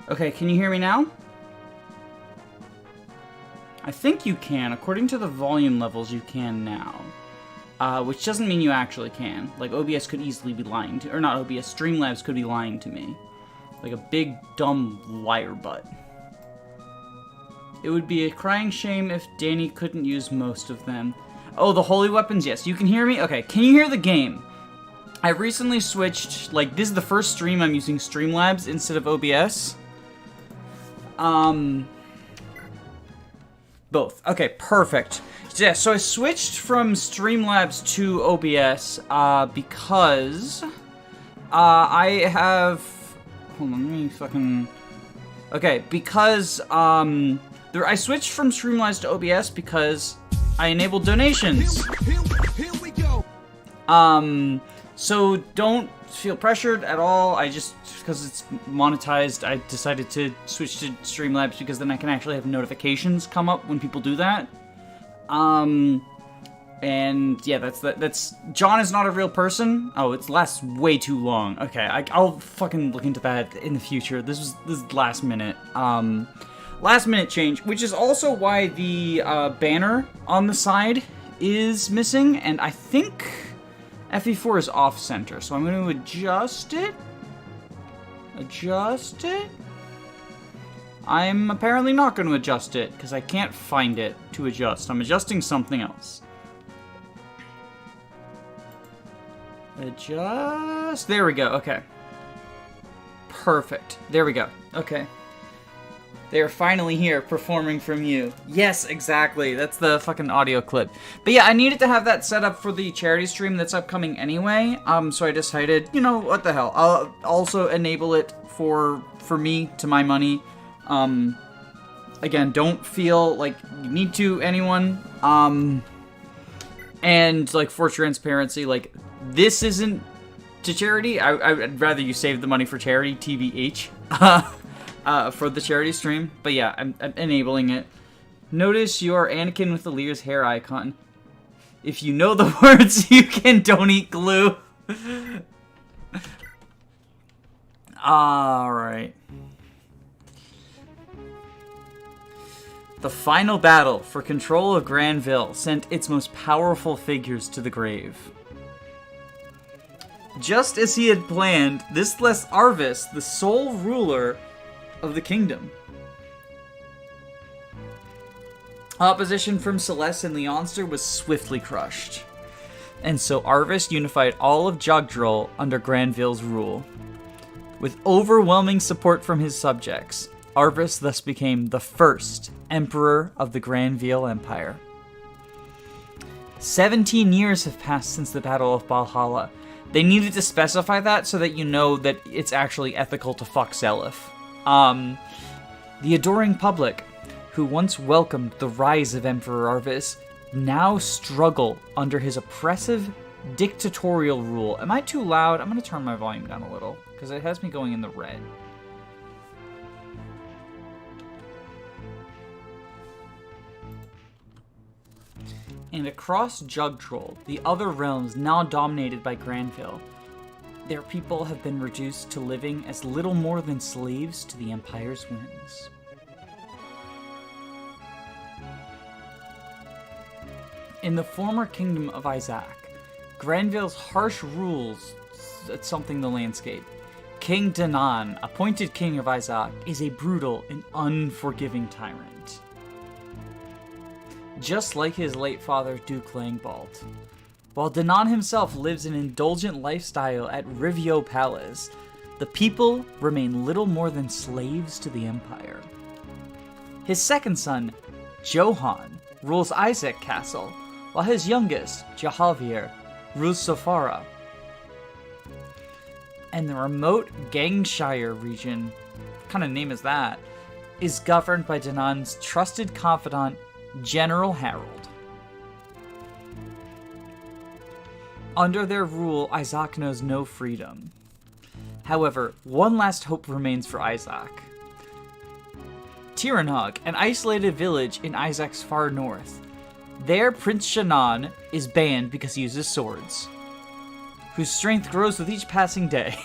Okay, can you hear me now? I think you can. According to the volume levels, you can now. Which doesn't mean you actually can. Like, OBS could easily be lying to... Or not OBS, Streamlabs could be lying to me. Like a big, dumb liar butt. It would be a crying shame if Danny couldn't use most of them. Oh, the holy weapons? Yes. You can hear me? Okay, can you hear the game? I recently switched... Like, this is the first stream I'm using Streamlabs instead of OBS. Both. Okay, perfect. Yeah, so I switched from Streamlabs to OBS, because, I have... Hold on, let me fucking... Okay, because, I switched from Streamlabs to OBS because I enabled donations. Here we go. So don't feel pressured at all. I just, because it's monetized, I decided to switch to Streamlabs because then I can actually have notifications come up when people do that. And yeah, that's John is not a real person. Oh, it lasts way too long. Okay, I'll fucking look into that in the future. This is last minute. Last minute change, which is also why the banner on the side is missing, and I think FE4 is off center, so I'm going to adjust it. Adjust it. I'm apparently not going to adjust it, because I can't find it to adjust. I'm adjusting something else. Adjust. There we go. Okay. Perfect. There we go. Okay. They are finally here, performing from you. Yes, exactly. That's the fucking audio clip. But yeah, I needed to have that set up for the charity stream that's upcoming anyway. So I decided, you know, what the hell. I'll also enable it for me, to my money. Again, don't feel like you need to, anyone. And, like, for transparency, like, this isn't to charity. I'd rather you save the money for charity, TBH. For the charity stream. But yeah, I'm enabling it. Notice your Anakin with the Lear's hair icon. If you know the words, you can don't eat glue. Alright. The final battle for control of Granville sent its most powerful figures to the grave. Just as he had planned, this left Arvis the sole ruler of the kingdom. Opposition from Celeste and Leonster was swiftly crushed, and so Arvis unified all of Jugdrol under Granville's rule. With overwhelming support from his subjects, Arvis thus became the first Emperor of the Granville Empire. 17 years have passed since the Battle of Valhalla. They needed to specify that so that you know that it's actually ethical to fuck Seliph. The adoring public, who once welcomed the rise of Emperor Arvis, now struggle under his oppressive, dictatorial rule. Am I too loud? I'm going to turn my volume down a little, because it has me going in the red. And across Jugdrol, the other realms now dominated by Granville, their people have been reduced to living as little more than slaves to the Empire's whims. In the former kingdom of Isaac, Granville's harsh rules at something the landscape. King Danan, appointed king of Isaac, is a brutal and unforgiving tyrant. Just like his late father, Duke Langbald. While Danan himself lives an indulgent lifestyle at Rivio Palace, the people remain little more than slaves to the Empire. His second son, Johan, rules Isaac Castle, while his youngest, Jahavier, rules Sofara. And the remote Gangshire region, what kind of name is that, is governed by Danan's trusted confidant, General Harold. Under their rule, Isaac knows no freedom. However, one last hope remains for Isaac. Tiranhog, an isolated village in Isaac's far north. There, Prince Shannon is banned because he uses swords, whose strength grows with each passing day.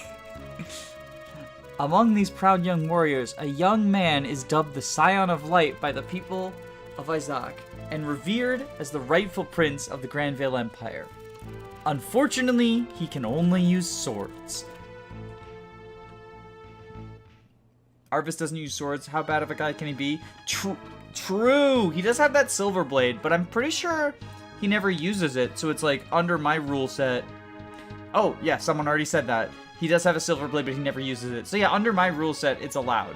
Among these proud young warriors, a young man is dubbed the Scion of Light by the people of Isaac, and revered as the rightful prince of the Grand Vale Empire. Unfortunately, he can only use swords. Arvis doesn't use swords. How bad of a guy can he be? True! He does have that silver blade, but I'm pretty sure he never uses it, so it's like under my rule set. Oh, yeah, someone already said that. He does have a silver blade, but he never uses it. So yeah, under my rule set, it's allowed.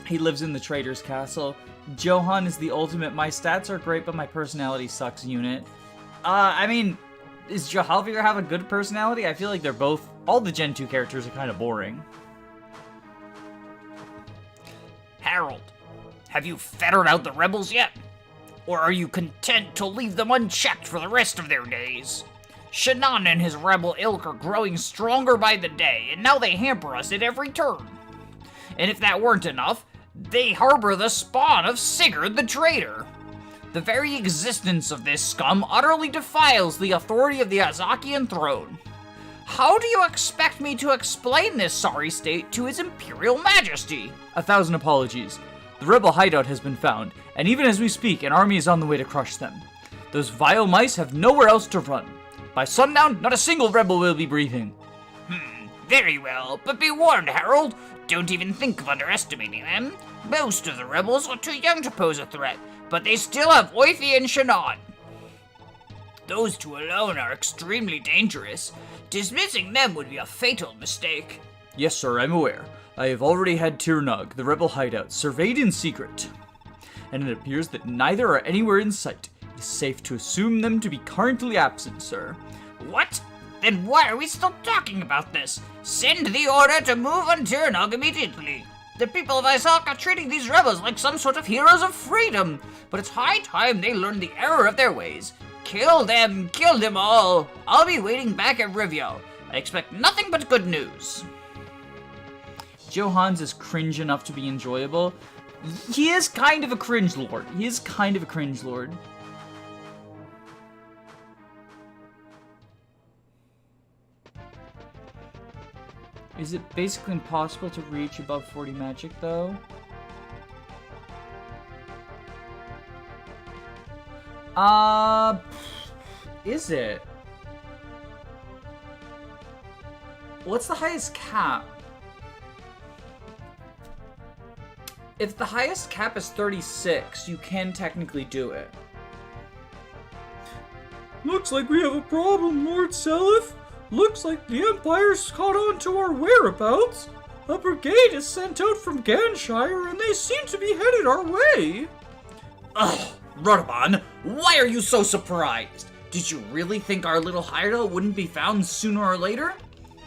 He lives in the Trader's Castle. Johan is the ultimate, my stats are great, but my personality sucks unit. I mean, does Jahalvir have a good personality? I feel like they're both, all the Gen 2 characters are kind of boring. Harold, have you fettered out the rebels yet? Or are you content to leave them unchecked for the rest of their days? Shannon and his rebel ilk are growing stronger by the day, and now they hamper us at every turn. And if that weren't enough, they harbor the spawn of Sigurd the traitor. The very existence of this scum utterly defiles the authority of the Azakian throne. How do you expect me to explain this sorry state to his Imperial Majesty? 1,000 apologies. The rebel hideout has been found, and even as we speak, an army is on the way to crush them. Those vile mice have nowhere else to run. By sundown, not a single rebel will be breathing. Very well, but be warned, Harold. Don't even think of underestimating them. Most of the rebels are too young to pose a threat, but they still have Oifi and Shannon. Those two alone are extremely dangerous. Dismissing them would be a fatal mistake. Yes, sir, I'm aware. I have already had Tirnug, the rebel hideout, surveyed in secret. And it appears that neither are anywhere in sight. It is safe to assume them to be currently absent, sir. What? Then why are we still talking about this? Send the order to move on Tirnug immediately. The people of Isaac are treating these rebels like some sort of heroes of freedom, but it's high time they learn the error of their ways. Kill them all. I'll be waiting back at Rivio. I expect nothing but good news. Johans is cringe enough to be enjoyable. He is kind of a cringe lord. Is it basically impossible to reach above 40 magic, though? Is it? What's the highest cap? If the highest cap is 36, you can technically do it. Looks like we have a problem, Lord Seliph. Looks like the Empire's caught on to our whereabouts. A brigade is sent out from Ganshire, and they seem to be headed our way. Ugh, Rodoban, why are you so surprised? Did you really think our little hideout wouldn't be found sooner or later?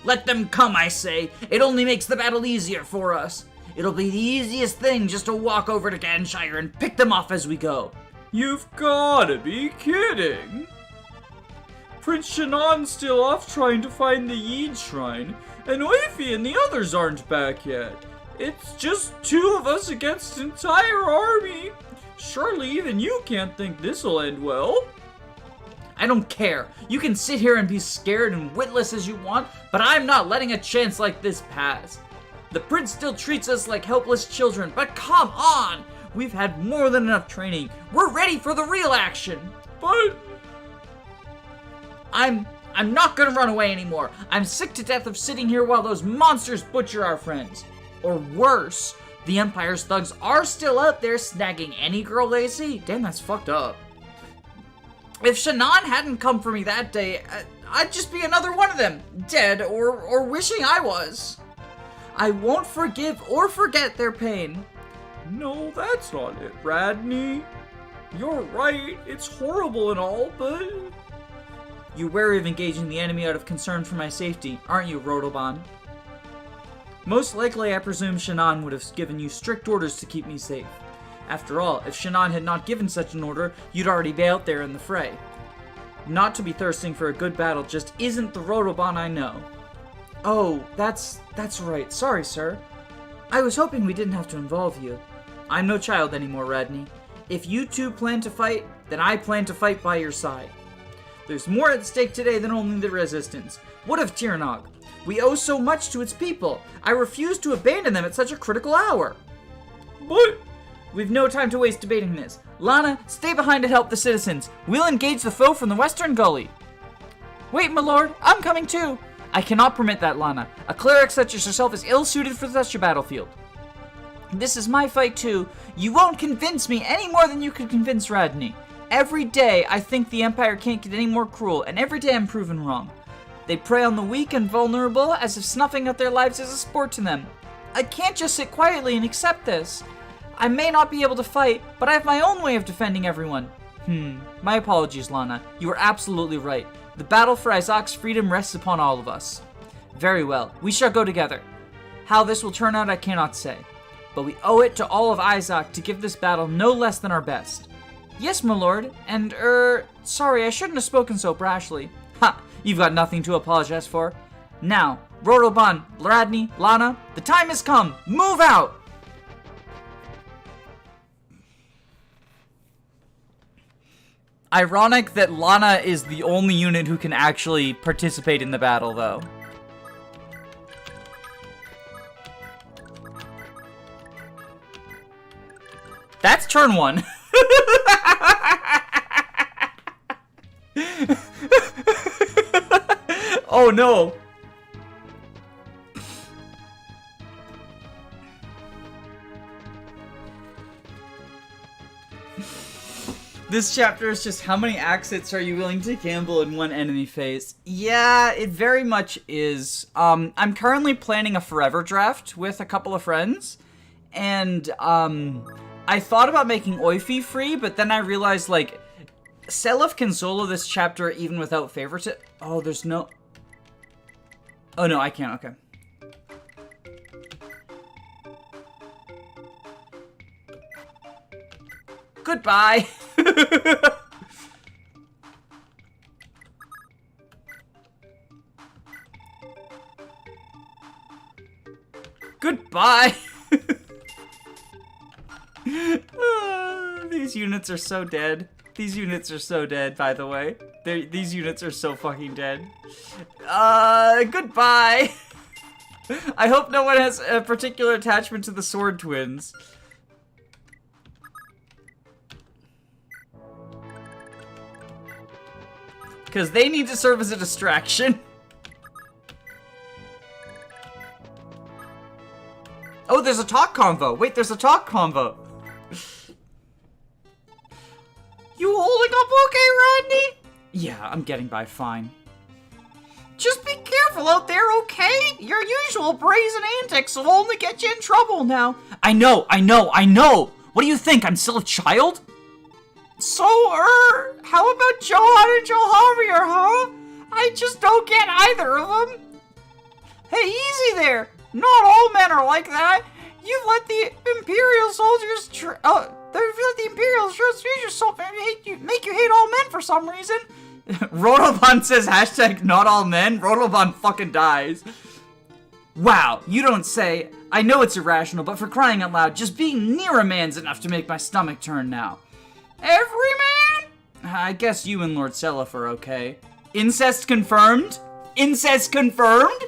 Let them come, I say. It only makes the battle easier for us. It'll be the easiest thing just to walk over to Ganshire and pick them off as we go. You've gotta be kidding. Prince Shannon's still off trying to find the Yeed Shrine, and Oifi and the others aren't back yet. It's just two of us against an entire army. Surely even you can't think this'll end well. I don't care. You can sit here and be scared and witless as you want, but I'm not letting a chance like this pass. The prince still treats us like helpless children, but come on! We've had more than enough training. We're ready for the real action. But I'm not gonna run away anymore. I'm sick to death of sitting here while those monsters butcher our friends. Or worse, the Empire's thugs are still out there snagging any girl they see. Damn, that's fucked up. If Shannon hadn't come for me that day, I'd just be another one of them, dead or wishing I was. I won't forgive or forget their pain. No, that's not it, Radney. You're right, it's horrible and all, but you're wary of engaging the enemy out of concern for my safety, aren't you, Rodoban? Most likely, I presume Shannon would have given you strict orders to keep me safe. After all, if Shannon had not given such an order, you'd already be out there in the fray. Not to be thirsting for a good battle just isn't the Rodoban I know. Oh, that's right. Sorry, sir. I was hoping we didn't have to involve you. I'm no child anymore, Radney. If you two plan to fight, then I plan to fight by your side. There's more at stake today than only the resistance. What of Tirnog? We owe so much to its people. I refuse to abandon them at such a critical hour. What? We've no time to waste debating this. Lana, stay behind to help the citizens. We'll engage the foe from the western gully. Wait, my lord, I'm coming too. I cannot permit that, Lana. A cleric such as yourself is ill-suited for such a battlefield. This is my fight too. You won't convince me any more than you could convince Radney. Every day, I think the Empire can't get any more cruel, and every day I'm proven wrong. They prey on the weak and vulnerable as if snuffing out their lives is a sport to them. I can't just sit quietly and accept this. I may not be able to fight, but I have my own way of defending everyone. My apologies, Lana. You are absolutely right. The battle for Isaac's freedom rests upon all of us. Very well, we shall go together. How this will turn out, I cannot say. But we owe it to all of Isaac to give this battle no less than our best. Yes, my lord, and, sorry, I shouldn't have spoken so brashly. Ha! You've got nothing to apologize for. Now, Rotoban, Radney, Lana, the time has come! Move out! Ironic that Lana is the only unit who can actually participate in the battle, though. That's turn 1. Oh no. This chapter is just how many axes are you willing to gamble in one enemy phase? Yeah, it very much is. I'm currently planning a forever draft with a couple of friends, and I thought about making Oifi free, but then I realized, like, Seliph can solo this chapter even without favoritism. Oh, there's no... Oh, no, I can't. Okay. Goodbye. Goodbye. These units are so dead. These units are so dead, by the way. These units are so fucking dead. Goodbye. I hope no one has a particular attachment to the Sword Twins. Because they need to serve as a distraction. Oh, there's a talk convo. Wait, there's a talk convo. You holding up okay, Rodney? Yeah, I'm getting by fine. Just be careful out there, okay? Your usual brazen antics will only get you in trouble now. I know. What do you think? I'm still a child? So, how about Johan and Johavier, huh? I just don't get either of them. Hey, easy there. Not all men are like that. You've let the Imperial soldiers, use yourself and make you hate all men for some reason. Rotoban says hashtag not all men. Rotoban fucking dies. Wow, you don't say. I know it's irrational, but for crying out loud, just being near a man's enough to make my stomach turn now. Every man? I guess you and Lord Seliph are okay. Incest confirmed? Incest confirmed?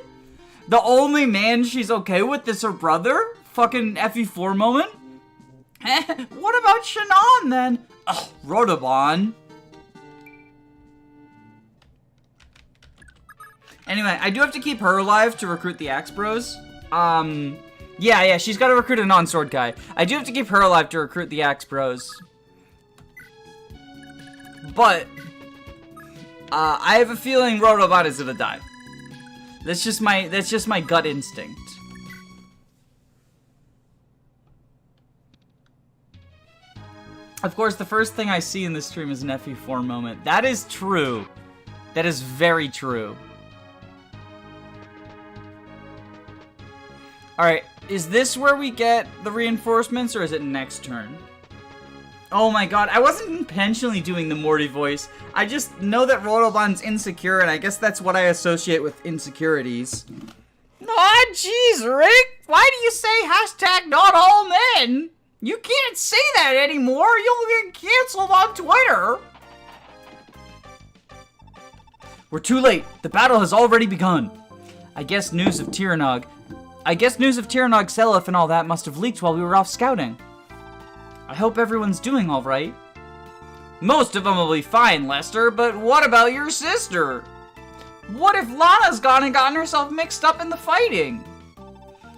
The only man she's okay with is her brother? Fucking FE4 moment? What about Shannon then? Ugh, Rotoban. Anyway, I do have to keep her alive to recruit the Axe Bros. Yeah, she's got to recruit a non-sword guy. I do have to keep her alive to recruit the Axe Bros. But, I have a feeling Rotoban is gonna die. That's just my gut instinct. Of course, the first thing I see in this stream is an FE4 moment. That is true. That is very true. Alright, is this where we get the reinforcements, or is it next turn? Oh my god, I wasn't intentionally doing the Morty voice. I just know that Rotoban's insecure, and I guess that's what I associate with insecurities. Aw, jeez, Rick! Why do you say hashtag not all men? You can't say that anymore! You'll get canceled on Twitter! We're too late. The battle has already begun. I guess news of Tyrannog, Seliph, and all that must have leaked while we were off scouting. I hope everyone's doing all right. Most of them will be fine, Lester, but what about your sister? What if Lana's gone and gotten herself mixed up in the fighting?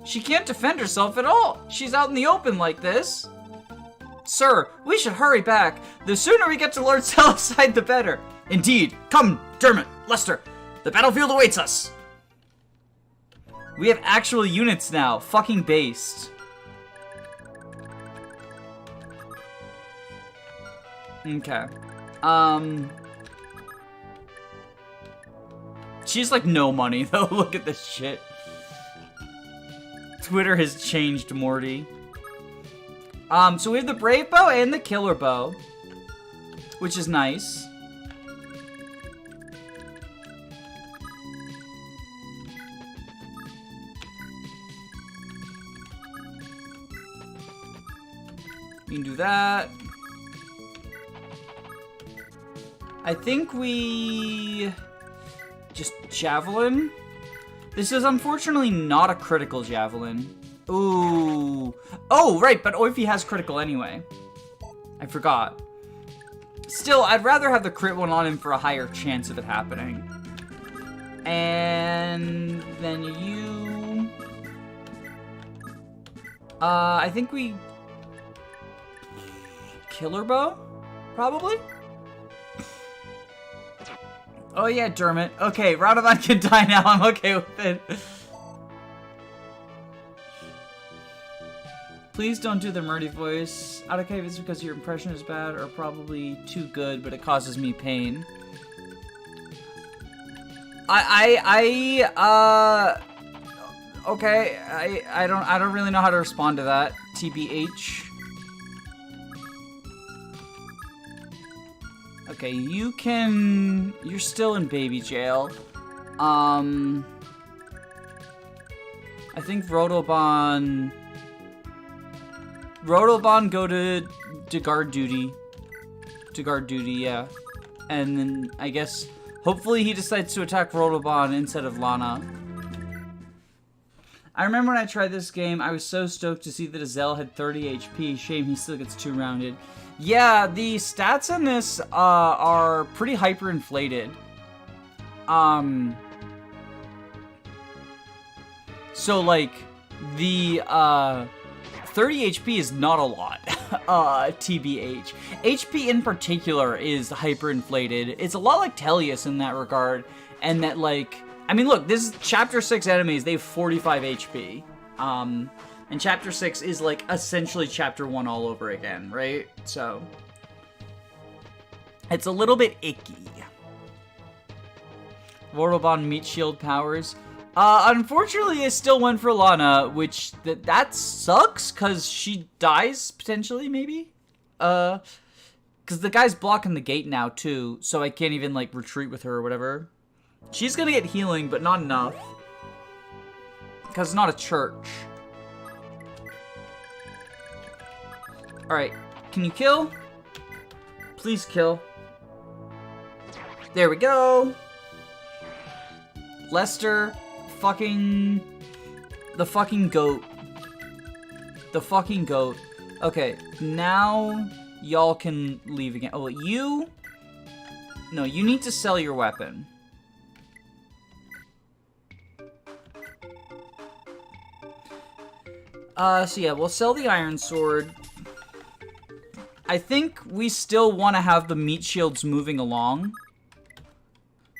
She can't defend herself at all. She's out in the open like this. Sir, we should hurry back. The sooner we get to Lord Seliph's side, the better. Indeed. Come, Dermot, Lester. The battlefield awaits us. We have actual units now. Fucking based. Okay. She's like no money though. Look at this shit. Twitter has changed, Morty. So we have the Brave Bow and the Killer Bow, which is nice. We can do that. I think we just Javelin. This is unfortunately not a critical Javelin. Ooh. Oh, right, but Oifi has critical anyway. I forgot. Still, I'd rather have the crit one on him for a higher chance of it happening. And then you... I think we... Killer Bow? Probably? Oh yeah, Dermot. Okay, Radovan can die now. I'm okay with it. Please don't do the Murdy voice. I don't care if it's because your impression is bad or probably too good, but it causes me pain. Okay, I don't really know how to respond to that. TBH. Okay, you're still in baby jail. I think Rotoban go to guard duty. To guard duty, yeah. And then, I guess, hopefully he decides to attack Rotoban instead of Lana. I remember when I tried this game, I was so stoked to see that Azel had 30 HP. Shame he still gets 2-rounded. Yeah, the stats in this are pretty hyperinflated. So, like, the 30 HP is not a lot, TBH. HP in particular is hyperinflated. It's a lot like Tellius in that regard, and that, like, I mean, look, this is Chapter 6 enemies, they have 45 HP. And Chapter 6 is, like, essentially Chapter 1 all over again, right? So, it's a little bit icky. Rotoban meat shield powers. Unfortunately, I still went for Lana, which, that sucks, because she dies, potentially, maybe? Because the guy's blocking the gate now, too, so I can't even, like, retreat with her or whatever. She's gonna get healing, but not enough. Because it's not a church. Alright, can you kill? Please kill. There we go. Lester, the fucking goat. The fucking goat. Okay, now y'all can leave again. Oh, you? No, you need to sell your weapon. So yeah, we'll sell the iron sword. I think we still want to have the meat shields moving along.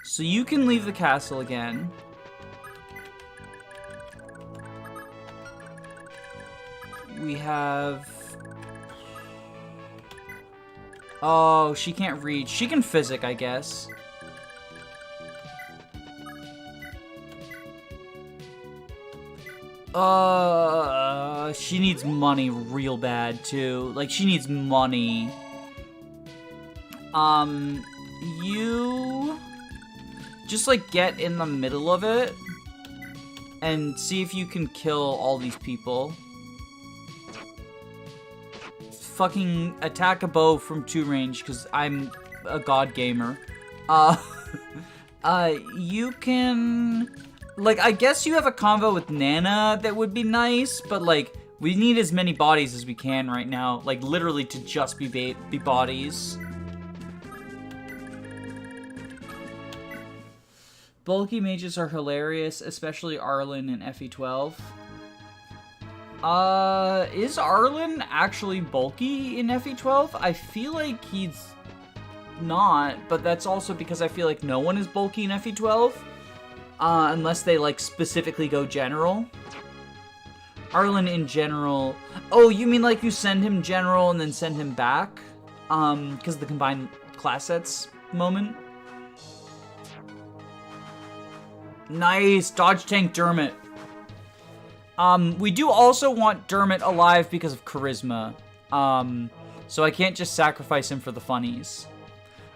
So you can leave the castle again. We have... Oh, she can't reach. She can physic, I guess. She needs money real bad, too. Like, she needs money. You... Just, like, get in the middle of it. And see if you can kill all these people. Fucking attack a bow from 2 range, because I'm a god gamer. You can... Like, I guess you have a combo with Nana that would be nice, but, like, we need as many bodies as we can right now. Like, literally to just be bodies. Bulky mages are hilarious, especially Arlen in FE12. Is Arlen actually bulky in FE12? I feel like he's not, but that's also because I feel like no one is bulky in FE12. Unless they, like, specifically go general. Arlen in general... Oh, you mean like you send him general and then send him back? Because of the combined class sets moment? Nice! Dodge tank Dermot. We do also want Dermot alive because of charisma. So I can't just sacrifice him for the funnies.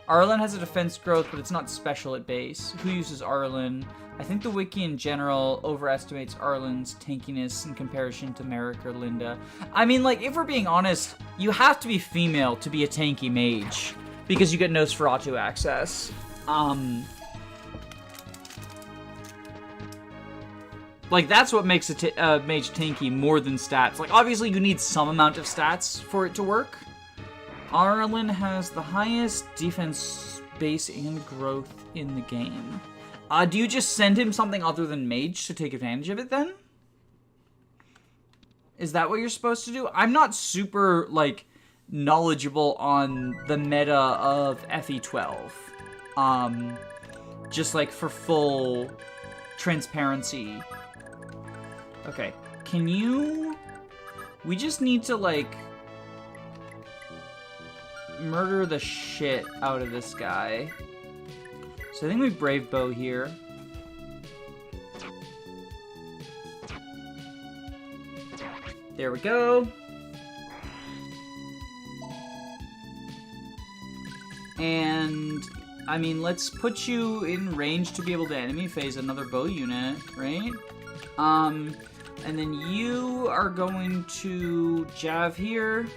Arlen has a defense growth, but it's not special at base. Who uses Arlen? I think the wiki in general overestimates Arlen's tankiness in comparison to Merrick or Linda. I mean, like, if we're being honest, you have to be female to be a tanky mage, because you get Nosferatu access. Like, that's what makes a mage tanky more than stats. Like, obviously you need some amount of stats for it to work. Arlen has the highest defense base and growth in the game. Do you just send him something other than mage to take advantage of it then? Is that what you're supposed to do? I'm not super, like, knowledgeable on the meta of FE12. Just, like, for full transparency. Okay, can you... We just need to, like... murder the shit out of this guy. So I think we Brave Bow here. There we go. And, I mean, let's put you in range to be able to enemy phase another bow unit, right? And then you are going to Jav here.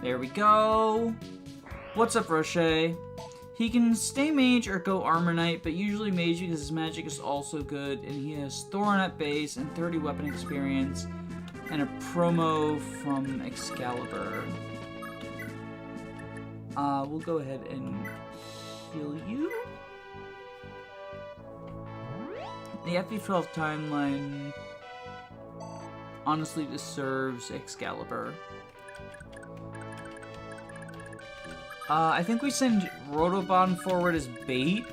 There we go. What's up, Roche? He can stay mage or go armor knight, but usually mage because his magic is also good, and he has Thorin at base and 30 weapon experience, and a promo from Excalibur. We'll go ahead and heal you. The FE12 timeline honestly deserves Excalibur. I think we send Rotoban forward as bait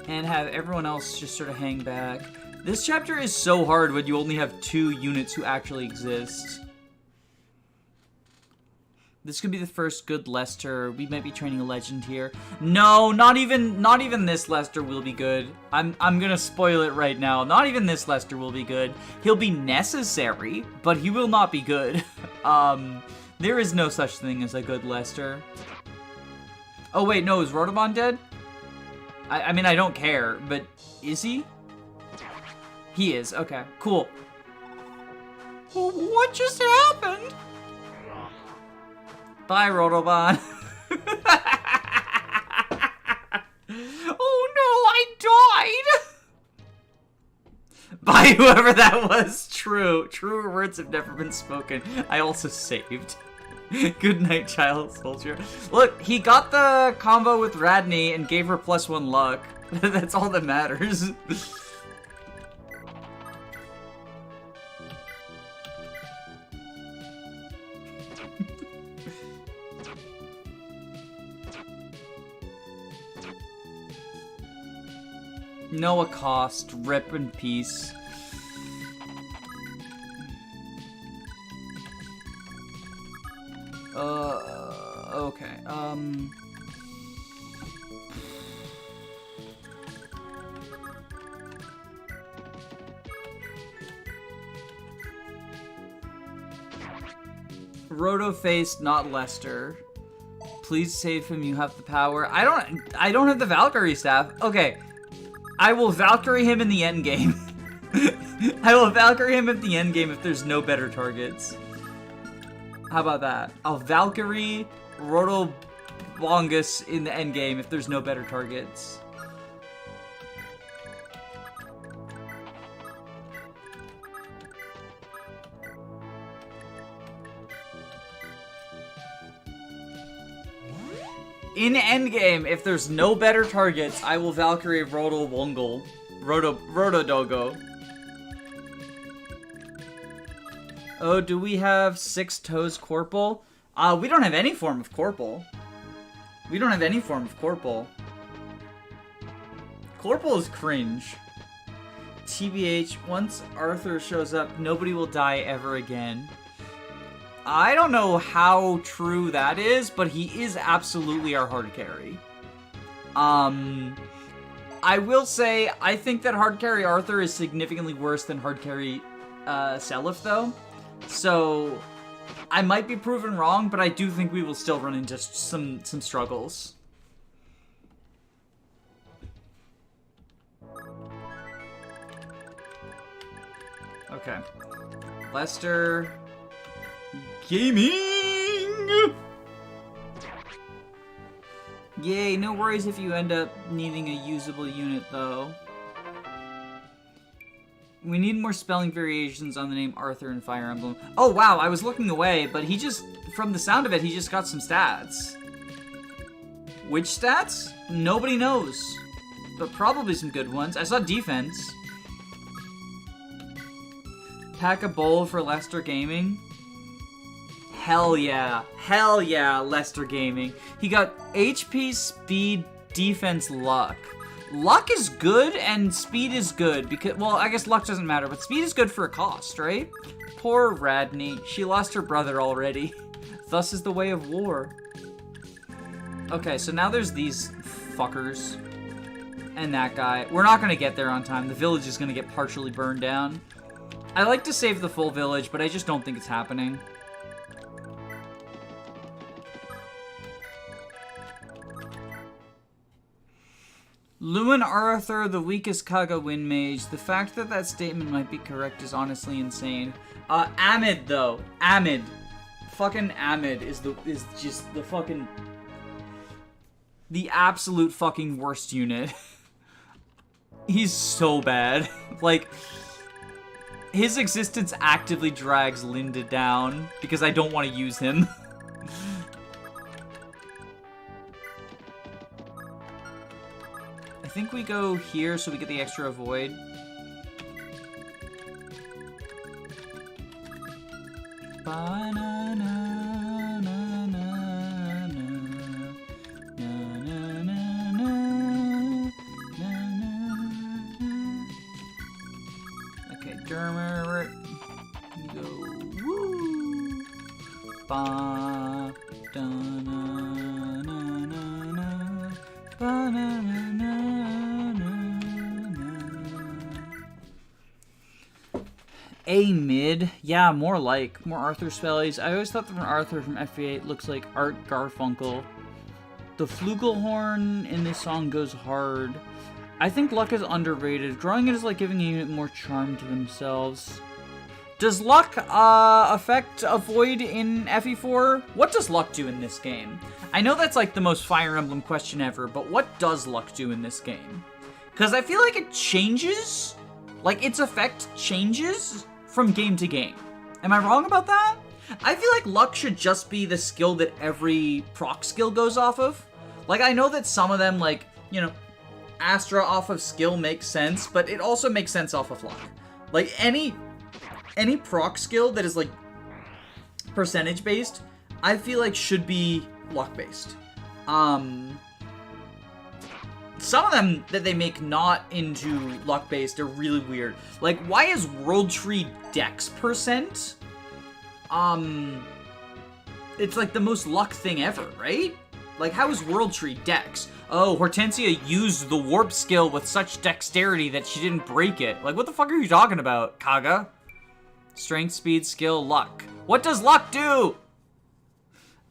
and have everyone else just sort of hang back. This chapter is so hard when you only have 2 units who actually exist. This could be the first good Lester. We might be training a legend here. No, not even this Lester will be good. I'm gonna spoil it right now. Not even this Lester will be good. He'll be necessary, but he will not be good. There is no such thing as a good Lester. Oh wait, no, is Rotoban dead? I mean, I don't care, but is he? He is, okay, cool. What just happened? Bye, Rotoban. Oh no, I died! Bye, whoever that was. True. Truer words have never been spoken. I also saved. Good night, child soldier. Look, he got the combo with Radney and gave her +1 luck. That's all that matters. No accost, rip in peace. Okay, Roto-faced, not Lester. Please save him, you have the power. I don't have the Valkyrie staff. Okay. I will Valkyrie him in the endgame. I will Valkyrie him at the endgame if there's no better targets. How about that? I'll Valkyrie, Roto Bongus in the end game if there's no better targets. In endgame, if there's no better targets, I will Valkyrie Rotodogo. Oh, do we have 6 toes Corporal? We don't have any form of Corporal. We don't have any form of Corporal. Corporal is cringe. TBH, once Arthur shows up, nobody will die ever again. I don't know how true that is, but he is absolutely our hard carry. I will say, I think that hard carry Arthur is significantly worse than hard carry Seliph, though. So, I might be proven wrong, but I do think we will still run into some struggles. Okay. Lester... Gaming! Yay, no worries if you end up needing a usable unit, though. We need more spelling variations on the name Arthur in Fire Emblem. Oh, wow, I was looking away, but he just, from the sound of it, he just got some stats. Which stats? Nobody knows. But probably some good ones. I saw defense. Pack a bowl for Lester Gaming. Hell yeah. Hell yeah, Lester Gaming. He got HP, speed, defense, luck. Luck is good and speed is good because, well, I guess luck doesn't matter, but speed is good for a cost, right? Poor Radney. She lost her brother already. Thus is the way of war. Okay, so now there's these fuckers. And that guy. We're not gonna get there on time. The village is gonna get partially burned down. I like to save the full village, but I just don't think it's happening. Lewin Arthur, the weakest Kaga Wind Mage. The fact that that statement might be correct is honestly insane. Amid, though. Amid. Fucking Amid is just the fucking... the absolute fucking worst unit. He's so bad. Like, his existence actively drags Linda down because I don't want to use him. I think we go here so we get the extra avoid. Okay, Dermer. Go. Woo. Ba. Da na na na na. Ba na na na. A mid? Yeah, more Arthur spellies. I always thought that an Arthur from FE4 looks like Art Garfunkel. The flugelhorn in this song goes hard. I think luck is underrated. Drawing it is like giving a unit more charm to themselves. Does luck affect avoid in FE4? What does luck do in this game? I know that's like the most Fire Emblem question ever, but what does luck do in this game? Because I feel like it changes. Like, its effect changes from game to game. Am I wrong about that? I feel like luck should just be the skill that every proc skill goes off of. Like, I know that some of them, like, you know, Astra off of skill makes sense, but it also makes sense off of luck. Like, any proc skill that is, like, percentage-based, I feel like should be luck-based. Some of them that they make not into luck-based are really weird. Like, why is World Tree Dex %? It's like the most luck thing ever, right? Like, how is World Tree Dex? Oh, Hortensia used the warp skill with such dexterity that she didn't break it. Like, what the fuck are you talking about, Kaga? Strength, speed, skill, luck. What does luck do?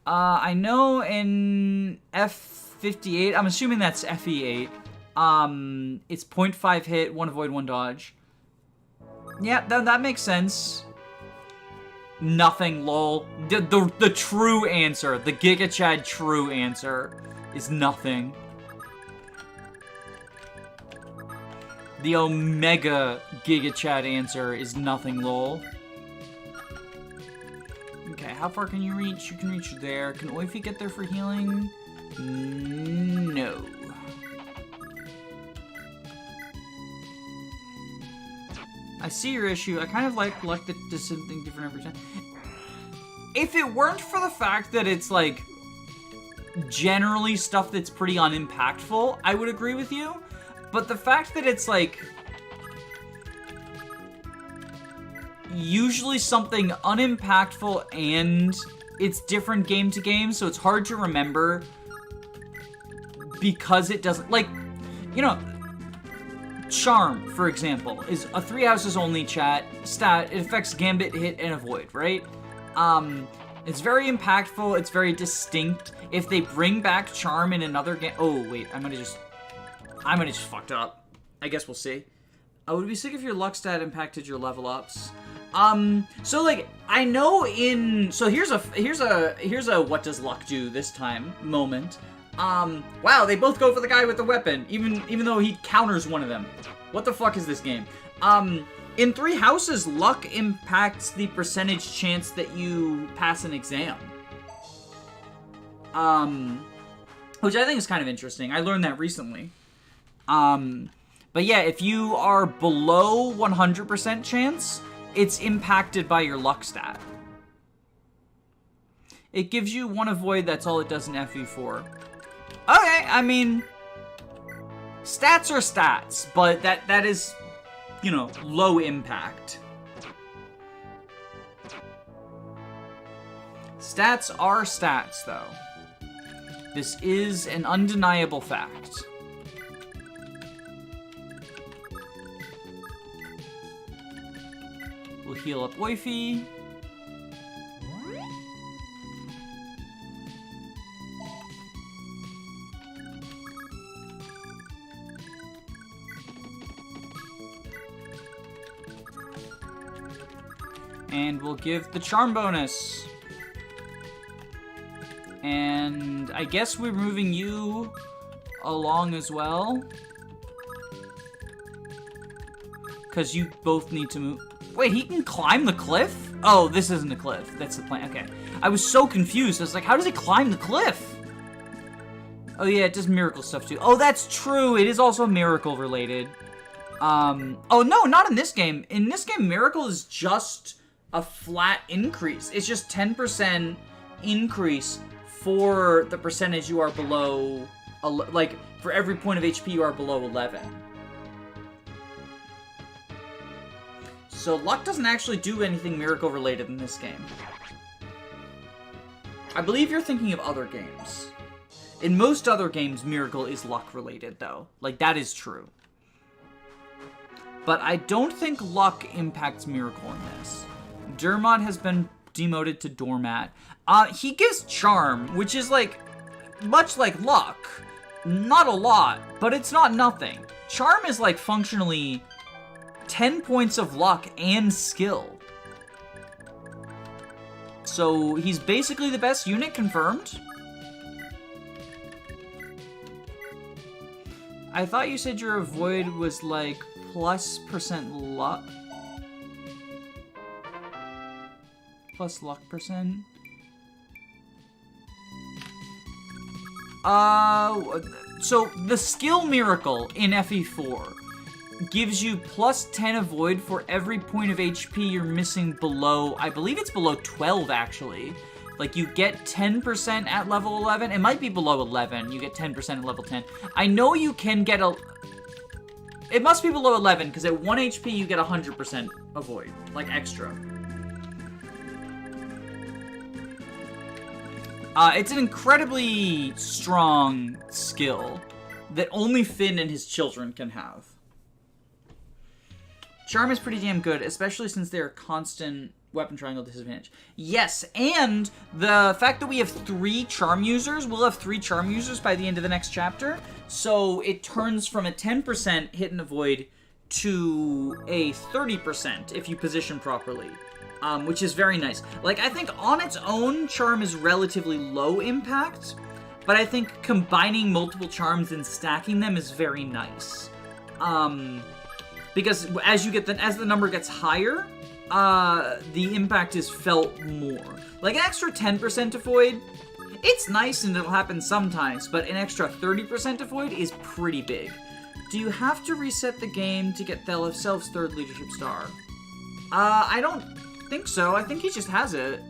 I know in F58, I'm assuming that's FE8. It's 0.5 hit, 1 avoid, 1 dodge. Yeah, that makes sense. Nothing, lol. The true answer, the Giga Chad true answer, is nothing. The Omega Giga Chad answer is nothing, lol. Okay, how far can you reach? You can reach there. Can Oify get there for healing? No. I see your issue. I kind of like that there's something different every time. If it weren't for the fact that it's, like, generally stuff that's pretty unimpactful, I would agree with you. But the fact that it's, like, usually something unimpactful and it's different game to game, so it's hard to remember because it doesn't, like, you know, Charm, for example, is a 3 houses only stat. It affects Gambit, Hit, and Avoid, right? It's very impactful, it's very distinct. If they bring back Charm in another game... Oh, wait, I might have just fucked up. I guess we'll see. I would be sick if your luck stat impacted your level ups. So, like, I know in... So here's a what does luck do this time moment. Wow, they both go for the guy with the weapon, even though he counters one of them. What the fuck is this game? In 3 houses, luck impacts the percentage chance that you pass an exam. Which I think is kind of interesting. I learned that recently. But yeah, if you are below 100% chance, it's impacted by your luck stat. It gives you 1 avoid, that's all it does in FE4. Okay, I mean, stats are stats, but that is, you know, low impact. Stats are stats, though. This is an undeniable fact. We'll heal up Oify. And we'll give the charm bonus. And I guess we're moving you along as well. Because you both need to move. Wait, he can climb the cliff? Oh, this isn't a cliff. That's the plan. Okay. I was so confused. I was like, how does he climb the cliff? Oh, yeah, it does miracle stuff too. Oh, that's true. It is also miracle related. Oh, no, not in this game. In this game, miracle is just a flat increase. It's just 10% increase for the percentage you are below, like, for every point of HP you are below 11. So luck doesn't actually do anything miracle related in this game. I believe you're thinking of other games. In most other games, miracle is luck related, though. Like, that is true. But I don't think luck impacts miracle in this. Dermot has been demoted to doormat. He gives charm, which is like, much like luck. Not a lot, but it's not nothing. Charm is like functionally 10 points of luck and skill. So he's basically the best unit confirmed. I thought you said your avoid was like +% luck. Plus luck percent. So the skill miracle in FE4 gives you +10 avoid for every point of HP you're missing below, I believe it's below 12 actually. Like you get 10% at level 11, it might be below 11, you get 10% at level 10. I know you can get it must be below 11, because at 1 HP you get 100% avoid, like extra. It's an incredibly strong skill that only Finn and his children can have. Charm is pretty damn good, especially since they're a constant weapon triangle disadvantage. Yes, and the fact that we have 3 charm users, we'll have 3 charm users by the end of the next chapter, so it turns from a 10% hit and avoid to a 30% if you position properly. which is very nice. Like, I think on its own, Charm is relatively low impact, but I think combining multiple charms and stacking them is very nice. Because as the number gets higher, the impact is felt more. Like, an extra 10% to Void, it's nice and it'll happen sometimes, but an extra 30% to Void is pretty big. Do you have to reset the game to get Selph's third leadership star? I don't think so. I think he just has it.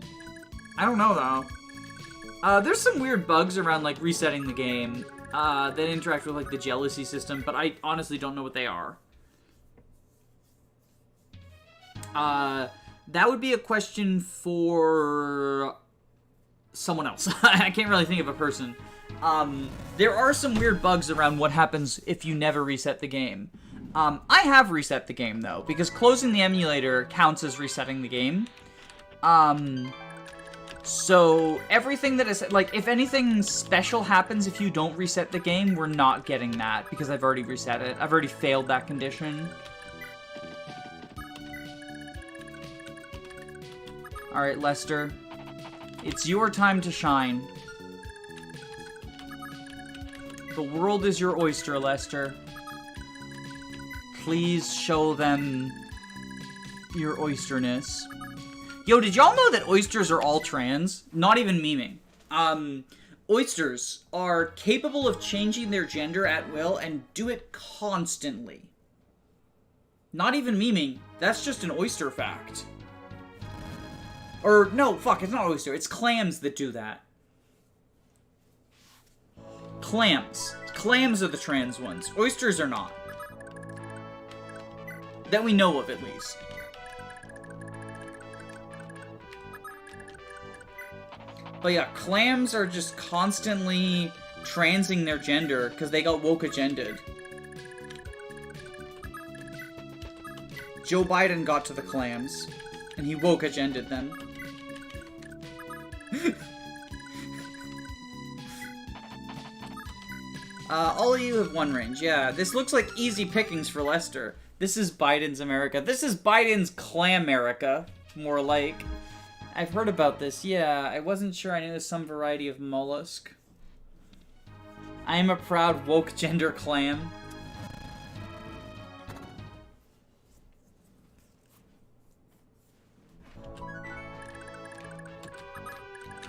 I don't know, though. There's some weird bugs around, like, resetting the game that interact with, like, the jealousy system, but I honestly don't know what they are. That would be a question for someone else. I can't really think of a person. There are some weird bugs around what happens if you never reset the game. I have reset the game, though, because closing the emulator counts as resetting the game. So everything that is, like, if anything special happens if you don't reset the game, we're not getting that, because I've already reset it. I've already failed that condition. Alright, Lester. It's your time to shine. The world is your oyster, Lester. Please show them your oysterness. Yo, did y'all know that oysters are all trans? Not even memeing. Oysters are capable of changing their gender at will and do it constantly. Not even memeing. That's just an oyster fact. Or, no, fuck, it's not oyster. It's clams that do that. Clams. Clams are the trans ones. Oysters are not. That we know of, at least. But yeah, clams are just constantly transing their gender because they got woke agended. Joe Biden got to the clams, and he woke agended them. All of you have one range. Yeah, this looks like easy pickings for Lester. This is Biden's America. This is Biden's Clam-America, more like. I've heard about this, yeah. I wasn't sure I knew there's some variety of mollusk. I am a proud woke gender clam.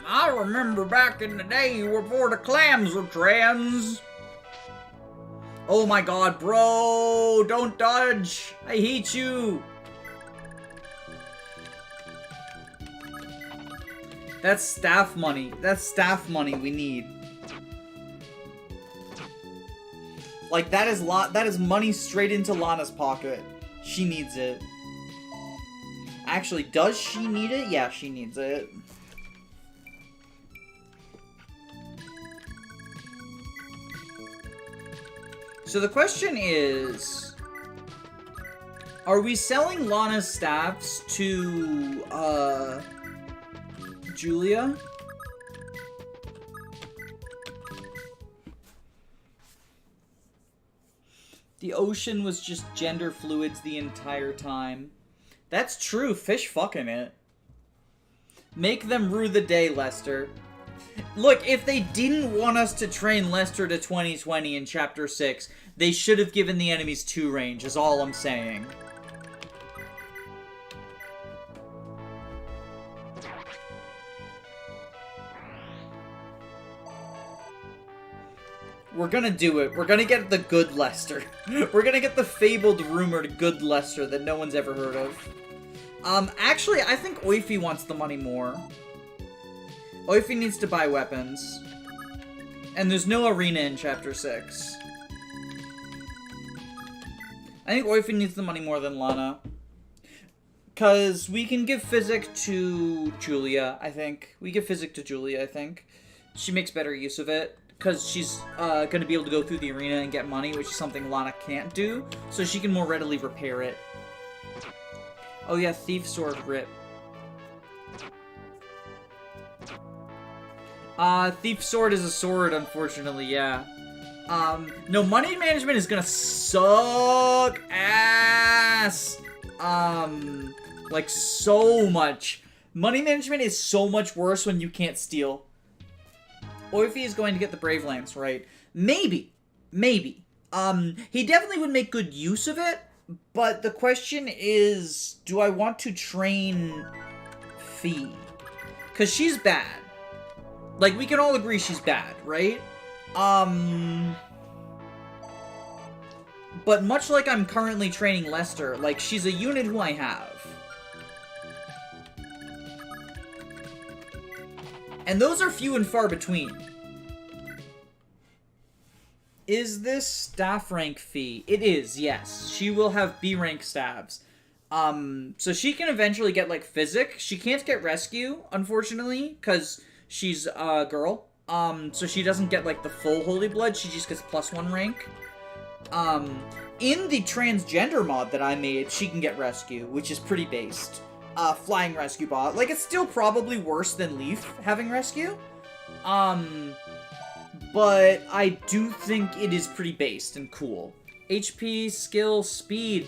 I remember back in the day before the clams were trans. Oh my god, bro! Don't dodge! I hate you! That's staff money. That's staff money we need. Like, that is money straight into Lana's pocket. She needs it. Actually, does she need it? Yeah, she needs it. So the question is, are we selling Lana's staffs to, Julia? The ocean was just gender fluids the entire time. That's true, fish fucking it. Make them rue the day, Lester. Look, if they didn't want us to train Lester to 2020 in Chapter 6, they should have given the enemies 2 range, is all I'm saying. We're gonna do it. We're gonna get the good Lester. We're gonna get the fabled, rumored good Lester that no one's ever heard of. Actually, I think Oifi wants the money more. Oifi needs to buy weapons. And there's no arena in Chapter 6. I think Oifi needs the money more than Lana. Because we can give Physic to Julia, I think. We give Physic to Julia, I think. She makes better use of it. Because she's going to be able to go through the arena and get money, which is something Lana can't do. So she can more readily repair it. Oh yeah, Thief Sword rip. Thief Sword is a sword, unfortunately, yeah. No, money management is gonna suck ass. Like, so much. Money management is so much worse when you can't steal. Or if he is going to get the Brave Lance, right? Maybe. Maybe. He definitely would make good use of it, but the question is, do I want to train Fee? Because she's bad. Like, we can all agree she's bad, right? But much like I'm currently training Lester, like, she's a unit who I have. And those are few and far between. Is this staff rank Fee? It is, yes. She will have B rank staves. So she can eventually get, like, Physic. She can't get Rescue, unfortunately, because she's a girl. So she doesn't get, like, the full Holy Blood. She just gets +1 rank. In the transgender mod that I made, she can get Rescue, which is pretty based. Flying Rescue bot. Like, it's still probably worse than Leaf having Rescue. But I do think it is pretty based and cool. HP, skill, speed.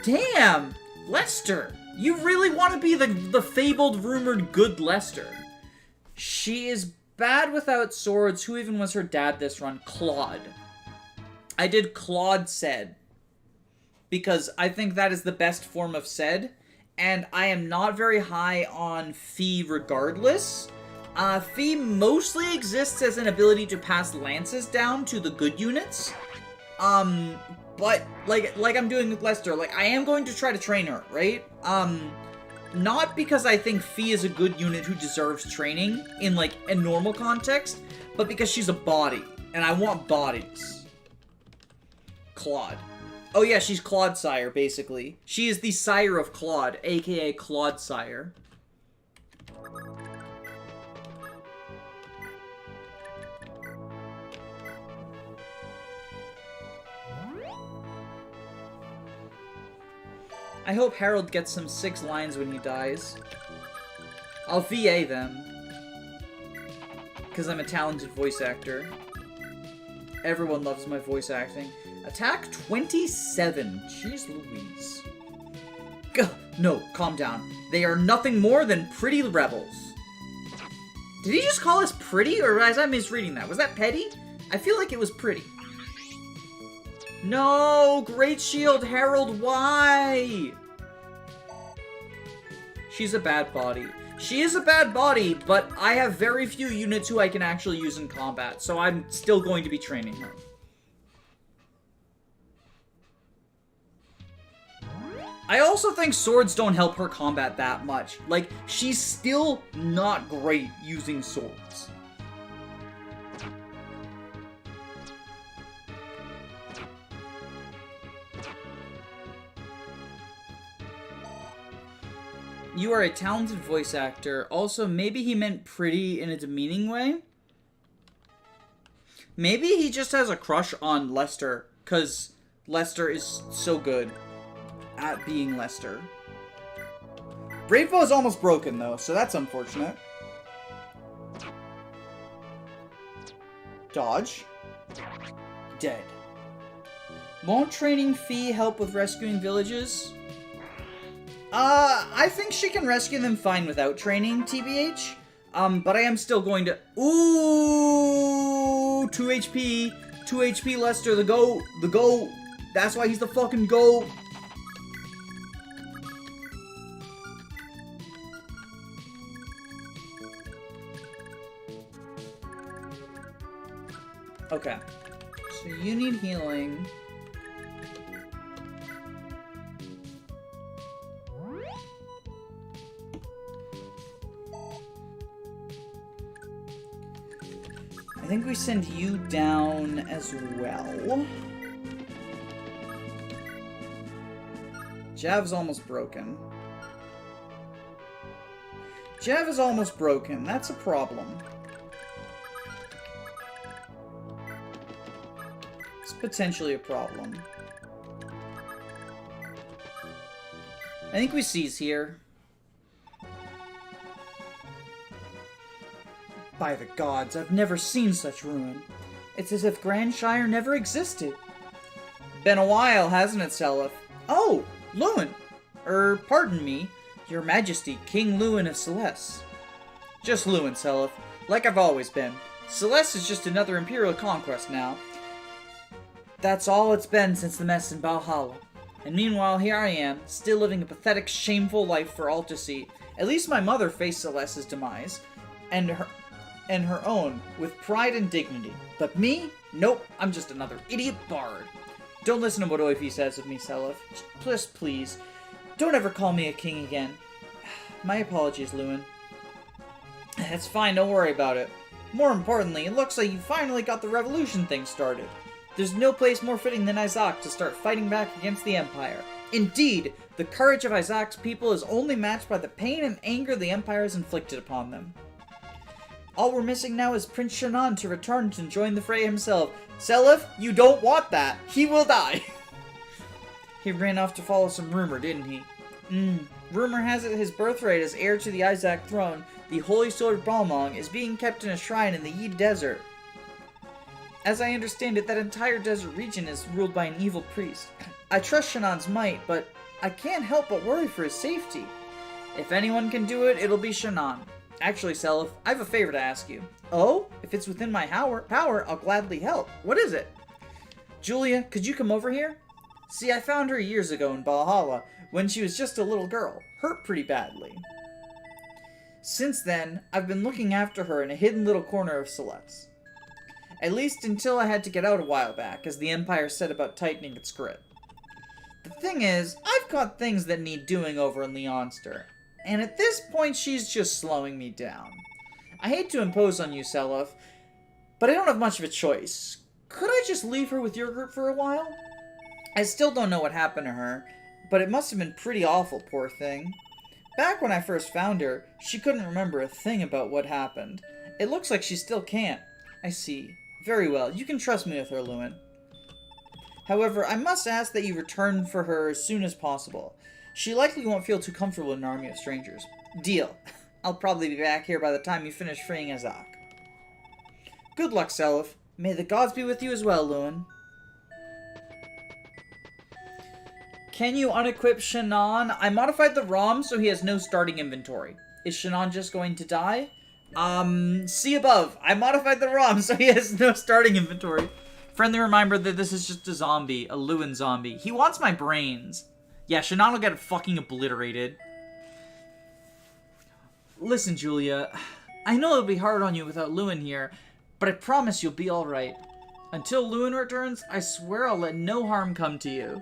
Damn! Lester! You really want to be the fabled, rumored good Lester. She is bad without swords. Who even was her dad this run? Claude. I did Claude Sed. Because I think that is the best form of Sed. And I am not very high on Fee regardless. Fee mostly exists as an ability to pass lances down to the good units. But, like I'm doing with Lester, like, I am going to try to train her, right? Not because I think Fee is a good unit who deserves training in, like, a normal context, but because she's a body, and I want bodies. Claude. Oh yeah, she's Claude Sire, basically. She is the sire of Claude, aka Claude Sire. I hope Harold gets some 6 lines when he dies. I'll VA them. Because I'm a talented voice actor. Everyone loves my voice acting. Attack 27. Jeez Louise. No, calm down. They are nothing more than pretty rebels. Did he just call us pretty, or was I misreading that? Was that petty? I feel like it was pretty. No! Great Shield, Harold, why? She's a bad body. She is a bad body, but I have very few units who I can actually use in combat, so I'm still going to be training her. I also think swords don't help her combat that much. Like, she's still not great using swords. You are a talented voice actor. Also, maybe he meant pretty in a demeaning way. Maybe he just has a crush on Lester, because Lester is so good at being Lester. Brave Bow is almost broken, though, so that's unfortunate. Dodge. Dead. Won't training Fee help with rescuing villages? I think she can rescue them fine without training, TBH. But I am still going to... Ooh! 2 HP. 2 HP Lester, the GOAT. The GOAT. That's why he's the fucking GOAT. Okay. So you need healing. I think we send you down as well. Jav's almost broken. Jav is almost broken. That's a problem. It's potentially a problem. I think we seize here. By the gods, I've never seen such ruin. It's as if Grandshire never existed. Been a while, hasn't it, Seliph? Oh, Lewin. Pardon me. Your Majesty, King Lewin of Celeste. Just Lewin, Seliph. Like I've always been. Celeste is just another Imperial conquest now. That's all it's been since the mess in Valhalla. And meanwhile, here I am, still living a pathetic, shameful life for all to see. At least my mother faced Celeste's demise, and her own, with pride and dignity. But me? Nope, I'm just another idiot bard. Don't listen to what Oifi says of me, Seliph. Just please, don't ever call me a king again. My apologies, Lewin. That's fine, don't worry about it. More importantly, it looks like you finally got the revolution thing started. There's no place more fitting than Isaac to start fighting back against the Empire. Indeed, the courage of Isaac's people is only matched by the pain and anger the Empire has inflicted upon them. All we're missing now is Prince Shannon to return and join the fray himself. Seliph, you don't want that. He will die. He ran off to follow some rumor, didn't he? Rumor has it his birthright as heir to the Isaac throne, the Holy Sword Balmong, is being kept in a shrine in the Yi Desert. As I understand it, that entire desert region is ruled by an evil priest. I trust Shannon's might, but I can't help but worry for his safety. If anyone can do it, it'll be Shannon. Actually, Seliph, I have a favor to ask you. Oh? If it's within my power, I'll gladly help. What is it? Julia, could you come over here? See, I found her years ago in Valhalla, when she was just a little girl, hurt pretty badly. Since then, I've been looking after her in a hidden little corner of Celeste. At least until I had to get out a while back, as the Empire set about tightening its grip. The thing is, I've got things that need doing over in Leonster, and at this point she's just slowing me down. I hate to impose on you, Seliph, but I don't have much of a choice. Could I just leave her with your group for a while? I still don't know what happened to her, but it must have been pretty awful, poor thing. Back when I first found her, she couldn't remember a thing about what happened. It looks like she still can't. I see. Very well, you can trust me with her, Lewin. However, I must ask that you return for her as soon as possible. She likely won't feel too comfortable in an army of strangers. Deal. I'll probably be back here by the time you finish freeing Isaac. Good luck, Seliph. May the gods be with you as well, Lewin. Can you unequip Shannon? I modified the ROM so he has no starting inventory. Is Shannon just going to die? See above. I modified the ROM so he has no starting inventory. Friendly reminder that this is just a zombie, a Lewin zombie. He wants my brains. Yeah, Shannon will get fucking obliterated. Listen, Julia, I know it'll be hard on you without Lewin here, but I promise you'll be alright. Until Lewin returns, I swear I'll let no harm come to you.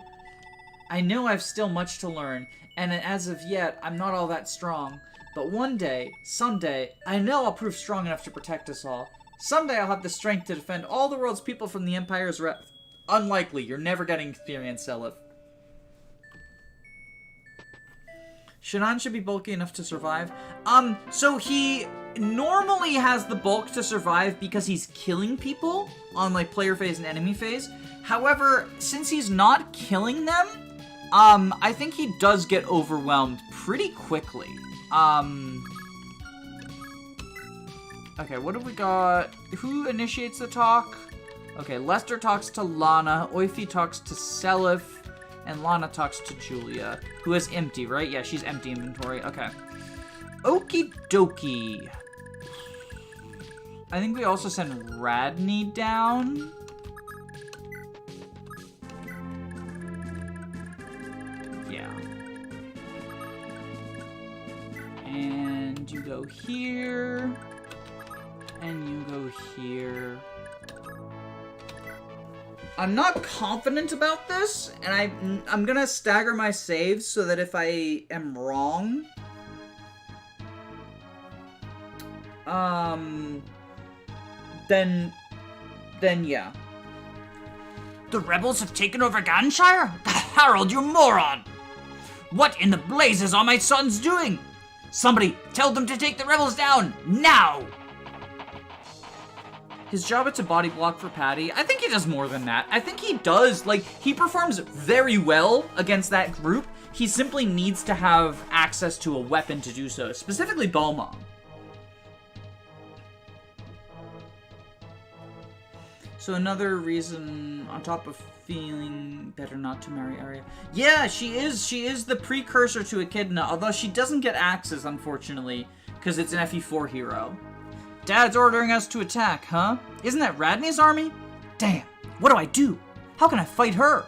I know I've still much to learn, and as of yet, I'm not all that strong. But one day, someday, I know I'll prove strong enough to protect us all. Someday I'll have the strength to defend all the world's people from the Empire's wrath. Unlikely, you're never getting experience, Seliph. Shannon should be bulky enough to survive. So he normally has the bulk to survive because he's killing people on, like, player phase and enemy phase. However, since he's not killing them, I think he does get overwhelmed pretty quickly. Okay, what have we got? Who initiates the talk? Okay, Lester talks to Lana, Oifi talks to Seliph, and Lana talks to Julia, who is empty, right? Yeah, she's empty inventory. Okay. Okie dokie. I think we also send Radney down. Yeah. And you go here. And you go here. I'm not confident about this, and I'm gonna stagger my saves so that if I am wrong, then yeah. The rebels have taken over Ganshire? Harold, you moron! What in the blazes are my sons doing? Somebody tell them to take the rebels down, now! His job is to body block for Patty. I think he does more than that. I think he does, like, he performs very well against that group. He simply needs to have access to a weapon to do so, specifically Balmong. So another reason, on top of feeling better not to marry Arya. Yeah, she is the precursor to Echidna, although she doesn't get axes, unfortunately, because it's an FE4 hero. Dad's ordering us to attack, huh? Isn't that Radney's army? Damn, what do I do? How can I fight her?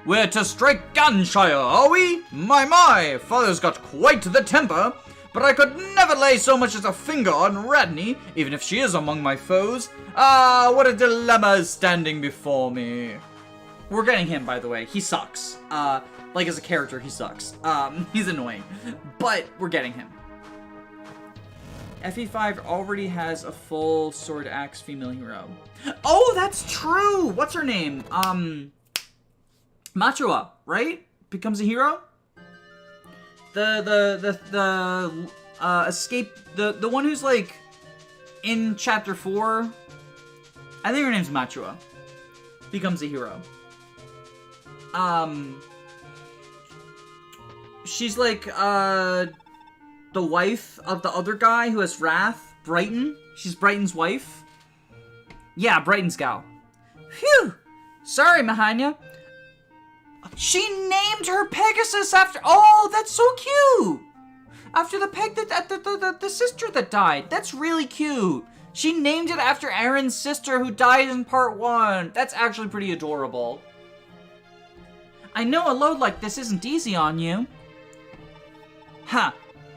We're to strike Ganshire, are we? My, father's got quite the temper. But I could never lay so much as a finger on Radney, even if she is among my foes. Ah, what a dilemma is standing before me. We're getting him, by the way. He sucks. Like, as a character, he sucks. He's annoying. But we're getting him. FE5 already has a full sword axe female hero. Oh, that's true! What's her name? Machua, right? Becomes a hero? The escape, the one who's, like, in chapter 4, I think her name's Machua, becomes a hero. She's, like, the wife of the other guy who has Wrath, Brighton. She's Brighton's wife. Yeah, Brighton's gal. Phew! Sorry, Mahanya. She named her Pegasus after... Oh, that's so cute! After the peg the sister that died. That's really cute. She named it after Aaron's sister who died in part 1. That's actually pretty adorable. I know a load like this isn't easy on you. Huh.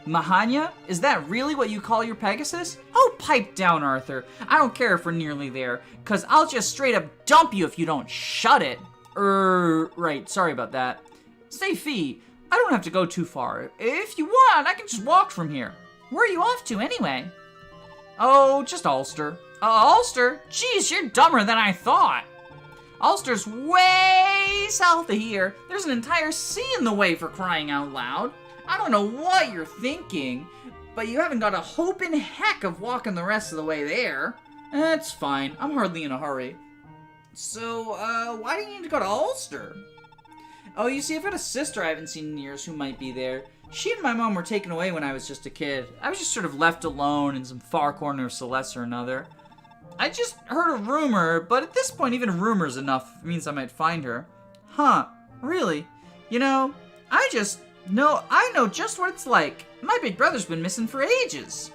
Mahanya? Is that really what you call your Pegasus? Oh, pipe down, Arthur. I don't care if we're nearly there, because I'll just straight up dump you if you don't shut it. Right, sorry about that. Say, Fee, I don't have to go too far. If you want, I can just walk from here. Where are you off to, anyway? Oh, just Ulster. Ulster? Jeez, you're dumber than I thought. Ulster's way south of here. There's an entire sea in the way, for crying out loud. I don't know what you're thinking, but you haven't got a hope in heck of walking the rest of the way there. That's fine. I'm hardly in a hurry. So, why do you need to go to Ulster? Oh, you see, I've got a sister I haven't seen in years who might be there. She and my mom were taken away when I was just a kid. I was just sort of left alone in some far corner of Celeste or another. I just heard a rumor, but at this point, even rumor's enough. It means I might find her. Huh, really? You know, I know just what it's like. My big brother's been missing for ages.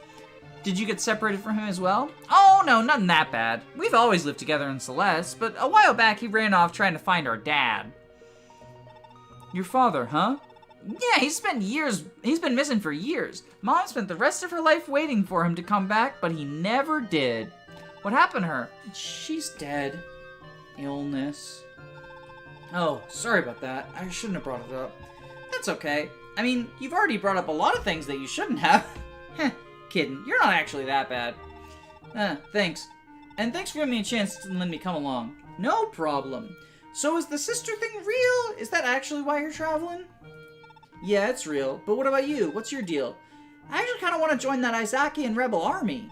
Did you get separated from him as well? Oh, no, nothing that bad. We've always lived together in Celeste, but a while back he ran off trying to find our dad. Your father, huh? Yeah, he's been missing for years. Mom spent the rest of her life waiting for him to come back, but he never did. What happened to her? She's dead. Illness. Oh, sorry about that. I shouldn't have brought it up. That's okay. I mean, you've already brought up a lot of things that you shouldn't have. Heh. Kidding, you're not actually that bad. Thanks. And thanks for giving me a chance to let me come along. No problem. So is the sister thing real? Is that actually why you're traveling? Yeah, it's real. But what about you? What's your deal? I actually kind of want to join that Isakian rebel army.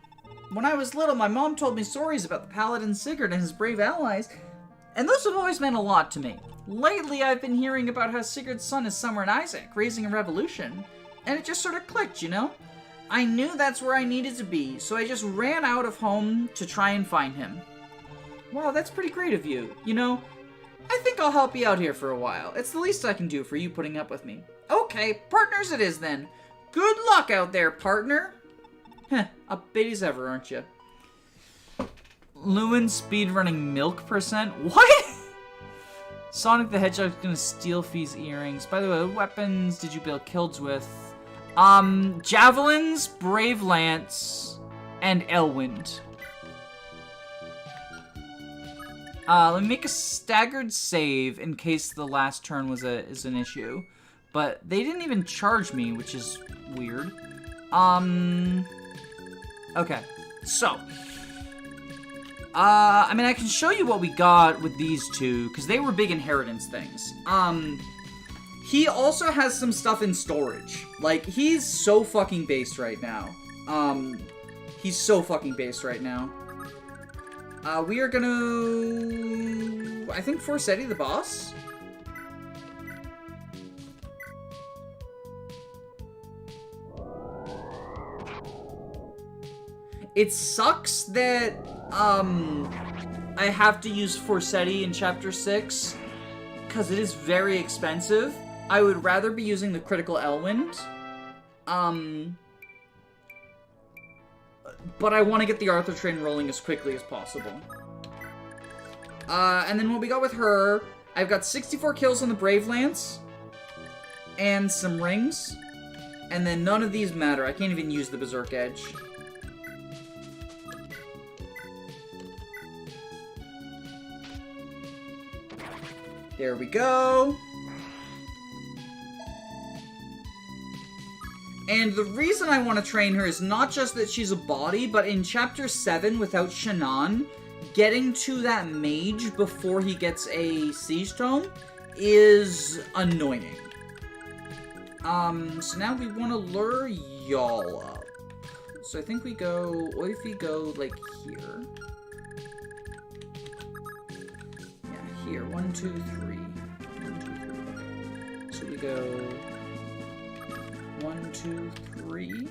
When I was little, my mom told me stories about the paladin Sigurd and his brave allies, and those have always meant a lot to me. Lately, I've been hearing about how Sigurd's son is somewhere in Isaac, raising a revolution, and it just sort of clicked, you know? I knew that's where I needed to be, so I just ran out of home to try and find him. Wow, that's pretty great of you. You know, I think I'll help you out here for a while. It's the least I can do for you putting up with me. Okay, partners it is then. Good luck out there, partner. Heh, upbeat as ever, aren't you? Lewin speedrunning milk %? What? Sonic the Hedgehog's gonna steal Fee's earrings. By the way, what weapons did you build kilds with? Javelins, Brave Lance, and Elwind. Let me make a staggered save in case the last turn is an issue. But they didn't even charge me, which is weird. Okay, so. I mean, I can show you what we got with these two, because they were big inheritance things. He also has some stuff in storage. Like, he's so fucking based right now. He's so fucking based right now. We are gonna... I think force Eddie the boss? It sucks that I have to use Forsetti in Chapter 6, because it is very expensive. I would rather be using the Critical Elwind. But I want to get the Arthur train rolling as quickly as possible. And then what we got with her, I've got 64 kills on the Brave Lance, and some rings, and then none of these matter. I can't even use the Berserk Edge. There we go. And the reason I want to train her is not just that she's a body, but in Chapter 7, without Shannon, getting to that mage before he gets a Siege Tome is annoying. So now we want to lure y'all up. So I think we go, what if we go, like, here? Yeah, here. 1, 2, 3. 1, 2, 3. Okay. So we go 1, 2, 3.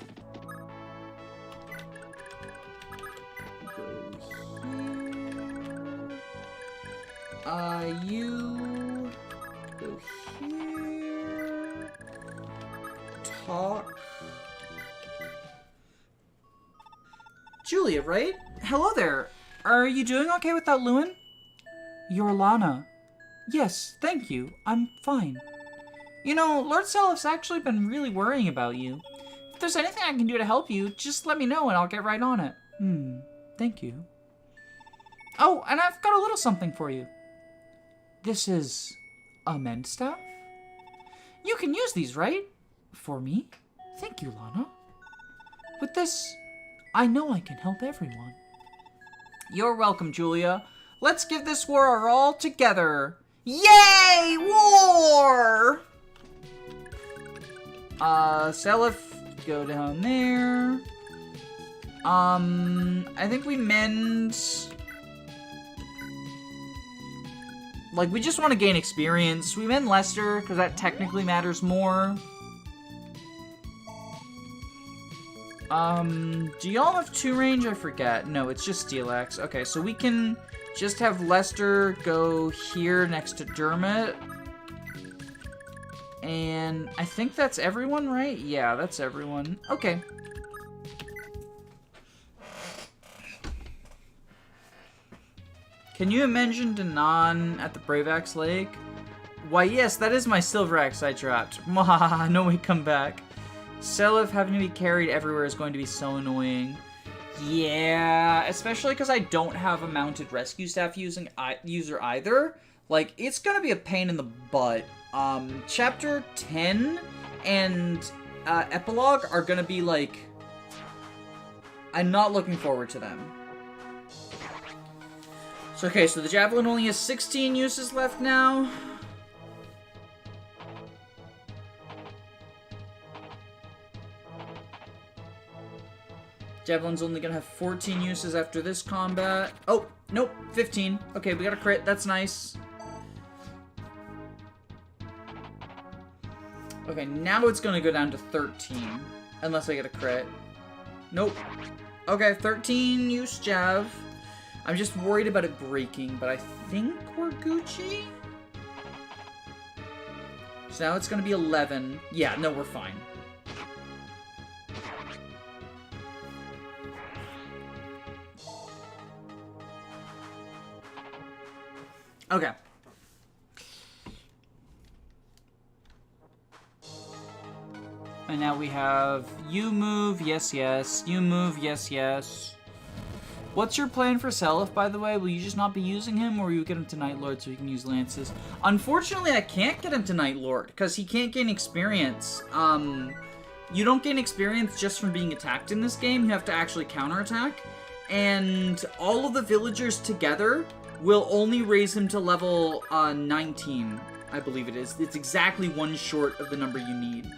Go here. You go here. Talk. Julia, right? Hello there. Are you doing okay without Lewin? You're Lana. Yes, thank you. I'm fine. You know, Lord Seliph's actually been really worrying about you. If there's anything I can do to help you, just let me know and I'll get right on it. Thank you. Oh, and I've got a little something for you. This is a mend staff? You can use these, right? For me? Thank you, Lana. With this, I know I can help everyone. You're welcome, Julia. Let's give this war our all together. Yay! War! Seliph, go down there. I think we mend... Like, we just want to gain experience. We mend Lester, because that technically matters more. Do y'all have 2 range? I forget. No, it's just Steel Axe. Okay, so we can just have Lester go here next to Dermot. And I think that's everyone, right? Yeah, that's everyone. Okay. Can you imagine Danan at the Brave Axe Lake? Why, yes, that is my Silver Axe I dropped. Mwah, no way, come back. Seliph having to be carried everywhere is going to be so annoying. Yeah, especially because I don't have a mounted rescue staff user either. Like, it's gonna be a pain in the butt. Chapter 10 and Epilogue are gonna be, like... I'm not looking forward to them. So, okay, so the Javelin only has 16 uses left now. Javelin's only gonna have 14 uses after this combat. Oh, nope, 15. Okay, we got a crit, that's nice. Okay, now it's gonna go down to 13. Unless I get a crit. Nope. Okay, 13 use Jav. I'm just worried about it breaking, but I think we're Gucci. So now it's gonna be 11. Yeah, no, we're fine. Okay. And now we have you move, yes, yes. You move, yes, yes. What's your plan for Seliph, by the way? Will you just not be using him, or will you get him to Night Lord so he can use lances? Unfortunately, I can't get him to Night Lord, because he can't gain experience. You don't gain experience just from being attacked in this game. You have to actually counterattack. And all of the villagers together will only raise him to level 19, I believe it is. It's exactly 1 short of the number you need.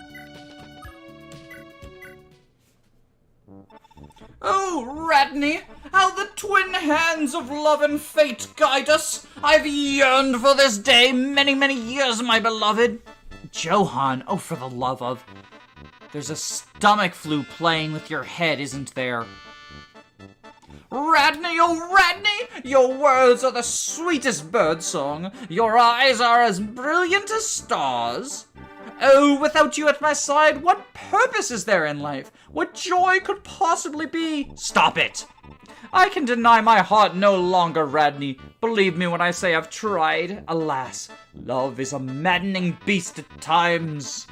Oh, Radney, how the twin hands of love and fate guide us! I've yearned for this day many, many years, my beloved! Johan, oh, for the love of... There's a stomach flu playing with your head, isn't there? Radney, oh Radney, your words are the sweetest birdsong. Your eyes are as brilliant as stars. Oh, without you at my side, what purpose is there in life? What joy could possibly be? Stop it! I can deny my heart no longer, Radney. Believe me when I say I've tried. Alas, love is a maddening beast at times.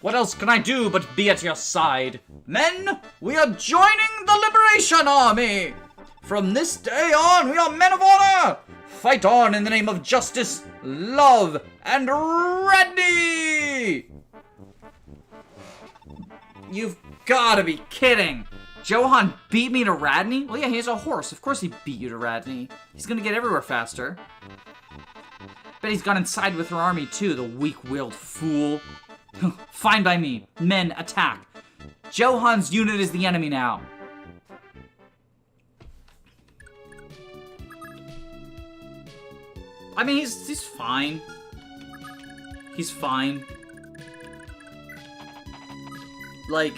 What else can I do but be at your side? Men, we are joining the Liberation Army! From this day on, we are men of honor! Fight on in the name of justice, love, and Radney! You've gotta be kidding! Johan beat me to Radney? Well, yeah, he's a horse. Of course he beat you to Radney. He's gonna get everywhere faster. Bet he's gone inside with her army, too, the weak-willed fool. Fine by me. Men, attack. Johan's unit is the enemy now. I mean, he's fine. He's fine. Like,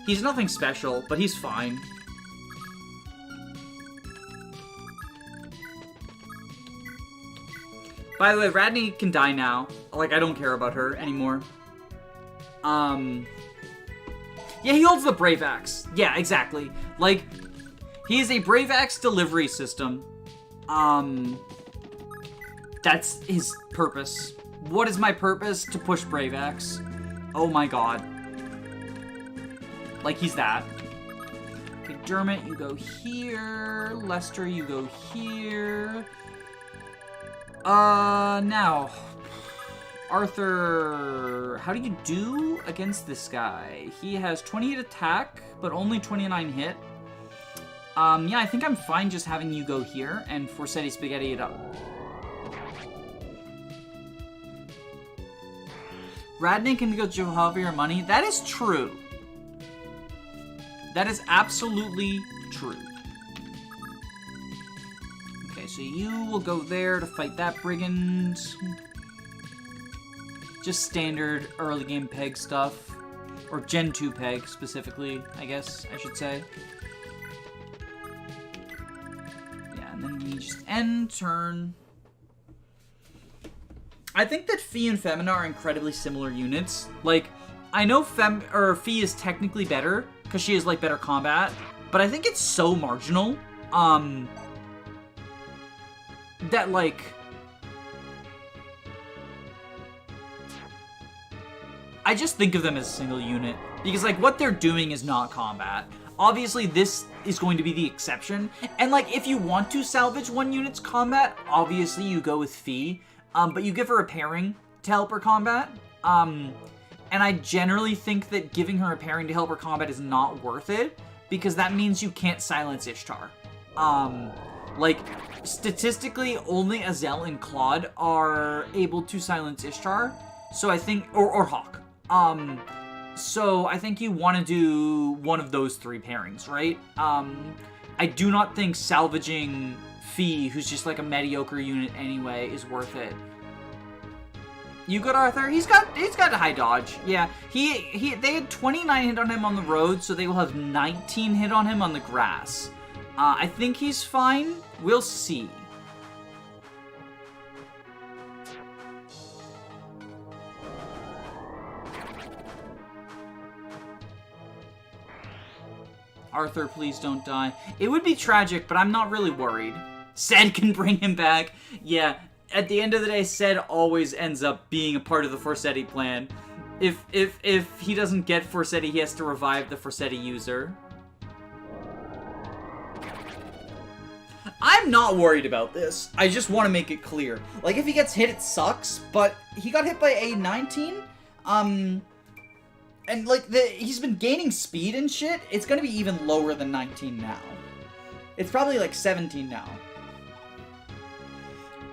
he's nothing special, but he's fine. By the way, Radney can die now. Like, I don't care about her anymore. Yeah, he holds the Brave Axe. Yeah, exactly. Like, he is a Brave Axe delivery system. That's his purpose. What is my purpose? To push Brave Axe. Oh my god. Like, he's that. Okay, Dermot, you go here. Lester, you go here. Now. Arthur, how do you do against this guy? He has 28 attack, but only 29 hit. Yeah, I think I'm fine just having you go here and Forsetti Spaghetti it up. Radney can go Javier money. That is true. That is absolutely true. Okay, so you will go there to fight that brigand. Just standard early game peg stuff. Or Gen 2 peg, specifically, I guess I should say. Yeah, and then we just end turn. I think that Fee and Femina are incredibly similar units. Like, I know Fee is technically better, because she has, like, better combat, but I think it's so marginal, that, like, I just think of them as a single unit, because, like, what they're doing is not combat. Obviously, this is going to be the exception, and, like, if you want to salvage one unit's combat, obviously you go with Fee, but you give her a pairing to help her combat, and I generally think that giving her a pairing to help her combat is not worth it, because that means you can't silence Ishtar. Like, statistically, only Azel and Claude are able to silence Ishtar, so I think, or Hawk. So I think you want to do one of those three pairings, right? I do not think salvaging Fee, who's just like a mediocre unit anyway, is worth it. You good, Arthur? He's got a high dodge. Yeah, they had 29 hit on him on the road, so they will have 19 hit on him on the grass. I think he's fine. We'll see. Arthur, please don't die. It would be tragic, but I'm not really worried. Sed can bring him back. Yeah, at the end of the day, Sed always ends up being a part of the Forsetti plan. If he doesn't get Forsetti, he has to revive the Forsetti user. I'm not worried about this. I just want to make it clear. Like, if he gets hit, it sucks, but he got hit by a 19. And, like, he's been gaining speed and shit. It's gonna be even lower than 19 now. It's probably, like, 17 now.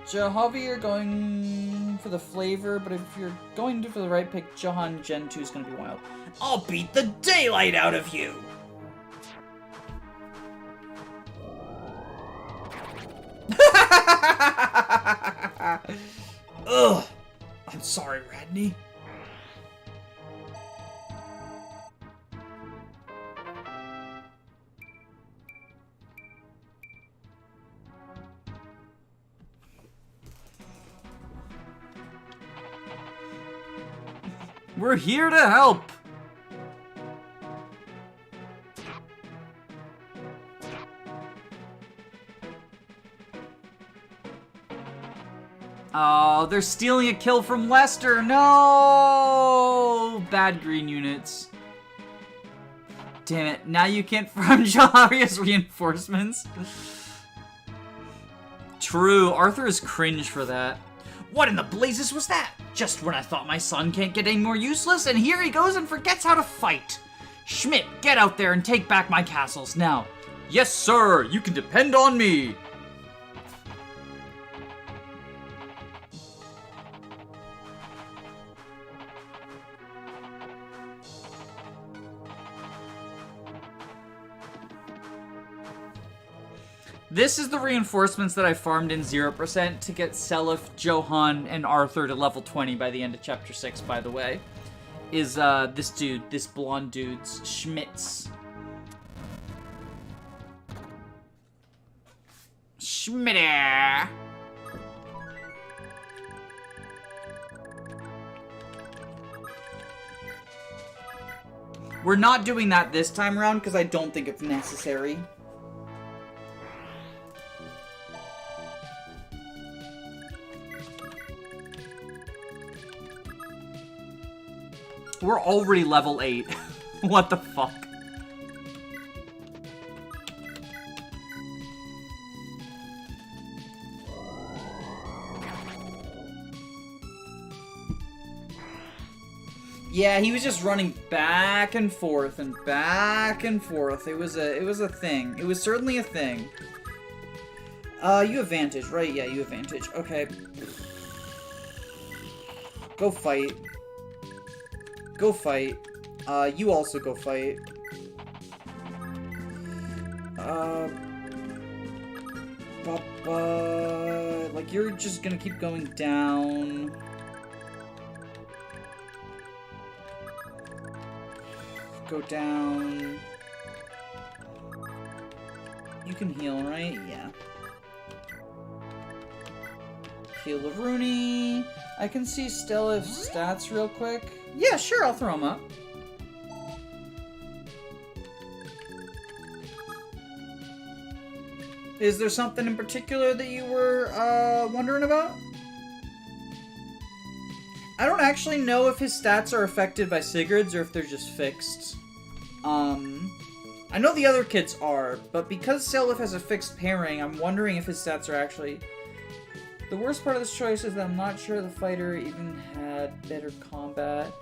Jahavi, you're going for the flavor, but if you're going for the right pick, Jahan Gen 2 is gonna be wild. I'll beat the daylight out of you! Ugh! I'm sorry, Radney. We're here to help. Oh, they're stealing a kill from Lester. No! Bad green units. Damn it. Now you can't farm Jalaria's reinforcements. True. Arthur is cringe for that. What in the blazes was that? Just when I thought my son can't get any more useless, and here he goes and forgets how to fight. Schmidt, get out there and take back my castles now. Yes, sir. You can depend on me. This is the reinforcements that I farmed in 0% to get Seliph, Johan, and Arthur to level 20 by the end of Chapter 6, by the way. Is, this dude, this blonde dude's, Schmitz. Schmidt. We're not doing that this time around because I don't think it's necessary. We're already level 8. What the fuck? Yeah, he was just running back and forth and back and forth. It was a thing. It was certainly a thing. You have Vantage, right? Yeah, you have Vantage. Okay. Go fight. Go fight. You also go fight. Like, you're just gonna keep going down. Go down. You can heal, right? Yeah. Heal Lavruni. I can see Stelif's stats real quick. Yeah, sure, I'll throw him up. Is there something in particular that you were wondering about? I don't actually know if his stats are affected by Sigurd's or if they're just fixed. I know the other kids are, but because Seliph has a fixed pairing, I'm wondering if his stats are actually... The worst part of this choice is that I'm not sure the fighter even had better combat.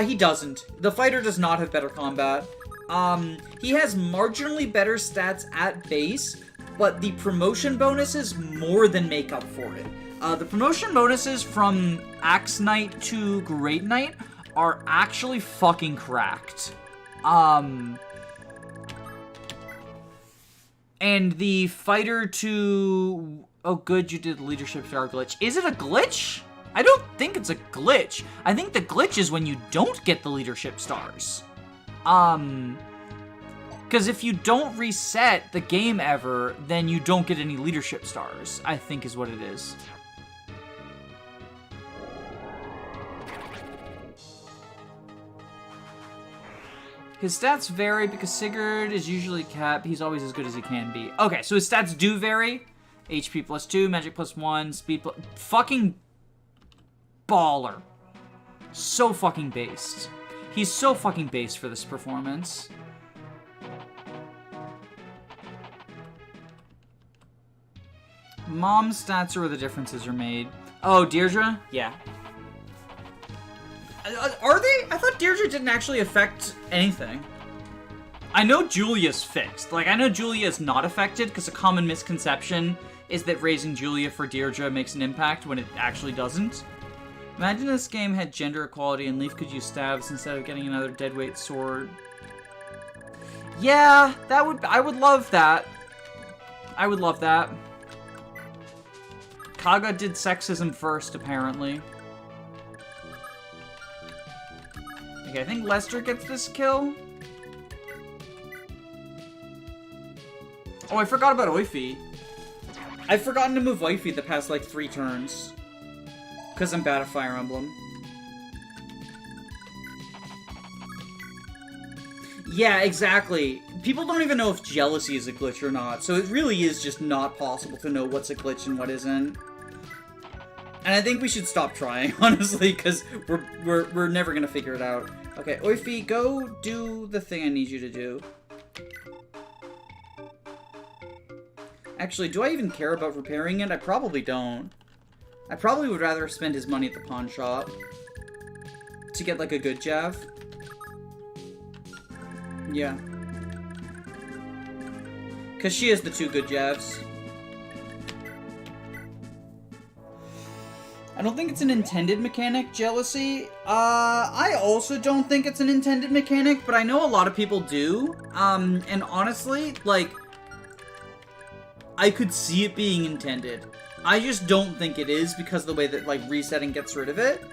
He doesn't. The fighter does not have better combat. He has marginally better stats at base, but the promotion bonuses more than make up for it. The promotion bonuses from Axe Knight to Great Knight are actually fucking cracked. And the fighter to... Oh, good, you did the leadership star glitch. Is it a glitch? I don't think it's a glitch. I think the glitch is when you don't get the leadership stars. Because if you don't reset the game ever, then you don't get any leadership stars, I think is what it is. His stats vary because Sigurd is usually capped. He's always as good as he can be. Okay, so his stats do vary. HP plus 2, magic plus 1, speed plus... Fucking baller. So fucking based. He's so fucking based for this performance. Mom's stats are where the differences are made. Oh, Deirdre? Yeah. Are they? I thought Deirdre didn't actually affect anything. I know Julia's fixed. Like, I know Julia is not affected, because a common misconception is that raising Julia for Deirdre makes an impact when it actually doesn't. Imagine this game had gender equality and Leaf could use stabs instead of getting another deadweight sword. Yeah, that would... I would love that. I would love that. Kaga did sexism first, apparently. Okay, I think Lester gets this kill. Oh, I forgot about Oifi. I've forgotten to move Oifi the past, like, 3 turns. Because I'm bad at Fire Emblem. Yeah, exactly. People don't even know if jealousy is a glitch or not, so it really is just not possible to know what's a glitch and what isn't. And I think we should stop trying, honestly, because we're never gonna figure it out. Okay, Oifi, go do the thing I need you to do. Actually, do I even care about repairing it? I probably don't. I probably would rather spend his money at the pawn shop to get, like, a good Jav. Yeah. Because she has the 2 good Javs. I don't think it's an intended mechanic, jealousy. I also don't think it's an intended mechanic, but I know a lot of people do. And honestly, like, I could see it being intended. I just don't think it is because of the way that, like, resetting gets rid of it.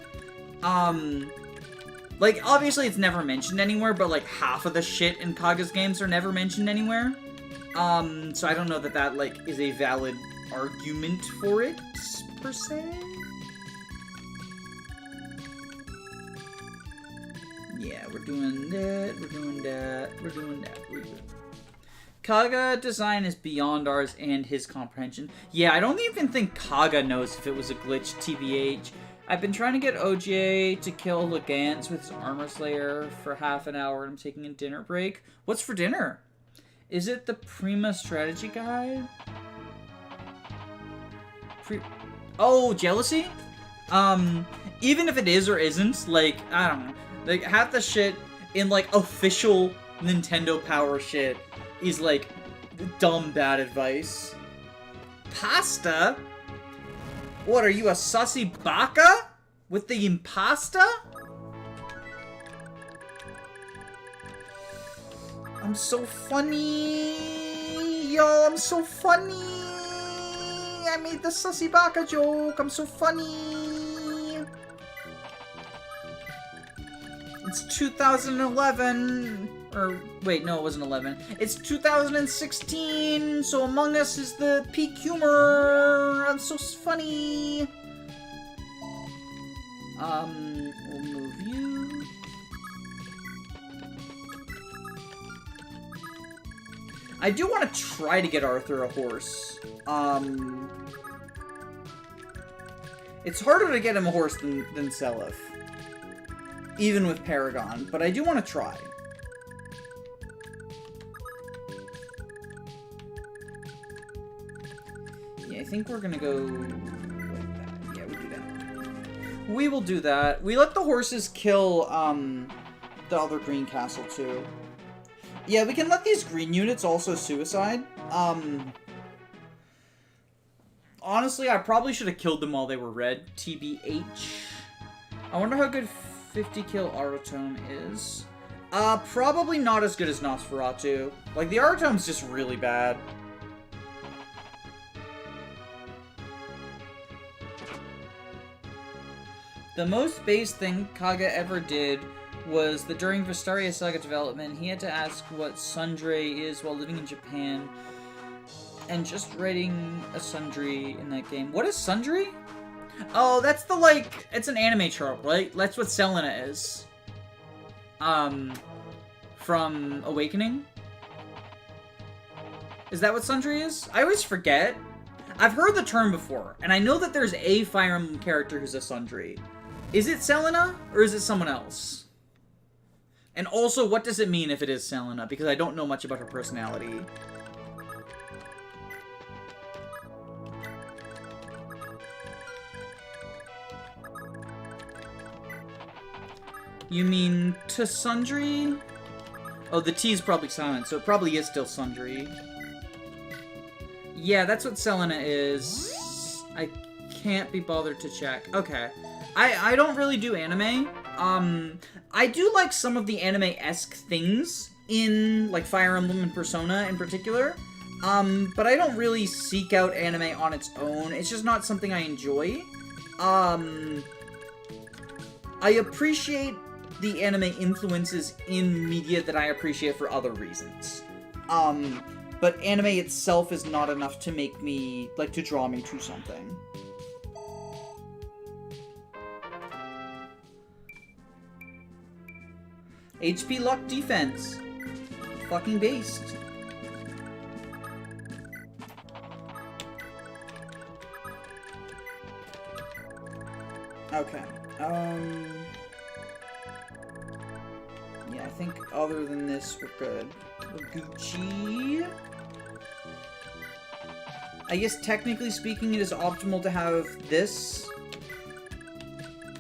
Like, obviously it's never mentioned anywhere, but, like, half of the shit in Kaga's games are never mentioned anywhere. So I don't know that that, like, is a valid argument for it, per se. Yeah, we're doing that, we're doing that, we're doing that, we're doing that. Kaga design is beyond ours and his comprehension. Yeah, I don't even think Kaga knows if it was a glitch, TBH. I've been trying to get OJ to kill Legance with his Armor Slayer for half an hour and I'm taking a dinner break. What's for dinner? Is it the Prima Strategy Guide? Oh, jealousy? Even if it is or isn't, like, I don't know. Like, half the shit in, like, official Nintendo Power shit is, like, dumb bad advice. Pasta? What, are you a sussy baka? With the impasta? I'm so funny! Yo, I'm so funny! I made the sussy baka joke! I'm so funny! It's 2011... Or, wait, no, it wasn't 11. It's 2016, so Among Us is the peak humor. I'm so funny. We'll move you. I do want to try to get Arthur a horse. It's harder to get him a horse than Seliph. Even with Paragon, but I do want to try. I think we're gonna go like that. Yeah, we do that. We will do that. We let the horses kill, the other green castle, too. Yeah, we can let these green units also suicide. Honestly, I probably should have killed them while they were red. TBH. I wonder how good 50 kill Aratome is. Probably not as good as Nosferatu. Like, the Aratome's just really bad. The most base thing Kaga ever did was that during Vestaria Saga development, he had to ask what Sundre is while living in Japan, and just writing a Sundry in that game. What is Sundry? Oh, that's the, like, it's an anime trope, right? That's what Selena is. From Awakening? Is that what Sundry is? I always forget. I've heard the term before, and I know that there's a Fire Emblem character who's a Sundry. Is it Selena, or is it someone else? And also, what does it mean if it is Selena? Because I don't know much about her personality. You mean to Sundry? Oh, the T is probably silent, so it probably is still Sundry. Yeah, that's what Selena is. I can't be bothered to check. Okay. I don't really do anime. I do like some of the anime-esque things in, like, Fire Emblem and Persona in particular. But I don't really seek out anime on its own. It's just not something I enjoy. I appreciate the anime influences in media that I appreciate for other reasons. But anime itself is not enough to make me, like, to draw me to something. HP luck defense. fucking based. Okay. Yeah, I think other than this, we're good. We're Gucci. I guess technically speaking, it is optimal to have this.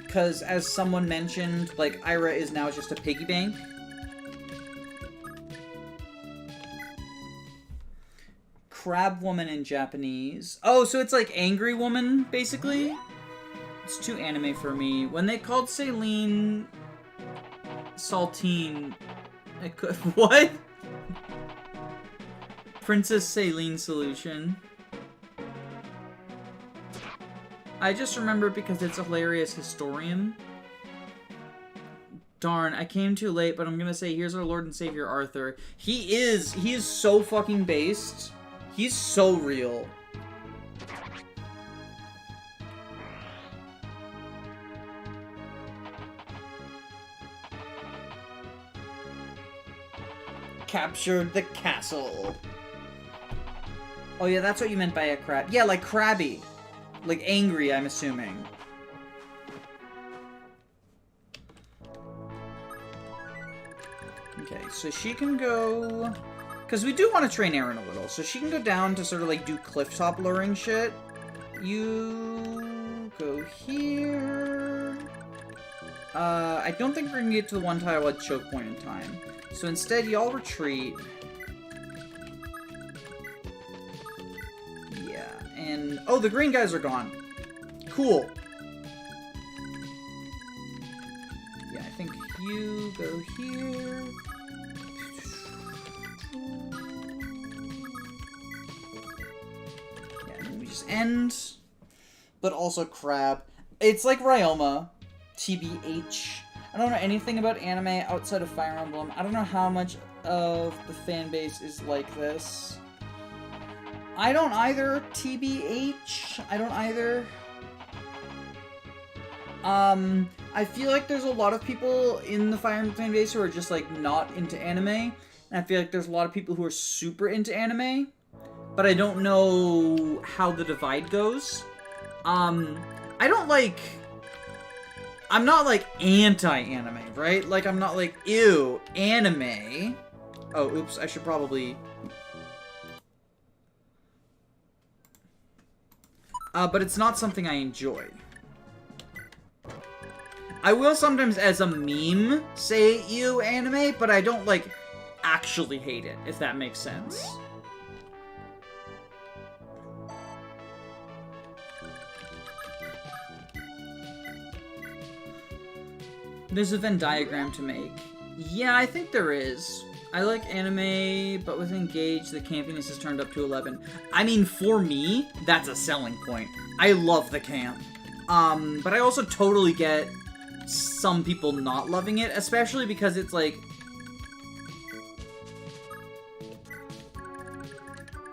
Because, as someone mentioned, like, Ira is now just a piggy bank. Crab woman in Japanese. Oh, so it's like angry woman, basically? It's too anime for me. When they called Celine Saltine, I could... What? Princess Celine Solution. I just remember because it's a hilarious historian. Darn, I came too late, but I'm gonna say here's our Lord and Savior Arthur. He is so fucking based. He's so real. Captured the castle. Oh yeah, that's what you meant by a crab. Yeah, like crabby. Like angry, I'm assuming. Okay, so she can go... Because we do want to train Aaron a little. So she can go down to sort of like do clifftop luring shit. You go here. I don't think we're going to get to the one tile at choke point in time. So instead, y'all retreat. Yeah, and... Oh, the green guys are gone. Cool. Yeah, I think you go here. Yeah, and then we just end. But also crab. It's like Ryoma. TBH. I don't know anything about anime outside of Fire Emblem. I don't know how much of the fan base is like this. I don't either, TBH. I don't either. I feel like there's a lot of people in the Fire Emblem fan base who are just, like, not into anime. And I feel like there's a lot of people who are super into anime. But I don't know how the divide goes. I don't, like... I'm not, like, anti-anime, right? Like, I'm not like, ew, anime. Oh, oops, I should probably... but it's not something I enjoy. I will sometimes, as a meme, say, ew, anime, but I don't, like, actually hate it, if that makes sense. There's a Venn diagram to make. Yeah, I think there is. I like anime, but with Engage, the campiness is turned up to 11. I mean, for me, that's a selling point. I love the camp. But I also totally get some people not loving it, especially because it's like...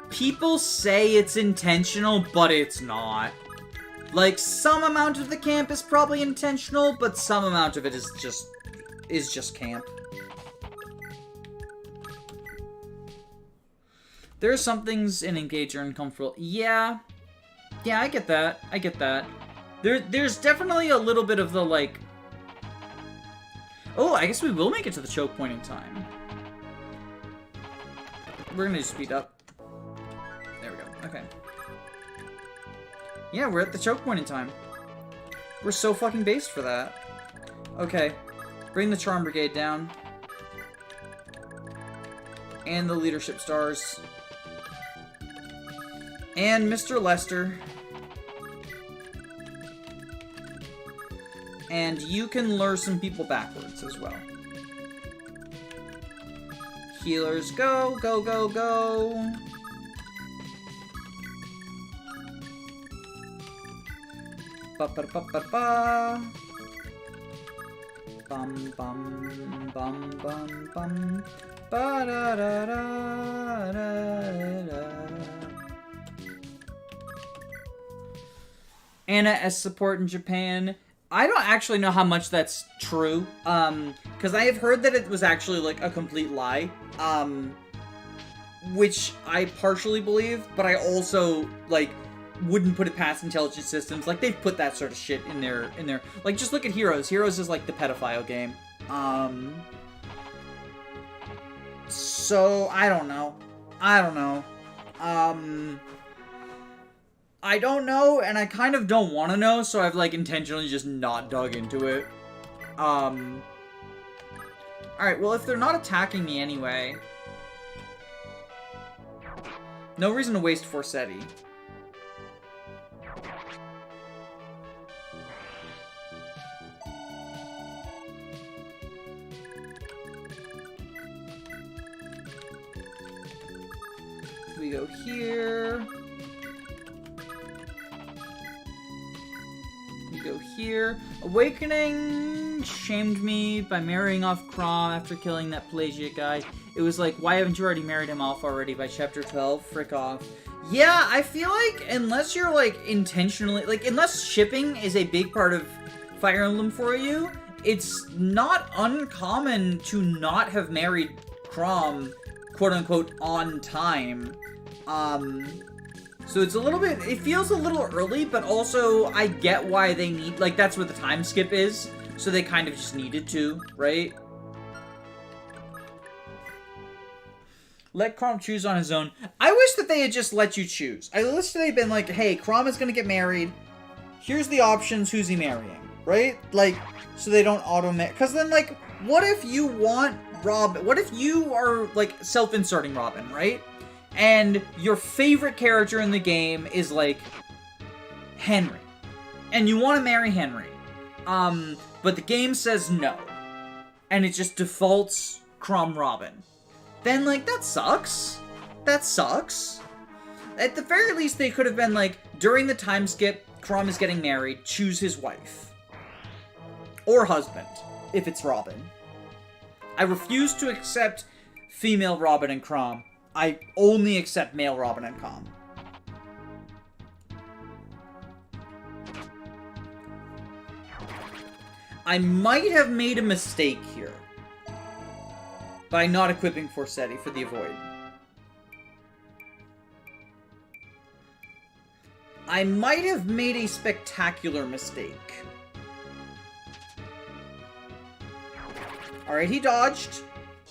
People say it's intentional, but it's not. Like, some amount of the camp is probably intentional, but some amount of it is just camp. There are some things in Engage are uncomfortable. Yeah. Yeah, I get that. I get that. There's definitely a little bit of the, like... Oh, I guess we will make it to the choke point in time. We're gonna just speed up. There we go. Okay. Yeah, we're at the choke point in time. We're so fucking based for that. Okay. Bring the Charm Brigade down. And the leadership stars. And Mr. Lester. And you can lure some people backwards as well. Healers, go, go, go, go. Ba ba ba ba ba. Bum bum bum bum bum. Ba da da da da da. Anna as support in Japan. I don't actually know how much that's true, because I have heard that it was actually, like, a complete lie, which I partially believe, but I also, like, wouldn't put it past intelligent systems. Like, they've put that sort of shit in their, like, just look at Heroes. Heroes is, like, the pedophile game. So, I don't know. I don't know, and I kind of don't want to know, so I've, like, intentionally just not dug into it. Alright, well, if they're not attacking me anyway... No reason to waste Forsetti. We go here. We go here. Awakening shamed me by marrying off Crom after killing that Pelagia guy. It was like, why haven't you already married him off already by chapter 12? Frick off. Yeah, I feel like unless you're like intentionally, like unless shipping is a big part of Fire Emblem for you, it's not uncommon to not have married Crom, quote unquote, on time. So it's a little bit, it feels a little early, but also I get why they need, like, that's what the time skip is, so they kind of just needed to, right? Let Crom choose on his own. I wish that they had just let you choose. I wish they'd been like, hey, Crom is gonna get married, here's the options, who's he marrying, right? Like, so they don't auto-marry, because then, like, what if you want Robin, what if you are, like, self-inserting Robin, right? And your favorite character in the game is, like, Henry. And you want to marry Henry. But the game says no. And it just defaults Crom Robin. Then, like, that sucks. That sucks. At the very least, they could have been, like, during the time skip, Crom is getting married, choose his wife. Or husband, if it's Robin. I refuse to accept female Robin and Crom. I only accept male Robin and Crom. I might have made a mistake here by not equipping Forsetti for the Avoid. I might have made a spectacular mistake. Alright, he dodged.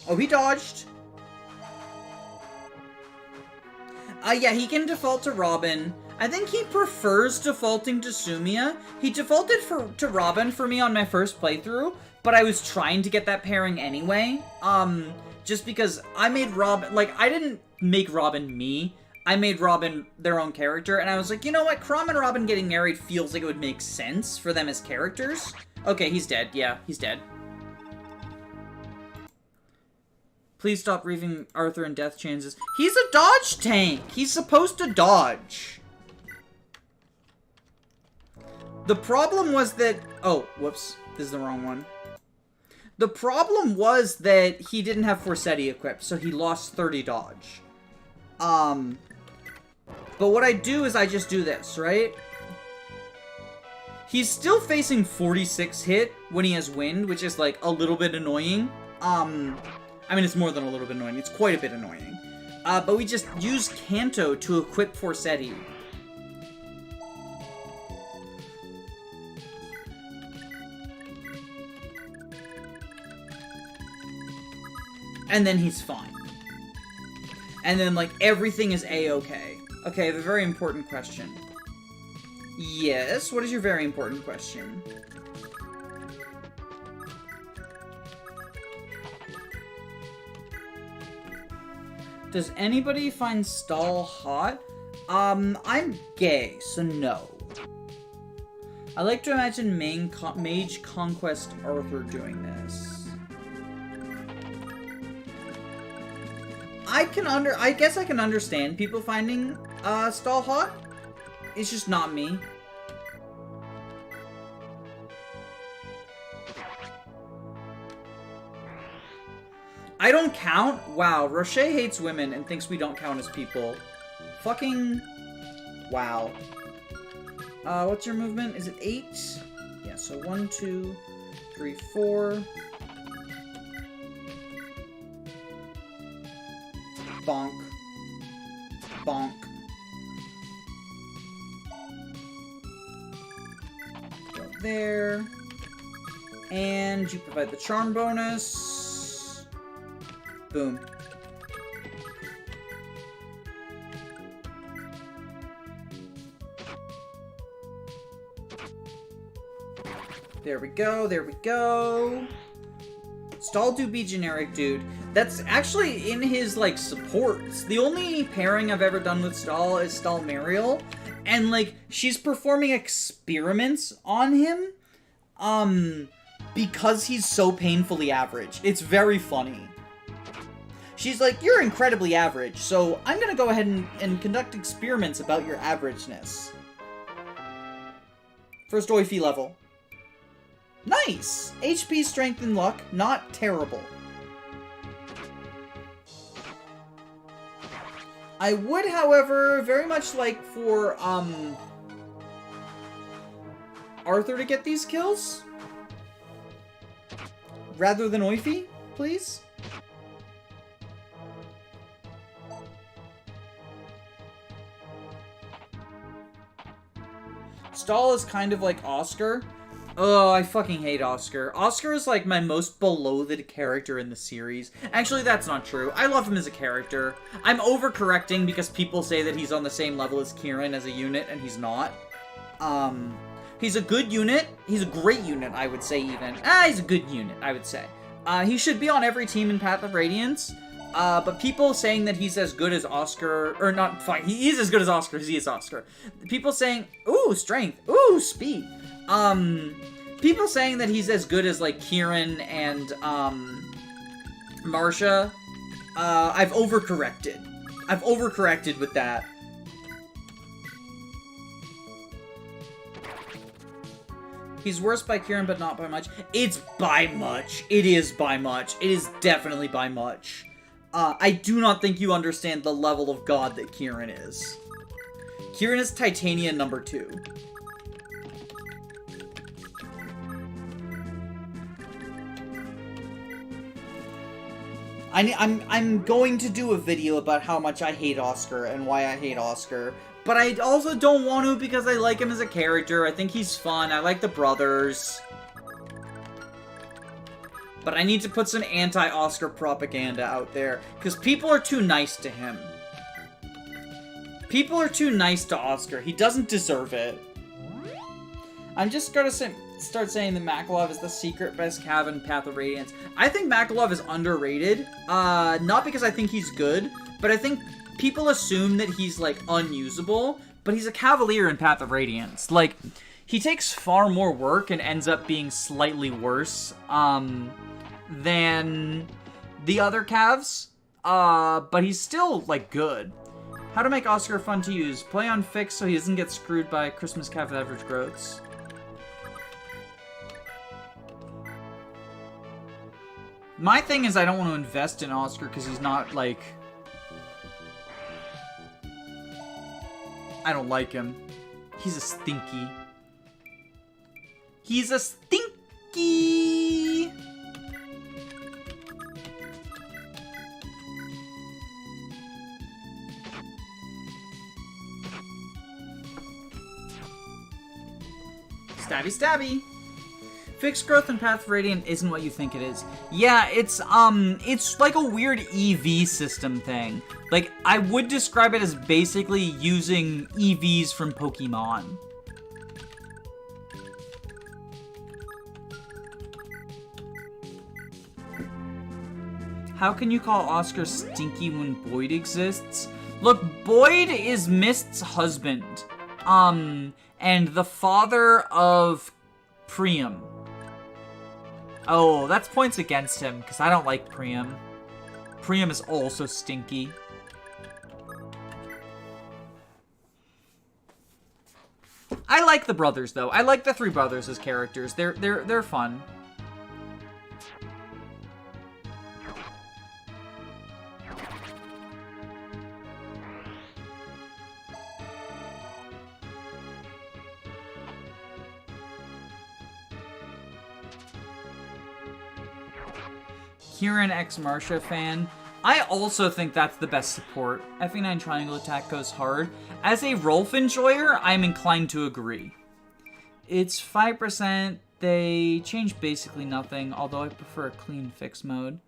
Oh, he dodged. Yeah, he can default to Robin. I think he prefers defaulting to Sumia. He defaulted to Robin for me on my first playthrough, but I was trying to get that pairing anyway. Just because I made Robin, like, I didn't make Robin me. I made Robin their own character, and I was like, you know what? Crom and Robin getting married feels like it would make sense for them as characters. Okay, he's dead. Yeah, he's dead. Please stop reaving Arthur and death chances. He's a dodge tank! He's supposed to dodge. The problem was that... Oh, whoops. This is the wrong one. The problem was that he didn't have Forsetti equipped, so he lost 30 dodge. But what I do is I just do this, right? He's still facing 46 hit when he has wind, which is, like, a little bit annoying. I mean, it's more than a little bit annoying. It's quite a bit annoying. But we just use Kanto to equip Forsetti. And then he's fine. And then, like, everything is A-okay. Okay, I have a very important question. Yes, what is your very important question? Does anybody find Stall hot? I'm gay, so no. I like to imagine Mage Conquest Arthur doing this. I guess I can understand people finding Stall hot. It's just not me. I don't count? Wow, Roche hates women and thinks we don't count as people. Fucking... Wow. What's your movement? Is it 8? Yeah. Yeah, so 1, 2, 3, 4. Bonk. Bonk. Go there. And you provide the charm bonus. Boom. There we go, there we go. Stall do be generic, dude. That's actually in his, like, supports. The only pairing I've ever done with Stall is Stall Mariel. And, like, she's performing experiments on him, because he's so painfully average. It's very funny. She's like, you're incredibly average, so I'm gonna go ahead and conduct experiments about your averageness. First Oify level. Nice! HP, strength, and luck, not terrible. I would, however, very much like for, Arthur to get these kills. Rather than Oify, please. Stall is kind of like Oscar. Oh, I fucking hate Oscar. Oscar is like my most beloved character in the series. Actually, that's not true. I love him as a character. I'm overcorrecting because people say that he's on the same level as Kieran as a unit, and he's not. He's a good unit. He's a great unit, I would say, even. He's a good unit, I would say. He should be on every team in Path of Radiance. But people saying that he's as good as Oscar, or not, fine, he is as good as Oscar because he is Oscar. People saying, ooh, strength, ooh, speed. People saying that he's as good as, like, Kieran and, Marsha, I've overcorrected. I've overcorrected with that. He's worse by Kieran, but not by much. It's by much. It is by much. It is definitely by much. I do not think you understand the level of god that Kieran is. Kieran is Titania number 2. I'm going to do a video about how much I hate Oscar and why I hate Oscar. But I also don't want to because I like him as a character. I think he's fun. I like the brothers. But I need to put some anti-Oscar propaganda out there. Because people are too nice to him. People are too nice to Oscar. He doesn't deserve it. I'm just gonna start saying that Makalov is the secret best cav in Path of Radiance. I think Makalov is underrated. Not because I think he's good, but I think people assume that he's, like, unusable. But he's a Cavalier in Path of Radiance. Like, he takes far more work and ends up being slightly worse, than the other Cavs. But he's still, like, good. How to make Oscar fun to use. Play on fixed so he doesn't get screwed by Christmas Cav average growths. My thing is I don't want to invest in Oscar because he's not, like... I don't like him. He's a stinky. He's a stinky! Stabby stabby! Fixed growth in Path of Radiant isn't what you think it is. Yeah, it's like a weird EV system thing. Like, I would describe it as basically using EVs from Pokemon. How can you call Oscar stinky when Boyd exists? Look, Boyd is Mist's husband. And the father of Priam. Oh, that's points against him, because I don't like Priam. Priam is also stinky. I like the brothers, though. I like the 3 brothers as characters. They're fun. Kieran X Marsha fan. I also think that's the best support. FE9 triangle attack goes hard. As a Rolf enjoyer, I'm inclined to agree. It's 5%. They change basically nothing, although I prefer a clean fix mode.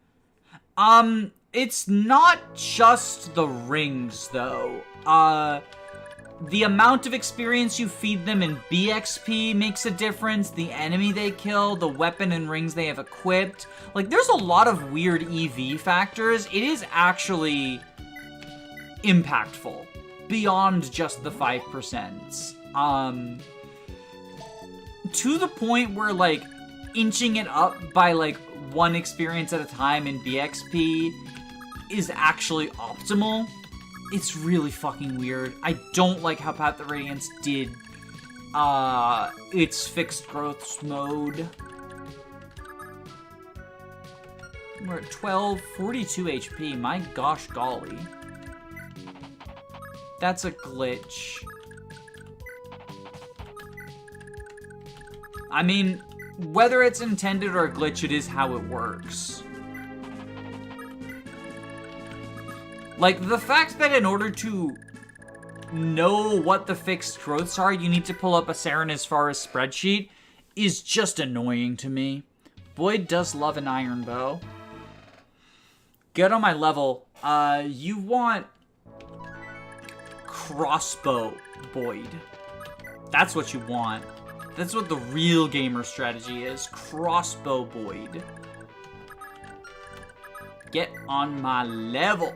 It's not just the rings, though. The amount of experience you feed them in BXP makes a difference. The enemy they kill, the weapon and rings they have equipped. Like, there's a lot of weird EV factors. It is actually impactful beyond just the 5%. To the point where, like, inching it up by, like, 1 experience at a time in BXP is actually optimal. It's really fucking weird. I don't like how Path of Radiance did its fixed growth mode. We're at 12, 42 HP. My gosh golly. That's a glitch. I mean, whether it's intended or a glitch, it is how it works. Like, the fact that in order to know what the fixed growths are, you need to pull up a Serenus Forest spreadsheet is just annoying to me. Boyd does love an iron bow. Get on my level. You want crossbow Boyd. That's what you want. That's what the real gamer strategy is. Crossbow Boyd. Get on my level.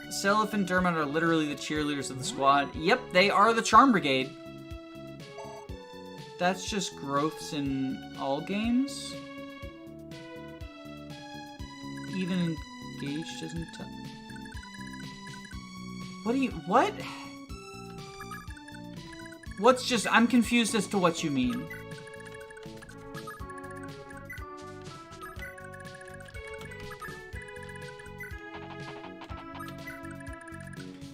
Seliph and Dermot are literally the cheerleaders of the squad. Yep, they are the Charm Brigade. That's just growths in all games. Even engaged doesn't tell. What? What's just, I'm confused as to what you mean.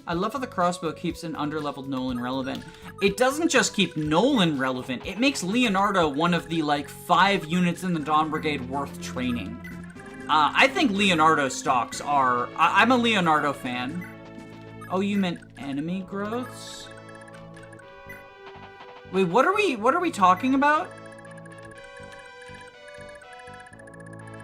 I love how the crossbow keeps an underleveled Nolan relevant. It doesn't just keep Nolan relevant, it makes Leonardo one of the, like, 5 units in the Dawn Brigade worth training. I think Leonardo stocks are... I'm a Leonardo fan. Oh, you meant enemy growths? Wait, what are we talking about?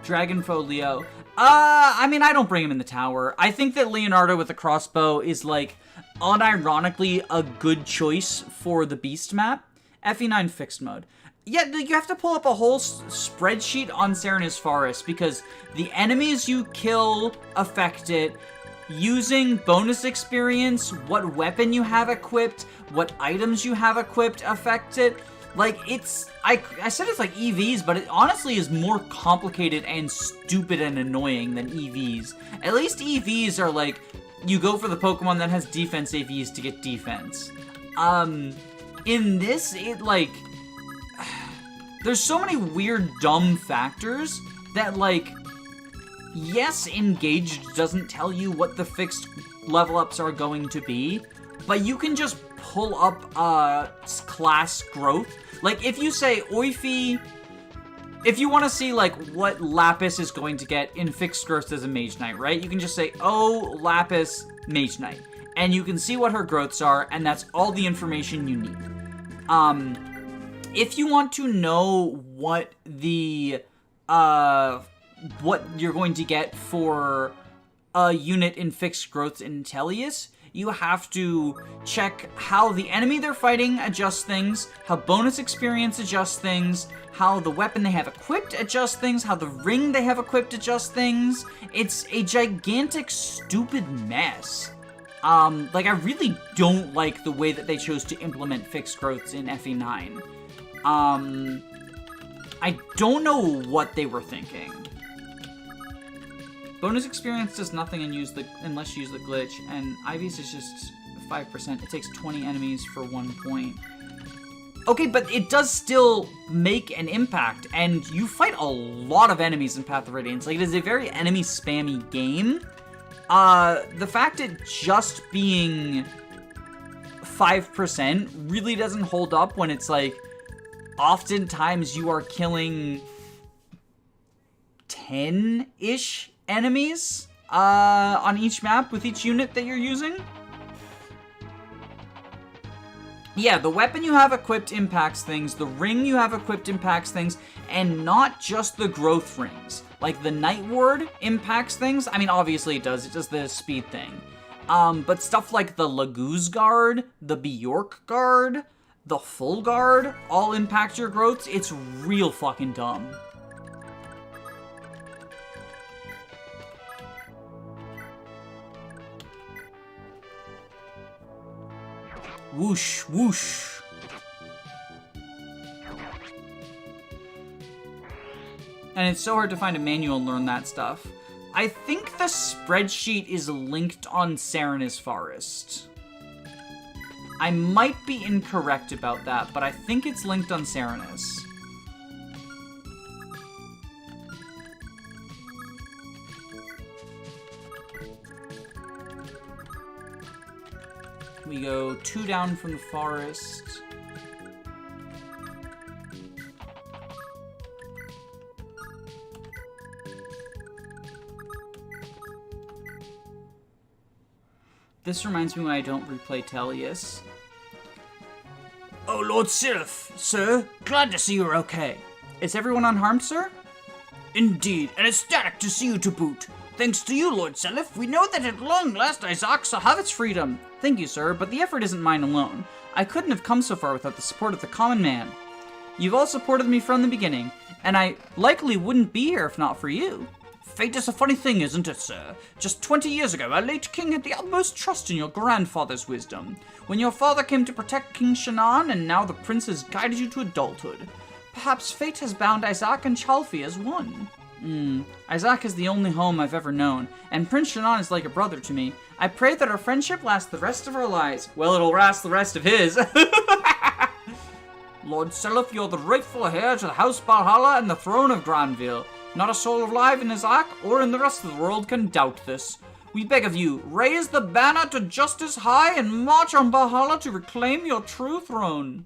Dragonfoe Leo. I mean, I don't bring him in the tower. I think that Leonardo with the crossbow is, like, unironically a good choice for the beast map. FE9 fixed mode. Yeah, you have to pull up a whole spreadsheet on Serenus Forest because the enemies you kill affect it. Using bonus experience, what weapon you have equipped, what items you have equipped affect it. Like, it's... I said it's like EVs, but it honestly is more complicated and stupid and annoying than EVs. At least EVs are like, you go for the Pokemon that has defense AVs to get defense. In this, it, like... There's so many weird, dumb factors that, like... Yes, engaged doesn't tell you what the fixed level ups are going to be, but you can just pull up class growth. Like, if you say Oifi, if you want to see, like, what Lapis is going to get in fixed growth as a Mage Knight, right? You can just say, oh, Lapis, Mage Knight. And you can see what her growths are, and that's all the information you need. If you want to know what the, what you're going to get for a unit in fixed growth in Tellius, you have to check how the enemy they're fighting adjusts things, how bonus experience adjusts things, how the weapon they have equipped adjusts things, how the ring they have equipped adjusts things. It's a gigantic, stupid mess. Like, I really don't like the way that they chose to implement fixed growths in FE9. I don't know what they were thinking. Bonus experience does nothing unless you use the glitch, and Ivy's is just 5%. It takes 20 enemies for 1 point. Okay, but it does still make an impact, and you fight a lot of enemies in Path of Radiance. Like, it is a very enemy-spammy game. The fact it just being 5% really doesn't hold up when it's, like, oftentimes you are killing 10-ish enemies on each map with each unit that you're using. Yeah, the weapon you have equipped impacts things, the ring you have equipped impacts things, and not just the growth rings. Like, the Night Ward impacts things. I mean, obviously it does the speed thing. But stuff like the Laguz Guard, the Bjork Guard, the Full Guard, all impact your growths. It's real fucking dumb. Whoosh, whoosh. And it's so hard to find a manual and learn that stuff. I think the spreadsheet is linked on Serena's Forest. I might be incorrect about that, but I think it's linked on Serena's. We go 2 down from the forest. This reminds me when I don't replay Tellius. Oh, Lord Seliph, sir. Glad to see you're okay. Is everyone unharmed, sir? Indeed, and ecstatic to see you to boot. Thanks to you, Lord Seliph, we know that at long last Isaac shall have its freedom. Thank you, sir, but the effort isn't mine alone. I couldn't have come so far without the support of the common man. You've all supported me from the beginning, and I likely wouldn't be here if not for you. Fate is a funny thing, isn't it, sir? Just 20 years ago, our late king had the utmost trust in your grandfather's wisdom. When your father came to protect King Shannon, and now the prince has guided you to adulthood. Perhaps fate has bound Isaac and Chalfi as one. Isaac is the only home I've ever known, and Prince Shannon is like a brother to me. I pray that our friendship lasts the rest of our lives. Well, it'll last the rest of his. Lord Seliph, you're the rightful heir to the House Valhalla and the throne of Granville. Not a soul alive in Isaac or in the rest of the world can doubt this. We beg of you, raise the banner to justice high and march on Valhalla to reclaim your true throne.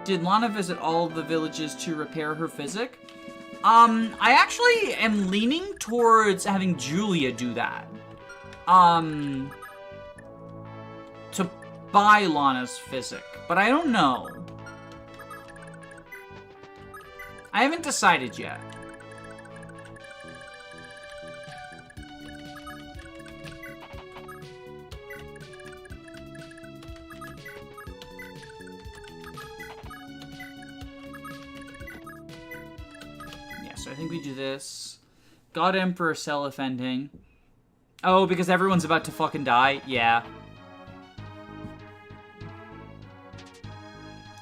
Did Lana visit all of the villages to repair her physic? I actually am leaning towards having Julia do that. To buy Lana's physic, but I don't know. I haven't decided yet. So I think we do this. God Emperor Seliph ending. Oh, because everyone's about to fucking die? Yeah.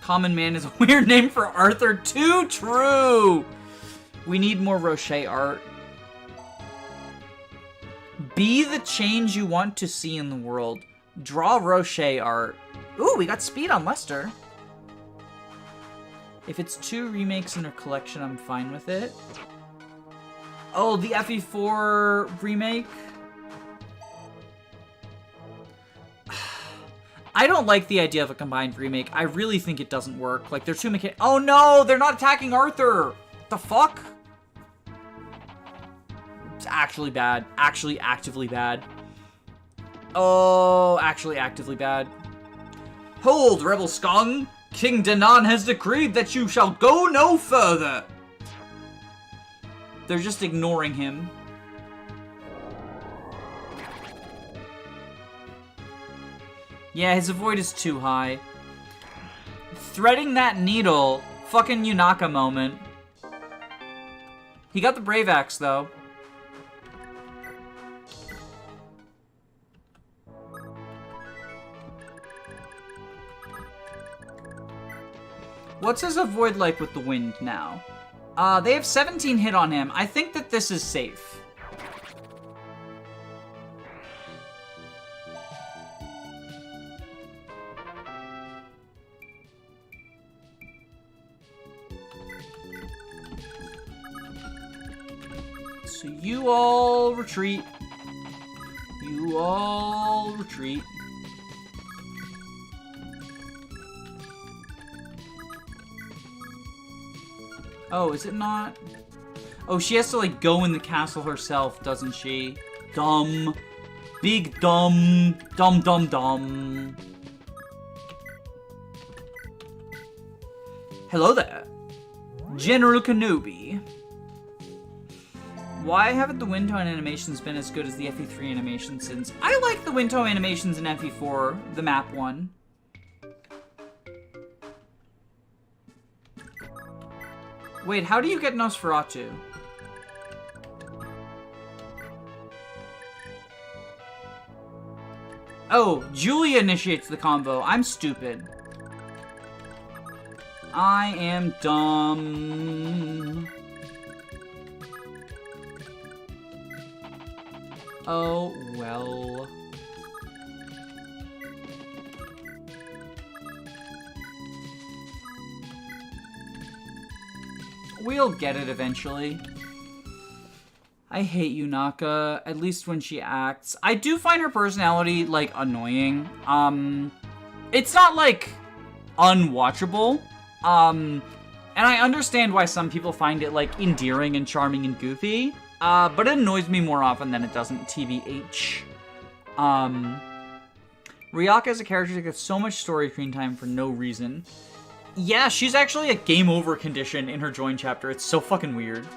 Common Man is a weird name for Arthur. Too true! We need more Rocher art. Be the change you want to see in the world. Draw Rocher art. Ooh, we got speed on Lester. If it's 2 remakes in her collection, I'm fine with it. Oh, the FE4 remake? I don't like the idea of a combined remake. I really think it doesn't work. Like, they're too mechanical. Oh no, they're not attacking Arthur! The fuck? It's actually bad. Actually actively bad. Oh, actually actively bad. Hold, rebel scum! King Danan has decreed that you shall go no further! They're just ignoring him. Yeah, his avoid is too high. Threading that needle. Fucking Yunaka moment. He got the Brave Axe, though. What's his avoid like with the wind now? They have 17 hit on him. I think that this is safe. So you all retreat. You all retreat. Oh, is it not? Oh, she has to, like, go in the castle herself, doesn't she? Dumb. Big dumb. Dumb, dumb, dumb. Hello there. General Kenobi. Why haven't the wind tone animations been as good as the FE3 animations since? I like the wind tone animations in FE4, the map one. Wait, how do you get Nosferatu? Oh, Julia initiates the combo. I'm stupid. I am dumb. Oh, well. We'll get it eventually. I hate Yunaka, at least when she acts. I do find her personality, like, annoying. It's not, like, unwatchable. And I understand why some people find it, like, endearing and charming and goofy. But it annoys me more often than it doesn't, TBH. Ryaka is a character that gets so much story screen time for no reason. Yeah, she's actually a game over condition in her join chapter. It's so fucking weird.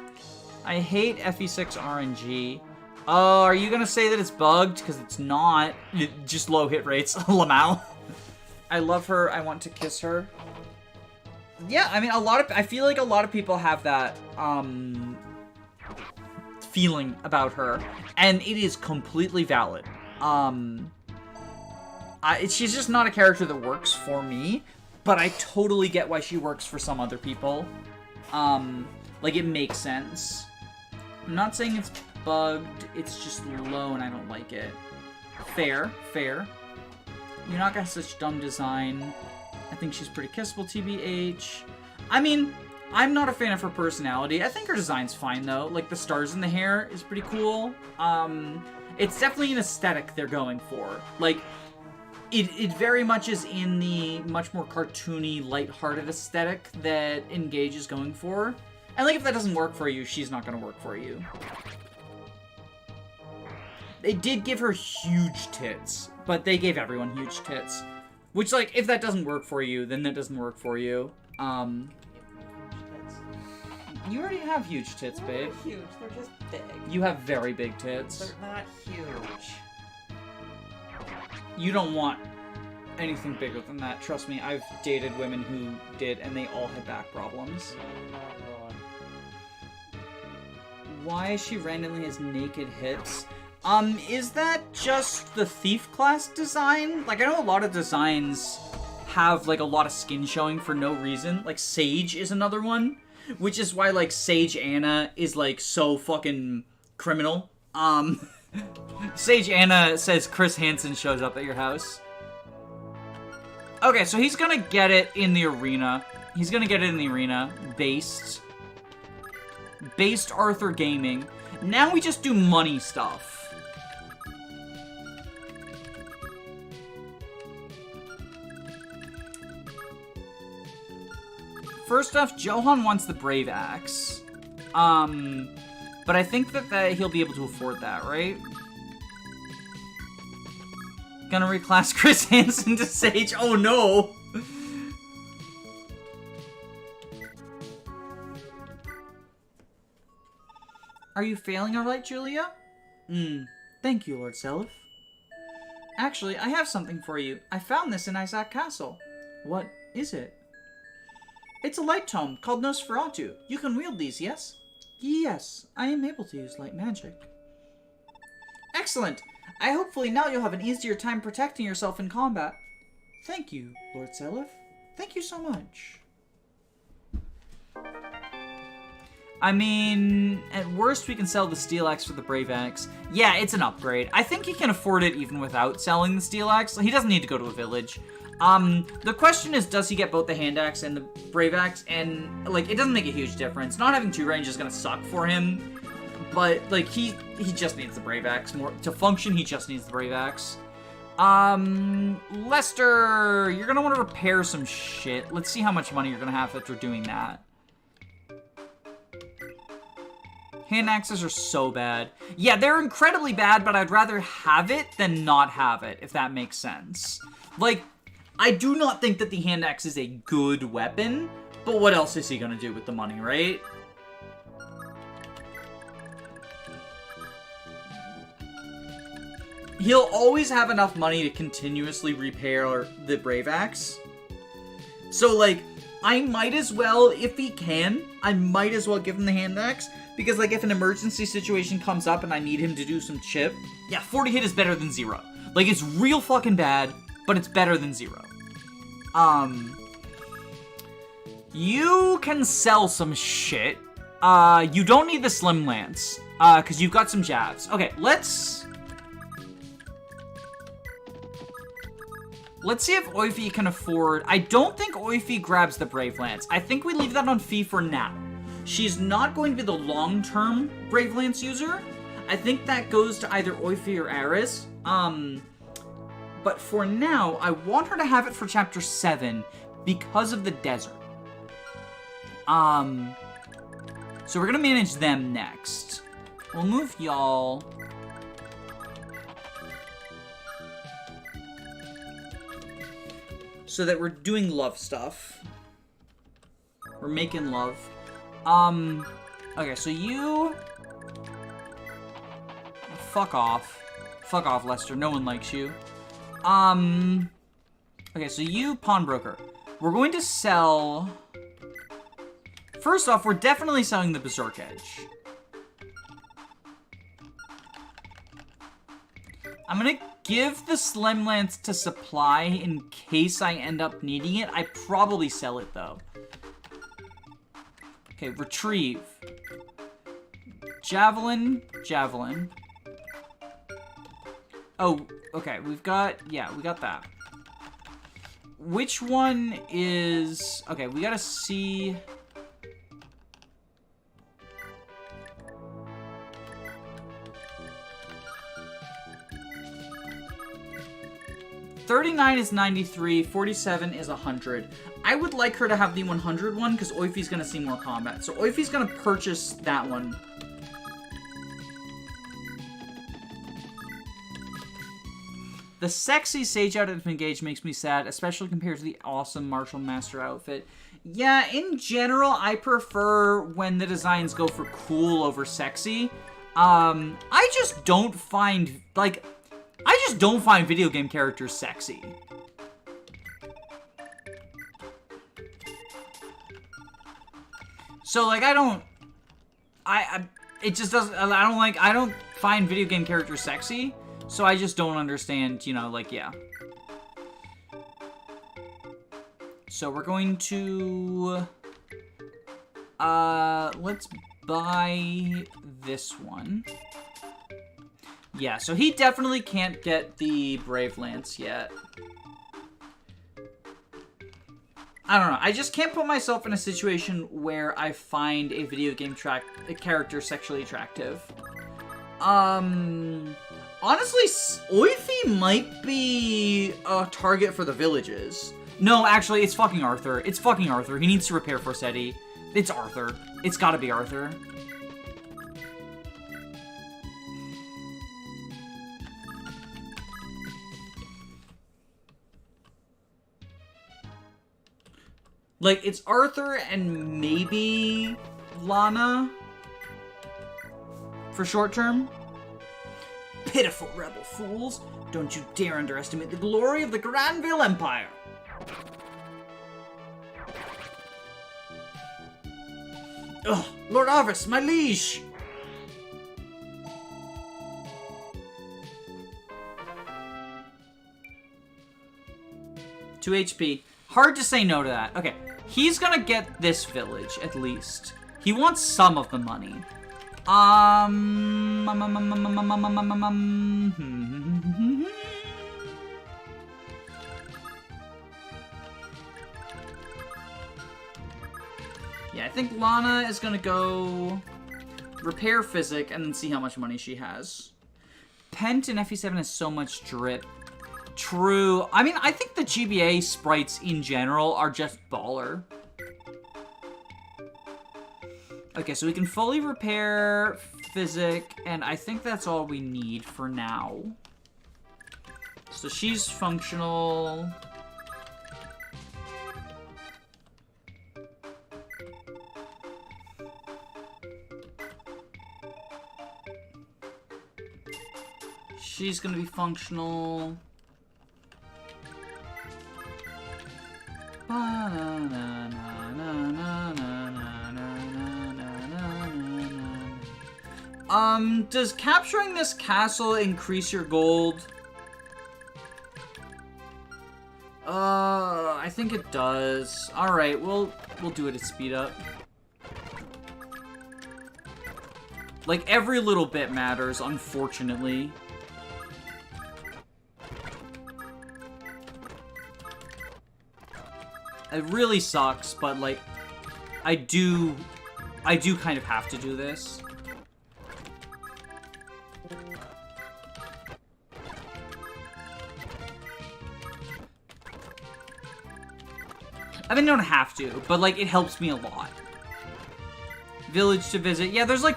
I hate FE6 RNG. Oh, are you gonna say that it's bugged? Because it's not. Just low hit rates. Lamau. I love her. I want to kiss her. Yeah, I mean, I feel like a lot of people have that, feeling about her, and it is completely valid. She's just not a character that works for me, but I totally get why she works for some other people. Like, it makes sense. I'm not saying it's bugged, it's just low and I don't like it. Fair, fair. Yunaka has such dumb design. I think she's pretty kissable, TBH. I mean, I'm not a fan of her personality. I think her design's fine, though. Like, the stars in the hair is pretty cool. It's definitely an aesthetic they're going for. Like, it very much is in the much more cartoony, lighthearted aesthetic that Engage is going for. And, like, if that doesn't work for you, she's not going to work for you. They did give her huge tits, but they gave everyone huge tits. Which, like, if that doesn't work for you, then that doesn't work for you. You already have huge tits, babe. They're huge, they're just big. You have very big tits. They're not huge. You don't want anything bigger than that. Trust me, I've dated women who did, and they all had back problems. You're not wrong. Why she randomly has naked hips? Is that just the thief class design? Like, I know a lot of designs have, like, a lot of skin showing for no reason. Like, Sage is another one. Which is why, like, Sage Anna is, like, so fucking criminal. Sage Anna says Chris Hansen shows up at your house. Okay, so he's gonna get it in the arena. He's gonna get it in the arena. Based Arthur Gaming. Now we just do money stuff. First off, Johan wants the Brave Axe. But I think that he'll be able to afford that, right? Gonna reclass Chris Hansen to Sage. Oh no! Are you failing alright, Julia? Thank you, Lord Seliph. Actually, I have something for you. I found this in Isaac Castle. What is it? It's a light tome called Nosferatu. You can wield these, yes? Yes, I am able to use light magic. Excellent! Hopefully now you'll have an easier time protecting yourself in combat. Thank you, Lord Seliph. Thank you so much. I mean, at worst we can sell the Steel Axe for the Brave Axe. Yeah, it's an upgrade. I think he can afford it even without selling the Steel Axe. He doesn't need to go to a village. The question is, does he get both the Hand Axe and the Brave Axe? And, like, it doesn't make a huge difference. Not having 2 range is gonna suck for him. But, like, he just needs the Brave Axe. More to function, he just needs the Brave Axe. Lester, you're gonna want to repair some shit. Let's see how much money you're gonna have after doing that. Hand axes are so bad. Yeah, they're incredibly bad, but I'd rather have it than not have it, if that makes sense. Like, I do not think that the hand axe is a good weapon, but what else is he gonna do with the money, right? He'll always have enough money to continuously repair the Brave Axe. So, like, I might as well, if he can, I might as well give him the hand axe. Because, like, if an emergency situation comes up and I need him to do some chip, yeah, 40 hit is better than 0. Like, it's real fucking bad, but it's better than 0. You can sell some shit. You don't need the Slim Lance, because you've got some jabs. Okay, let's see if Oify can afford... I don't think Oify grabs the Brave Lance. I think we leave that on Fee for now. She's not going to be the long-term Brave Lance user. I think that goes to either Oify or Aris. But for now, I want her to have it for Chapter 7 because of the desert. So we're gonna manage them next. We'll move y'all... so that we're doing love stuff. We're making love. Okay, so you... fuck off. Fuck off, Lester. No one likes you. Okay, so you, pawnbroker. We're going to sell... First off, we're definitely selling the Berserk Edge. I'm gonna give the Slim Lance to Supply in case I end up needing it. I probably sell it, though. Okay, retrieve. Javelin, javelin. Oh, okay, we've got... yeah, we got that. Which one is... okay, we gotta see... 39 is 93, 47 is 100. I would like her to have the 100 one, because Oify's going to see more combat. So Oify's going to purchase that one. The sexy Sage out of Engage makes me sad, especially compared to the awesome Martial Master outfit. Yeah, in general, I prefer when the designs go for cool over sexy. I just don't find, like... I just don't find video game characters sexy. So, like, I don't... it just doesn't... I don't find video game characters sexy. So I just don't understand, you know, like, yeah. So we're going to... let's buy this one. Yeah, so he definitely can't get the Brave Lance yet. I don't know. I just can't put myself in a situation where I find a video game character sexually attractive. Honestly, Oify might be a target for the villages. No, actually, it's fucking Arthur. It's fucking Arthur. He needs to repair Forseti. It's Arthur. It's gotta be Arthur. Like, it's Arthur and maybe Lana for short term. Pitiful rebel fools. Don't you dare underestimate the glory of the Granville Empire. Ugh, Lord Arvis, my liege. Two HP. Hard to say no to that. Okay, he's gonna get this village, at least. He wants some of the money. Yeah, I think Lana is gonna go repair Physic and then see how much money she has. Pent in FE7 has so much drip. True. I mean, I think the GBA sprites in general are just baller. Okay, so we can fully repair Physic, and I think that's all we need for now. So she's functional. She's gonna be functional. Does capturing this castle increase your gold? I think it does. Alright, we'll do it at speed up. Like, every little bit matters, unfortunately. It really sucks, but, like, I do kind of have to do this. I mean, I don't have to, but, like, it helps me a lot. Village to visit. Yeah, there's, like,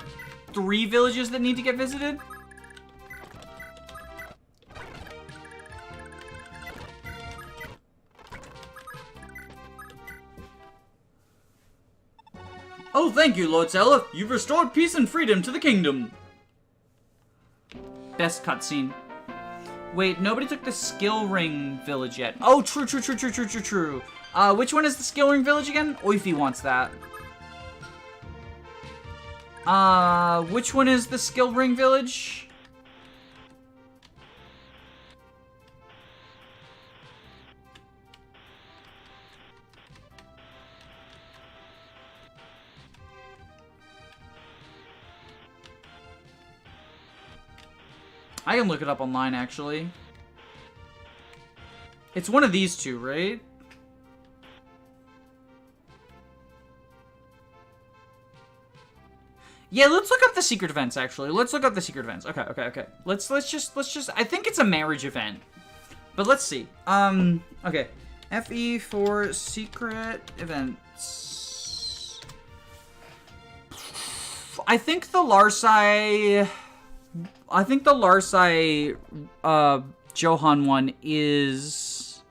3 villages that need to get visited. Oh, thank you, Lord Seliph. You've restored peace and freedom to the kingdom. Best cutscene. Wait, nobody took the Skill Ring village yet. Oh, true. Which one is the Skill Ring village again? Oify wants that. Which one is the Skill Ring village? I can look it up online, actually. It's one of these two, right? Yeah, let's look up the secret events, actually. Let's look up the secret events. Okay. Let's just... I think it's a marriage event. But let's see. Okay. FE4 secret events. I think the Larsai... Johan one is...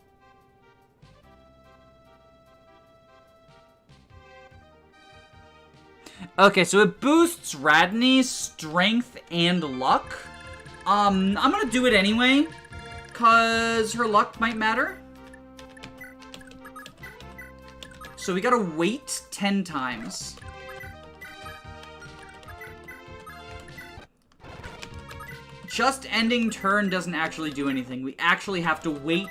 Okay, so it boosts Radney's strength and luck. I'm gonna do it anyway, cause her luck might matter. So we gotta wait 10 times. Just ending turn doesn't actually do anything. We actually have to wait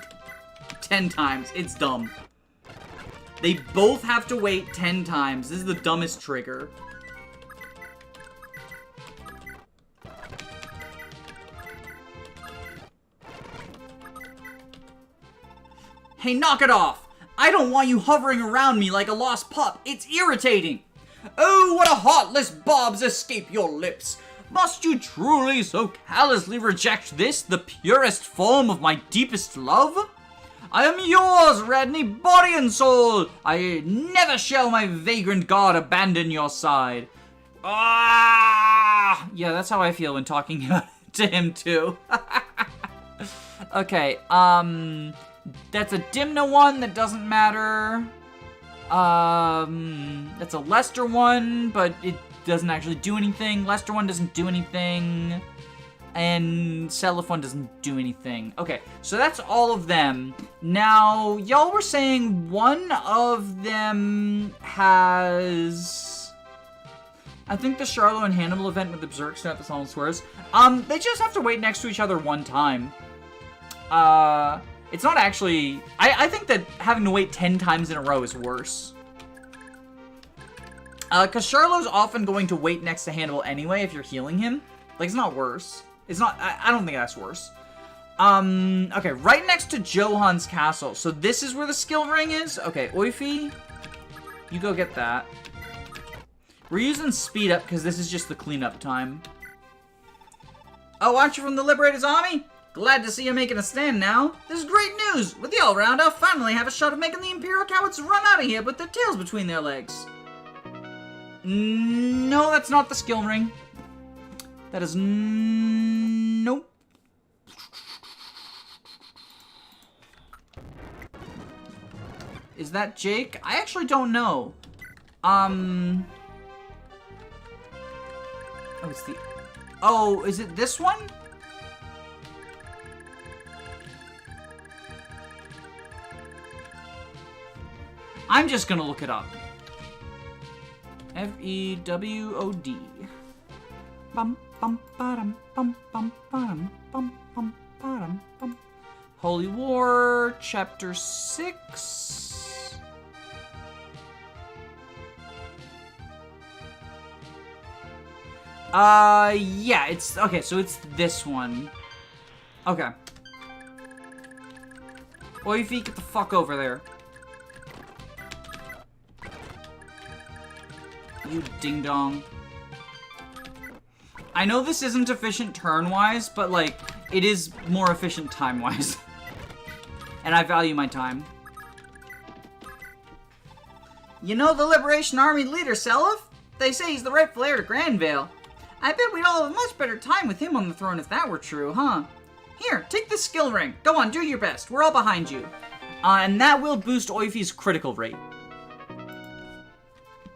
10 times. It's dumb. They both have to wait 10 times. This is the dumbest trigger. Hey, knock it off! I don't want you hovering around me like a lost pup. It's irritating. Oh, what a heartless barbs escape your lips. Must you truly so callously reject this, the purest form of my deepest love? I am yours, Radney, body and soul. I never shall my vagrant god abandon your side. Ah! Yeah, that's how I feel when talking to him, too. Okay, that's a Dimna one that doesn't matter. That's a Lester one, but it doesn't actually do anything. Lester one doesn't do anything. And Seliph one doesn't do anything. Okay, so that's all of them. Now, y'all were saying one of them has... I think the Charlo and Hannibal event with the Berserk, not the Solemn Swears. They just have to wait next to each other one time. It's not actually... I think that having to wait 10 times in a row is worse. Because Charlo's often going to wait next to Hannibal anyway if you're healing him. Like, it's not worse. It's not... I don't think that's worse. Okay, right next to Johan's castle. So this is where the skill ring is? Okay, Oify, you go get that. We're using speed up because this is just the cleanup time. Oh, aren't you from the Liberator's army? Glad to see you making a stand now. This is great news! With you all around, I'll finally have a shot of making the Imperial cowards run out of here with their tails between their legs. No, that's not the skill ring. That is nope. Is that Jake? I actually don't know. Oh, it's the... Oh, is it this one? I'm just gonna look it up. FEWOD. Bum bum bum bum bum bum bum bum bum bum. Holy War, Chapter 6. Yeah, it's okay. So it's this one. Okay. Oify, get the fuck over there. You ding-dong. I know this isn't efficient turn-wise, but, like, it is more efficient time-wise. And I value my time. You know the Liberation Army leader, Seliph? They say he's the rightful heir to Granvale. I bet we'd all have a much better time with him on the throne if that were true, huh? Here, take this skill ring. Go on, do your best. We're all behind you. And that will boost Oify's critical rate.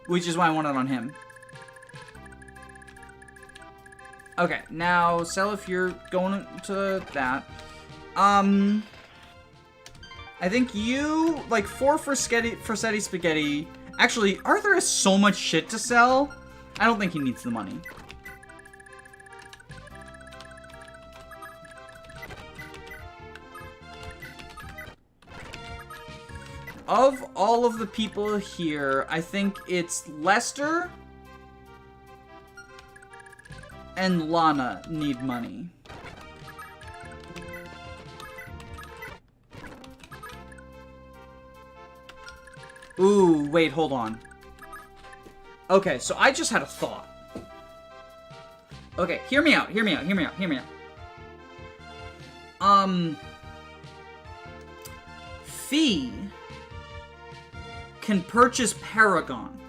Which is why I want it on him. Okay, now, Seliph, you're going to that. I think you, like, 4 Fressetti Spaghetti. Actually, Arthur has so much shit to sell. I don't think he needs the money. Of all of the people here, I think it's Lester and Lana need money. Ooh, wait, hold on. Okay, so I just had a thought. Okay, hear me out, hear me out, hear me out, hear me out. Fee can purchase Paragon.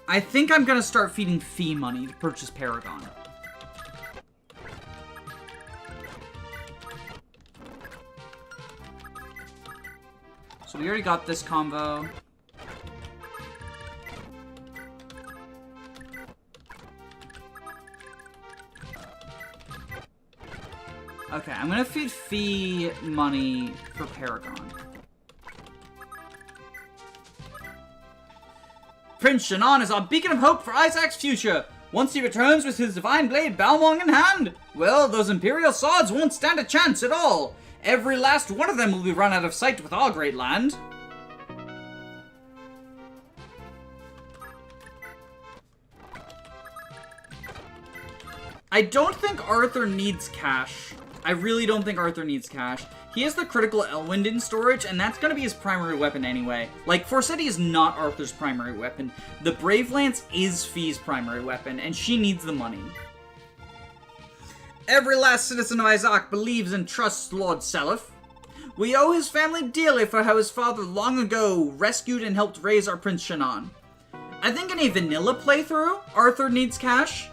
I think I'm gonna start feeding Fee money to purchase Paragon. So we already got this combo. Okay, I'm gonna feed Fee money for Paragon. Prince Shannon is our beacon of hope for Isaac's future. Once he returns with his divine blade Balmong in hand, well, those Imperial swords won't stand a chance at all. Every last one of them will be run out of sight with our great land. I don't think Arthur needs cash. I really don't think Arthur needs cash. He has the critical Elwind in storage, and that's going to be his primary weapon anyway. Like, Forseti is not Arthur's primary weapon. The Brave Lance is Fee's primary weapon, and she needs the money. Every last citizen of Isaac believes and trusts Lord Seliph. We owe his family dearly for how his father long ago rescued and helped raise our Prince Shannon. I think in a vanilla playthrough, Arthur needs cash.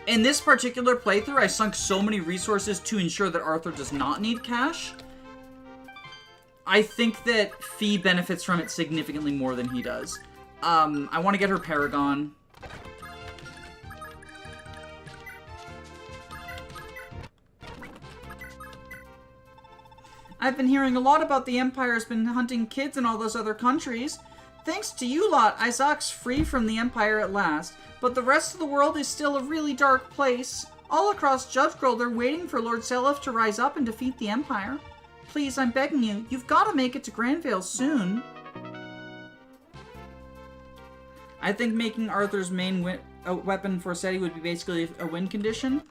In this particular playthrough, I sunk so many resources to ensure that Arthur does not need cash. I think that Fee benefits from it significantly more than he does. I want to get her Paragon. I've been hearing a lot about the Empire's been hunting kids in all those other countries. Thanks to you lot, Isaac's free from the Empire at last. But the rest of the world is still a really dark place. All across Judgegirl, they're waiting for Lord Seliph to rise up and defeat the Empire. Please, I'm begging you, you've got to make it to Granvale soon. I think making Arthur's main weapon Forseti would be basically a win condition.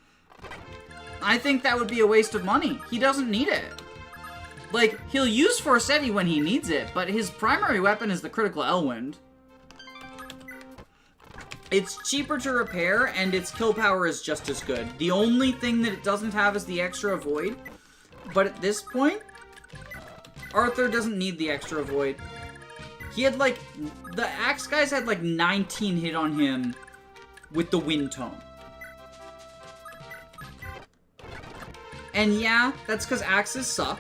I think that would be a waste of money. He doesn't need it. Like, he'll use Forseti when he needs it, but his primary weapon is the critical Elwind. It's cheaper to repair, and its kill power is just as good. The only thing that it doesn't have is the extra avoid. But at this point, Arthur doesn't need the extra avoid. He had, like, the Axe guys had, like, 19 hit on him with the wind tome. And yeah, that's because Axes suck.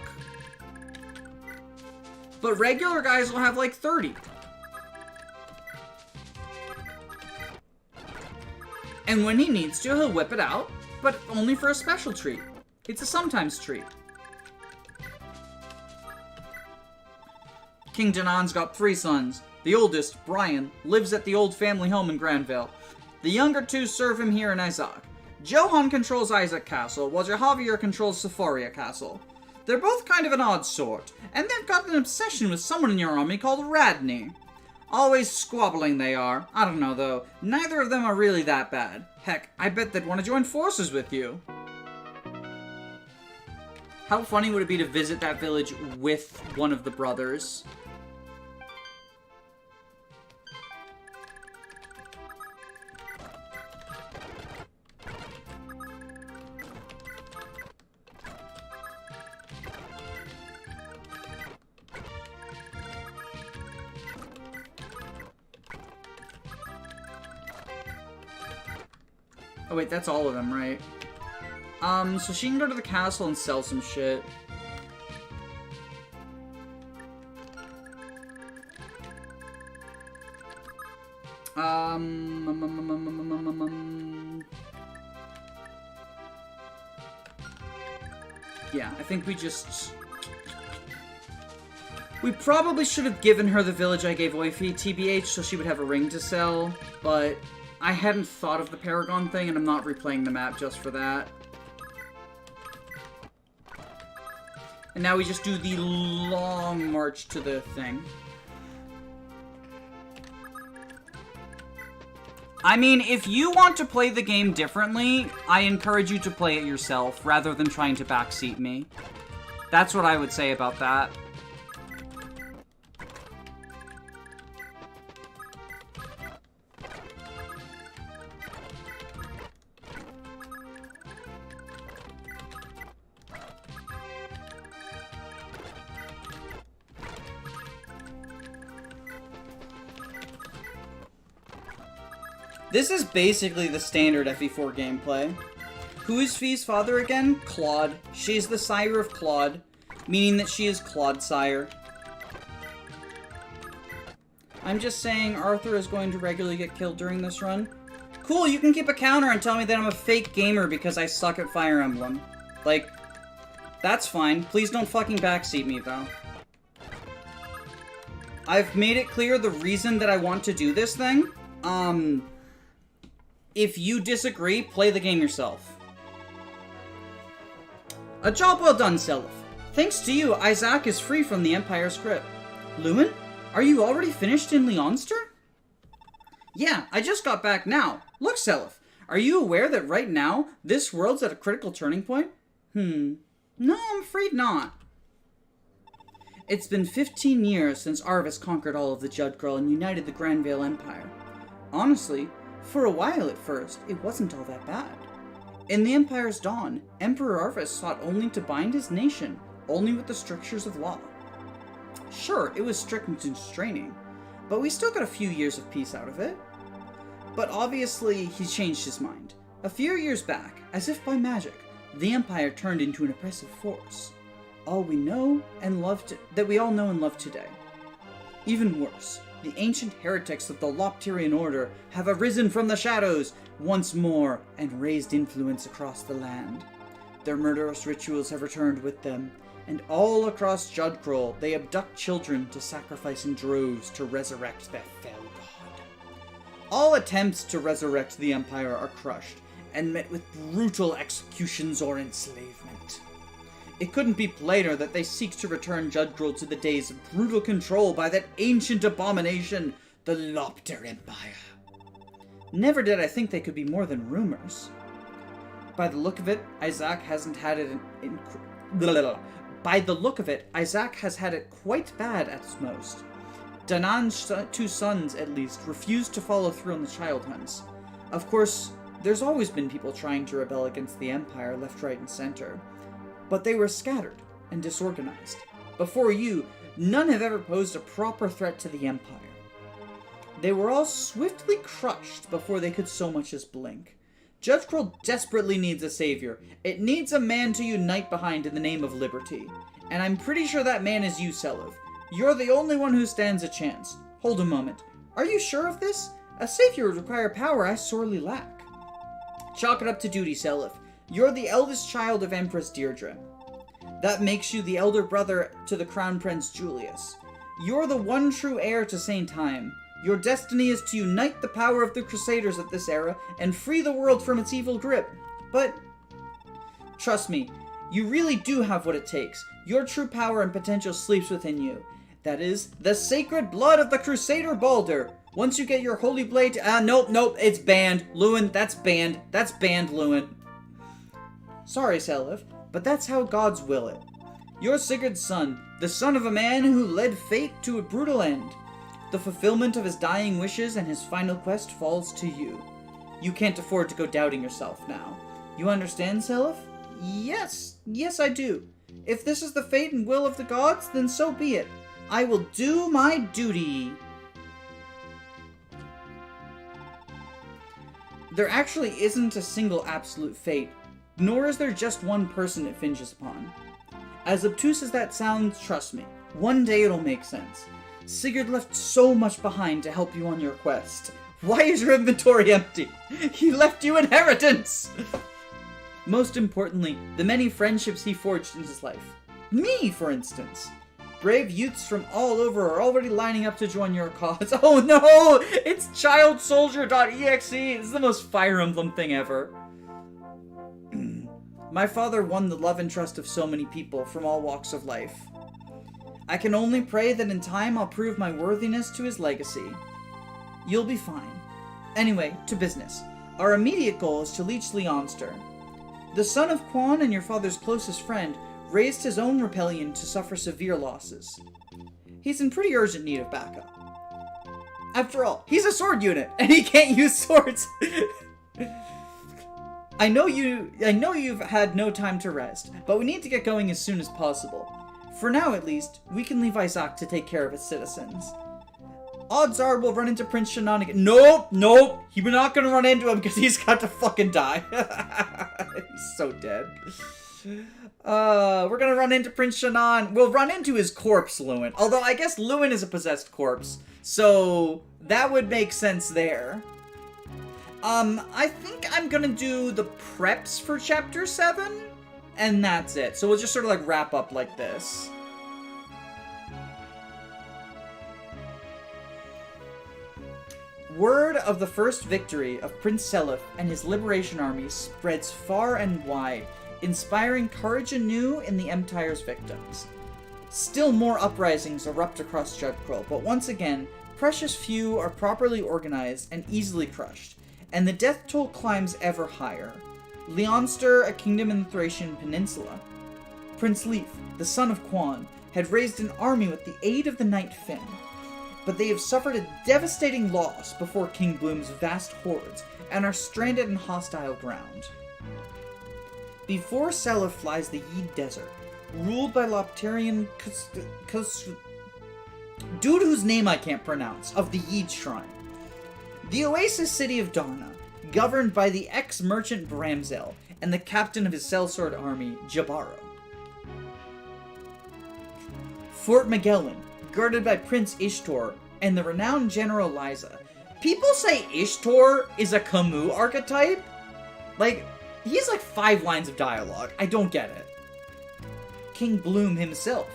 But regular guys will have, like, 30. And when he needs to, he'll whip it out, but only for a special treat. It's a sometimes treat. King Danan's got 3 sons. The oldest, Brian, lives at the old family home in Granville. The younger 2 serve him here in Isaac. Johan controls Isaac Castle, while Javier controls Sephoria Castle. They're both kind of an odd sort, and they've got an obsession with someone in your army called Radney. Always squabbling they are. I don't know though, neither of them are really that bad. Heck, I bet they'd want to join forces with you. How funny would it be to visit that village with one of the brothers? Oh wait, that's all of them, right? So she can go to the castle and sell some shit. Yeah, I think we just... We probably should have given her the village I gave Oifi, TBH, so she would have a ring to sell, but I hadn't thought of the Paragon thing, and I'm not replaying the map just for that. And now we just do the long march to the thing. I mean, if you want to play the game differently, I encourage you to play it yourself, rather than trying to backseat me. That's what I would say about that. This is basically the standard FE4 gameplay. Who is Fee's father again? Claude. She is the sire of Claude, meaning that she is Claude's sire. I'm just saying Arthur is going to regularly get killed during this run. Cool, you can keep a counter and tell me that I'm a fake gamer because I suck at Fire Emblem. Like, that's fine. Please don't fucking backseat me, though. I've made it clear the reason that I want to do this thing. If you disagree, play the game yourself. A job well done, Seliph. Thanks to you, Isaac is free from the Empire's grip. Lewin, are you already finished in Leonster? Yeah, I just got back now. Look, Seliph, are you aware that right now, this world's at a critical turning point? No, I'm afraid not. It's been 15 years since Arvis conquered all of the Judgirl and united the Granvale Empire. Honestly, for a while at first, it wasn't all that bad. In the Empire's dawn, Emperor Arvis sought only to bind his nation, only with the strictures of law. Sure, it was strict and constraining, but we still got a few years of peace out of it. But obviously, he changed his mind. A few years back, as if by magic, the Empire turned into an oppressive force. All we know and love that we all know and love today. Even worse, the ancient heretics of the Lopterian Order have arisen from the shadows once more and raised influence across the land. Their murderous rituals have returned with them, and all across Judgirl they abduct children to sacrifice in droves to resurrect their fell god. All attempts to resurrect the Empire are crushed and met with brutal executions or enslavement. It couldn't be plainer that they seek to return Judgirl to the days of brutal control by that ancient abomination, the Lopter Empire. Never did I think they could be more than rumors. By the look of it, Isaac hasn't had it By the look of it, Isaac has had it quite bad at its most. Danan's 2 sons, at least, refused to follow through on the child hunts. Of course, there's always been people trying to rebel against the Empire left, right, and center. But they were scattered and disorganized. Before you, none have ever posed a proper threat to the Empire. They were all swiftly crushed before they could so much as blink. Judge Kroll desperately needs a savior. It needs a man to unite behind in the name of liberty. And I'm pretty sure that man is you, Seliph. You're the only one who stands a chance. Hold a moment. Are you sure of this? A savior would require power I sorely lack. Chalk it up to duty, Seliph. You're the eldest child of Empress Deirdre. That makes you the elder brother to the Crown Prince Julius. You're the one true heir to Saint Time. Your destiny is to unite the power of the Crusaders of this era and free the world from its evil grip. But, trust me, you really do have what it takes. Your true power and potential sleeps within you. That is, the sacred blood of the Crusader Baldur. Once you get your holy blade... nope, it's banned. Lewin, that's banned. That's banned, Lewin. Sorry, Seliph, but that's how gods will it. You're Sigurd's son, the son of a man who led fate to a brutal end. The fulfillment of his dying wishes and his final quest falls to you. You can't afford to go doubting yourself now. You understand, Seliph? Yes, I do. If this is the fate and will of the gods, then so be it. I will do my duty. There actually isn't a single absolute fate, nor is there just one person it finges upon. As obtuse as that sounds, trust me, one day it'll make sense. Sigurd left so much behind to help you on your quest. Why is your inventory empty? He left you inheritance! Most importantly, the many friendships he forged in his life. Me, for instance. Brave youths from all over are already lining up to join your cause. Oh no! It's childsoldier.exe! This is the most Fire Emblem thing ever. My father won the love and trust of so many people from all walks of life. I can only pray that in time I'll prove my worthiness to his legacy. You'll be fine. Anyway, to business. Our immediate goal is to leech Leonster. The son of Quan and your father's closest friend raised his own rebellion to suffer severe losses. He's in pretty urgent need of backup. After all, he's a sword unit, and he can't use swords! I know you've had no time to rest, but we need to get going as soon as possible. For now, at least, we can leave Isaac to take care of its citizens. Odds are we'll run into Prince Shannon again. Nope! We're not gonna run into him because he's got to fucking die. He's so dead. We're gonna run into Prince Shannon. We'll run into his corpse, Lewin. Although, I guess Lewin is a possessed corpse. So, that would make sense there. I think I'm gonna do the preps for Chapter 7. And that's it. So we'll just sort of like wrap up like this. Word of the first victory of Prince Seliph and his liberation army spreads far and wide, inspiring courage anew in the Empire's victims. Still more uprisings erupt across Judge Kroll, but once again, precious few are properly organized and easily crushed, and the death toll climbs ever higher. Leonster, a kingdom in the Thracian Peninsula. Prince Leif, the son of Quan, had raised an army with the aid of the Knight Finn, but they have suffered a devastating loss before King Bloom's vast hordes and are stranded in hostile ground. Before Seliph lies the Yid Desert, ruled by Loptarian dude whose name I can't pronounce, of the Yid Shrine. The oasis city of Darna, governed by the ex-merchant Bramzel and the captain of his sellsword army, Jabaro. Fort Magellan, guarded by Prince Ishtor and the renowned General Liza. People say Ishtor is a Camus archetype? Like, he has like 5 lines of dialogue. I don't get it. King Bloom himself,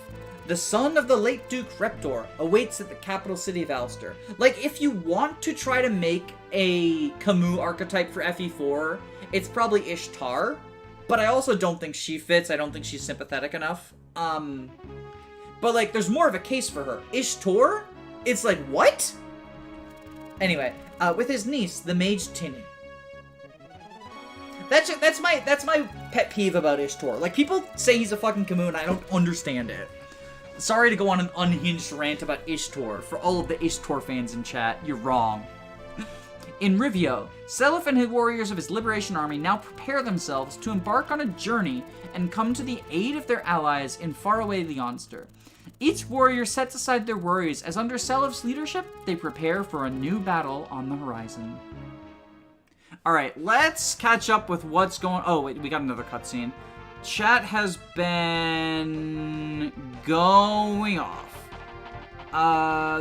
the son of the late Duke Reptor, awaits at the capital city of Ulster. Like, if you want to try to make a Camus archetype for FE4, it's probably Ishtar, but I also don't think she fits. I don't think she's sympathetic enough. But, like, there's more of a case for her. Ishtar? It's like, what? Anyway, with his niece, the mage Tinny. That's my pet peeve about Ishtar. Like, people say he's a fucking Camus, and I don't understand it. Sorry to go on an unhinged rant about Ishtar. For all of the Ishtar fans in chat, you're wrong. In Rivio, Seliph and his warriors of his liberation army now prepare themselves to embark on a journey and come to the aid of their allies in faraway Leonster. Each warrior sets aside their worries as under Seliph's leadership, they prepare for a new battle on the horizon. Alright, let's catch up with what's going... Oh, wait, we got another cutscene. Chat has been going off.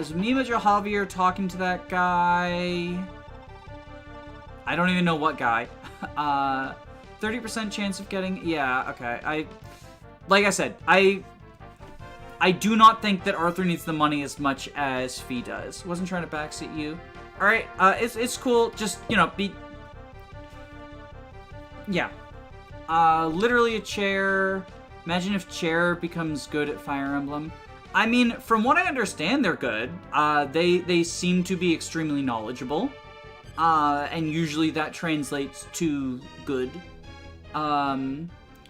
Is Mima Javier talking to that guy? I don't even know what guy. 30% chance of getting... Yeah, okay. Like I said, I do not think that Arthur needs the money as much as Fee does. Wasn't trying to backseat you. Alright, it's cool. Just, you know, be... Yeah. Literally a chair. Imagine if chair becomes good at Fire Emblem. I mean, from what I understand, they're good. They seem to be extremely knowledgeable. And usually that translates to good.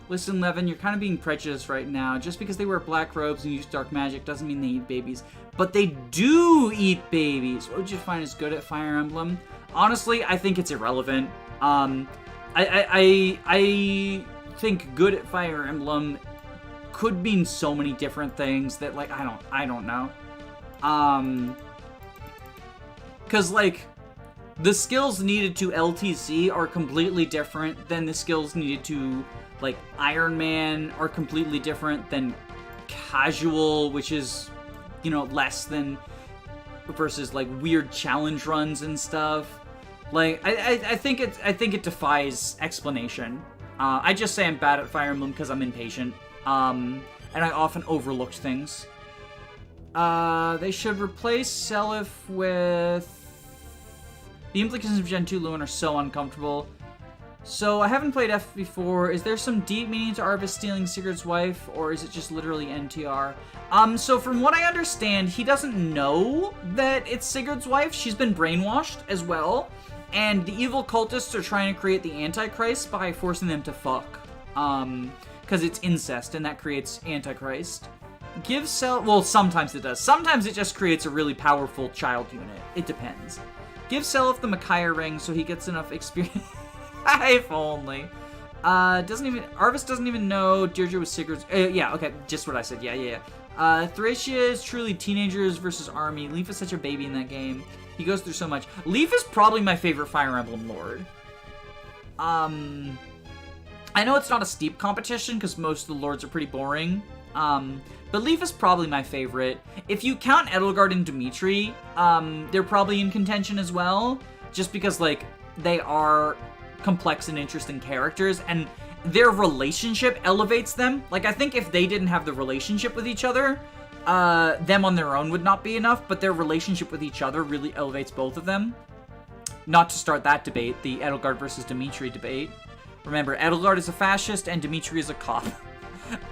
Listen, Levin, you're kind of being prejudiced right now. Just because they wear black robes and use dark magic doesn't mean they eat babies. But they do eat babies. What would you find is good at Fire Emblem? Honestly, I think it's irrelevant. I think good at Fire Emblem could mean so many different things that, like, I don't know. Cause, like, the skills needed to LTC are completely different than the skills needed to, like, Iron Man are completely different than casual, which is, you know, less than, versus, like, weird challenge runs and stuff. Like, I think it defies explanation. I just say I'm bad at Fire Emblem because I'm impatient. And I often overlooked things. They should replace Seliph with... The implications of Gen 2 Luin are so uncomfortable. So, I haven't played FE4. Is there some deep meaning to Arvis stealing Sigurd's wife, or is it just literally NTR? So from what I understand, he doesn't know that it's Sigurd's wife. She's been brainwashed as well. And the evil cultists are trying to create the Antichrist by forcing them to fuck. Because it's incest, and that creates Antichrist. Give well, sometimes it does. Sometimes it just creates a really powerful child unit. It depends. Give Seliph the Micaiah ring so he gets enough experience. If only. Arvis doesn't even know Deirdre was Sigurd's... yeah, okay, just what I said. Yeah. Thracia is truly teenagers versus army. Leaf is such a baby in that game. He goes through so much. Leaf is probably my favorite Fire Emblem lord. I know it's not a steep competition because most of the lords are pretty boring. But Leaf is probably my favorite. If you count Edelgard and Dimitri, they're probably in contention as well. Just because, like, they are complex and interesting characters, and their relationship elevates them. Like, I think if they didn't have the relationship with each other, them on their own would not be enough, but their relationship with each other really elevates both of them. Not to start that debate, the Edelgard versus Dimitri debate. Remember, Edelgard is a fascist and Dimitri is a cop.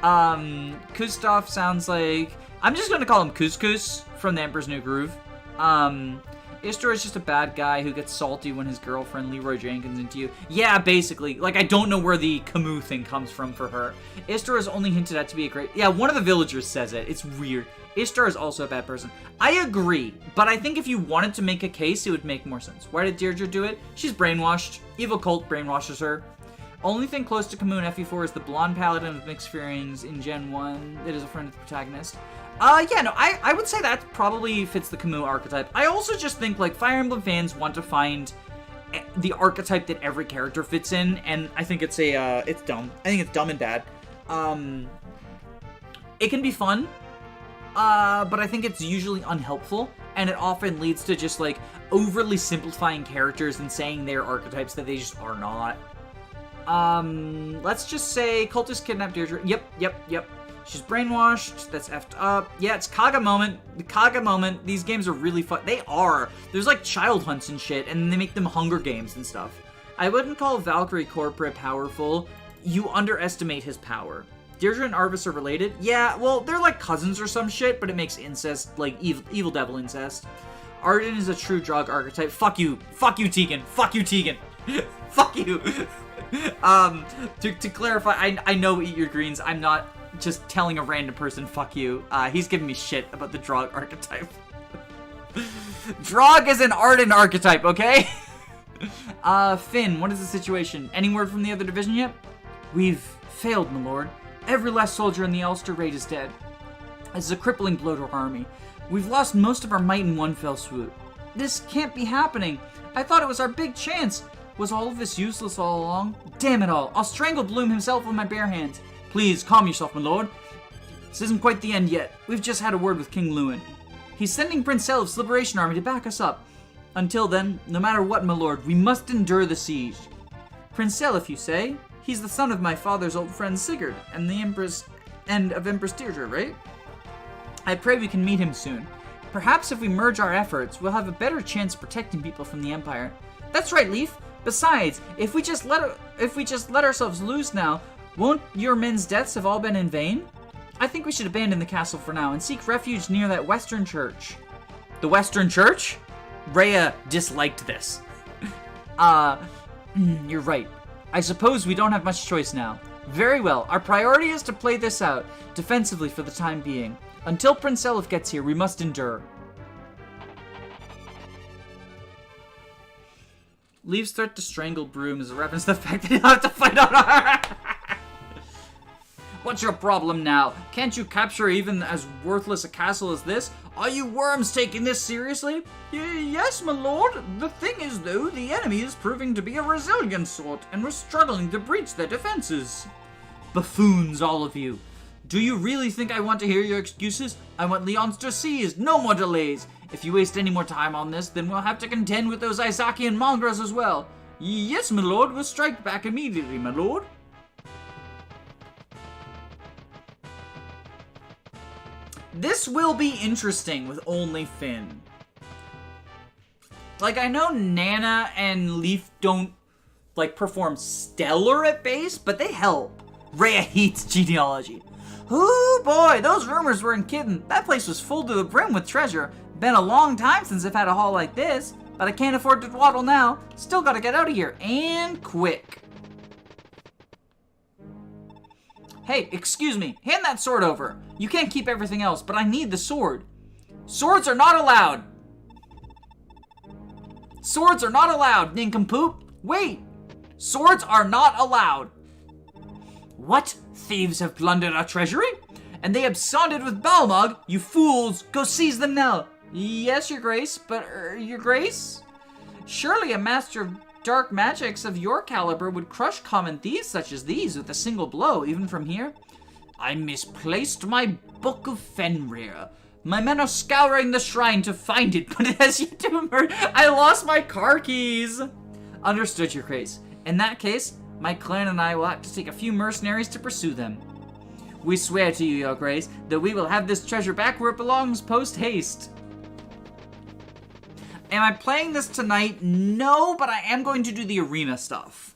Kustov sounds like... I'm just gonna call him Couscous from The Emperor's New Groove. Istor is just a bad guy who gets salty when his girlfriend Leroy Jenkins into you. Yeah, basically. Like, I don't know where the Camus thing comes from for her. Istor is only hinted at to be a great... Yeah, one of the villagers says it. It's weird. Istar is also a bad person. I agree, but I think if you wanted to make a case, it would make more sense. Why did Deirdre do it? She's brainwashed. Evil cult brainwashes her. Only thing close to Camus in FE4 is the blonde paladin with mixed feelings in Gen 1 that is a friend of the protagonist. Yeah, no, I would say that probably fits the Camus archetype. I also just think, like, Fire Emblem fans want to find the archetype that every character fits in, and I think it's dumb. I think it's dumb and bad. It can be fun, but I think it's usually unhelpful, and it often leads to just, like, overly simplifying characters and saying they're archetypes that they just are not. Let's just say cultists kidnapped Deirdre. Yep. She's brainwashed. That's effed up. Yeah, it's Kaga moment. The Kaga moment. These games are really fun. They are. There's like child hunts and shit, and they make them Hunger Games and stuff. I wouldn't call Valkyrie Corporate powerful. You underestimate his power. Deirdre and Arvis are related. Yeah, well, they're like cousins or some shit, but it makes incest, like evil devil incest. Arden is a true drug archetype. Fuck you, Tegan. Fuck you. Fuck you. To clarify, I know Eat Your Greens. I'm not just telling a random person fuck you. He's giving me shit about the Drog archetype. Drog is an Arden archetype, okay? Finn, what is the situation? Any word from the other division yet? We've failed, my lord. Every last soldier in the Ulster raid is dead. This is a crippling blow to our army. We've lost most of our might in one fell swoop. This can't be happening. I thought it was our big chance. Was all of this useless all along? Damn it all. I'll strangle Bloom himself with my bare hands. Please, calm yourself, my lord. This isn't quite the end yet. We've just had a word with King Lewin. He's sending Prince Seliph's liberation army to back us up. Until then, no matter what, my lord, we must endure the siege. Prince Seliph, you say? He's the son of my father's old friend Sigurd, and of Empress Deirdre, right? I pray we can meet him soon. Perhaps if we merge our efforts, we'll have a better chance of protecting people from the Empire. That's right, Leaf. Besides, if we just let ourselves loose now, won't your men's deaths have all been in vain? I think we should abandon the castle for now and seek refuge near that western church. The western church? Rhea disliked this. You're right. I suppose we don't have much choice now. Very well, our priority is to play this out, defensively for the time being. Until Prince Seliph gets here, we must endure. Leaves threat to strangle Broom is a reference to the fact that he'll have to fight on her. What's your problem now? Can't you capture even as worthless a castle as this? Are you worms taking this seriously? Yes, my lord. The thing is, though, the enemy is proving to be a resilient sort, and we're struggling to breach their defenses. Buffoons, all of you. Do you really think I want to hear your excuses? I want Leonster seized. No more delays. If you waste any more time on this, then we'll have to contend with those Isakian mongrels as well. Yes, my lord. We'll strike back immediately, my lord. This will be interesting with only Finn. Like, I know Nana and Leaf don't, like, perform stellar at base, but they help. Rhea hates genealogy. Ooh, boy, those rumors weren't kidding. That place was full to the brim with treasure. Been a long time since I've had a haul like this, but I can't afford to dawdle now. Still gotta get out of here, and quick. Hey, excuse me, hand that sword over. You can't keep everything else, but I need the sword. Swords are not allowed. Swords are not allowed, nincompoop. Wait, swords are not allowed. What? Thieves have plundered our treasury? And they absconded with Balmog? You fools, go seize them now. Yes, your grace, but, your grace? Surely a master of dark magics of your caliber would crush common thieves such as these with a single blow, even from here. I misplaced my Book of Fenrir. My men are scouring the shrine to find it, but it has yet to emerge. I lost my car keys. Understood, your grace. In that case, my clan and I will have to take a few mercenaries to pursue them. We swear to you, your grace, that we will have this treasure back where it belongs post-haste. Am I playing this tonight? No, but I am going to do the arena stuff.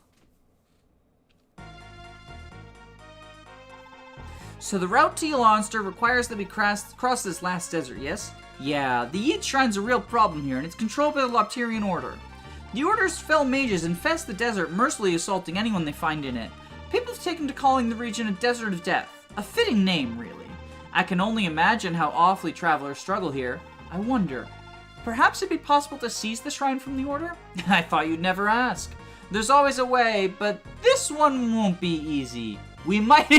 So the route to Yolonster requires that we cross this last desert, yes? Yeah, the Yeet Shrine's a real problem here, and it's controlled by the Lopterian Order. The Order's fell mages infest the desert, mercilessly assaulting anyone they find in it. People have taken to calling the region a Desert of Death. A fitting name, really. I can only imagine how awfully travelers struggle here. I wonder, perhaps it'd be possible to seize the shrine from the Order? I thought you'd never ask. There's always a way, but this one won't be easy. We might...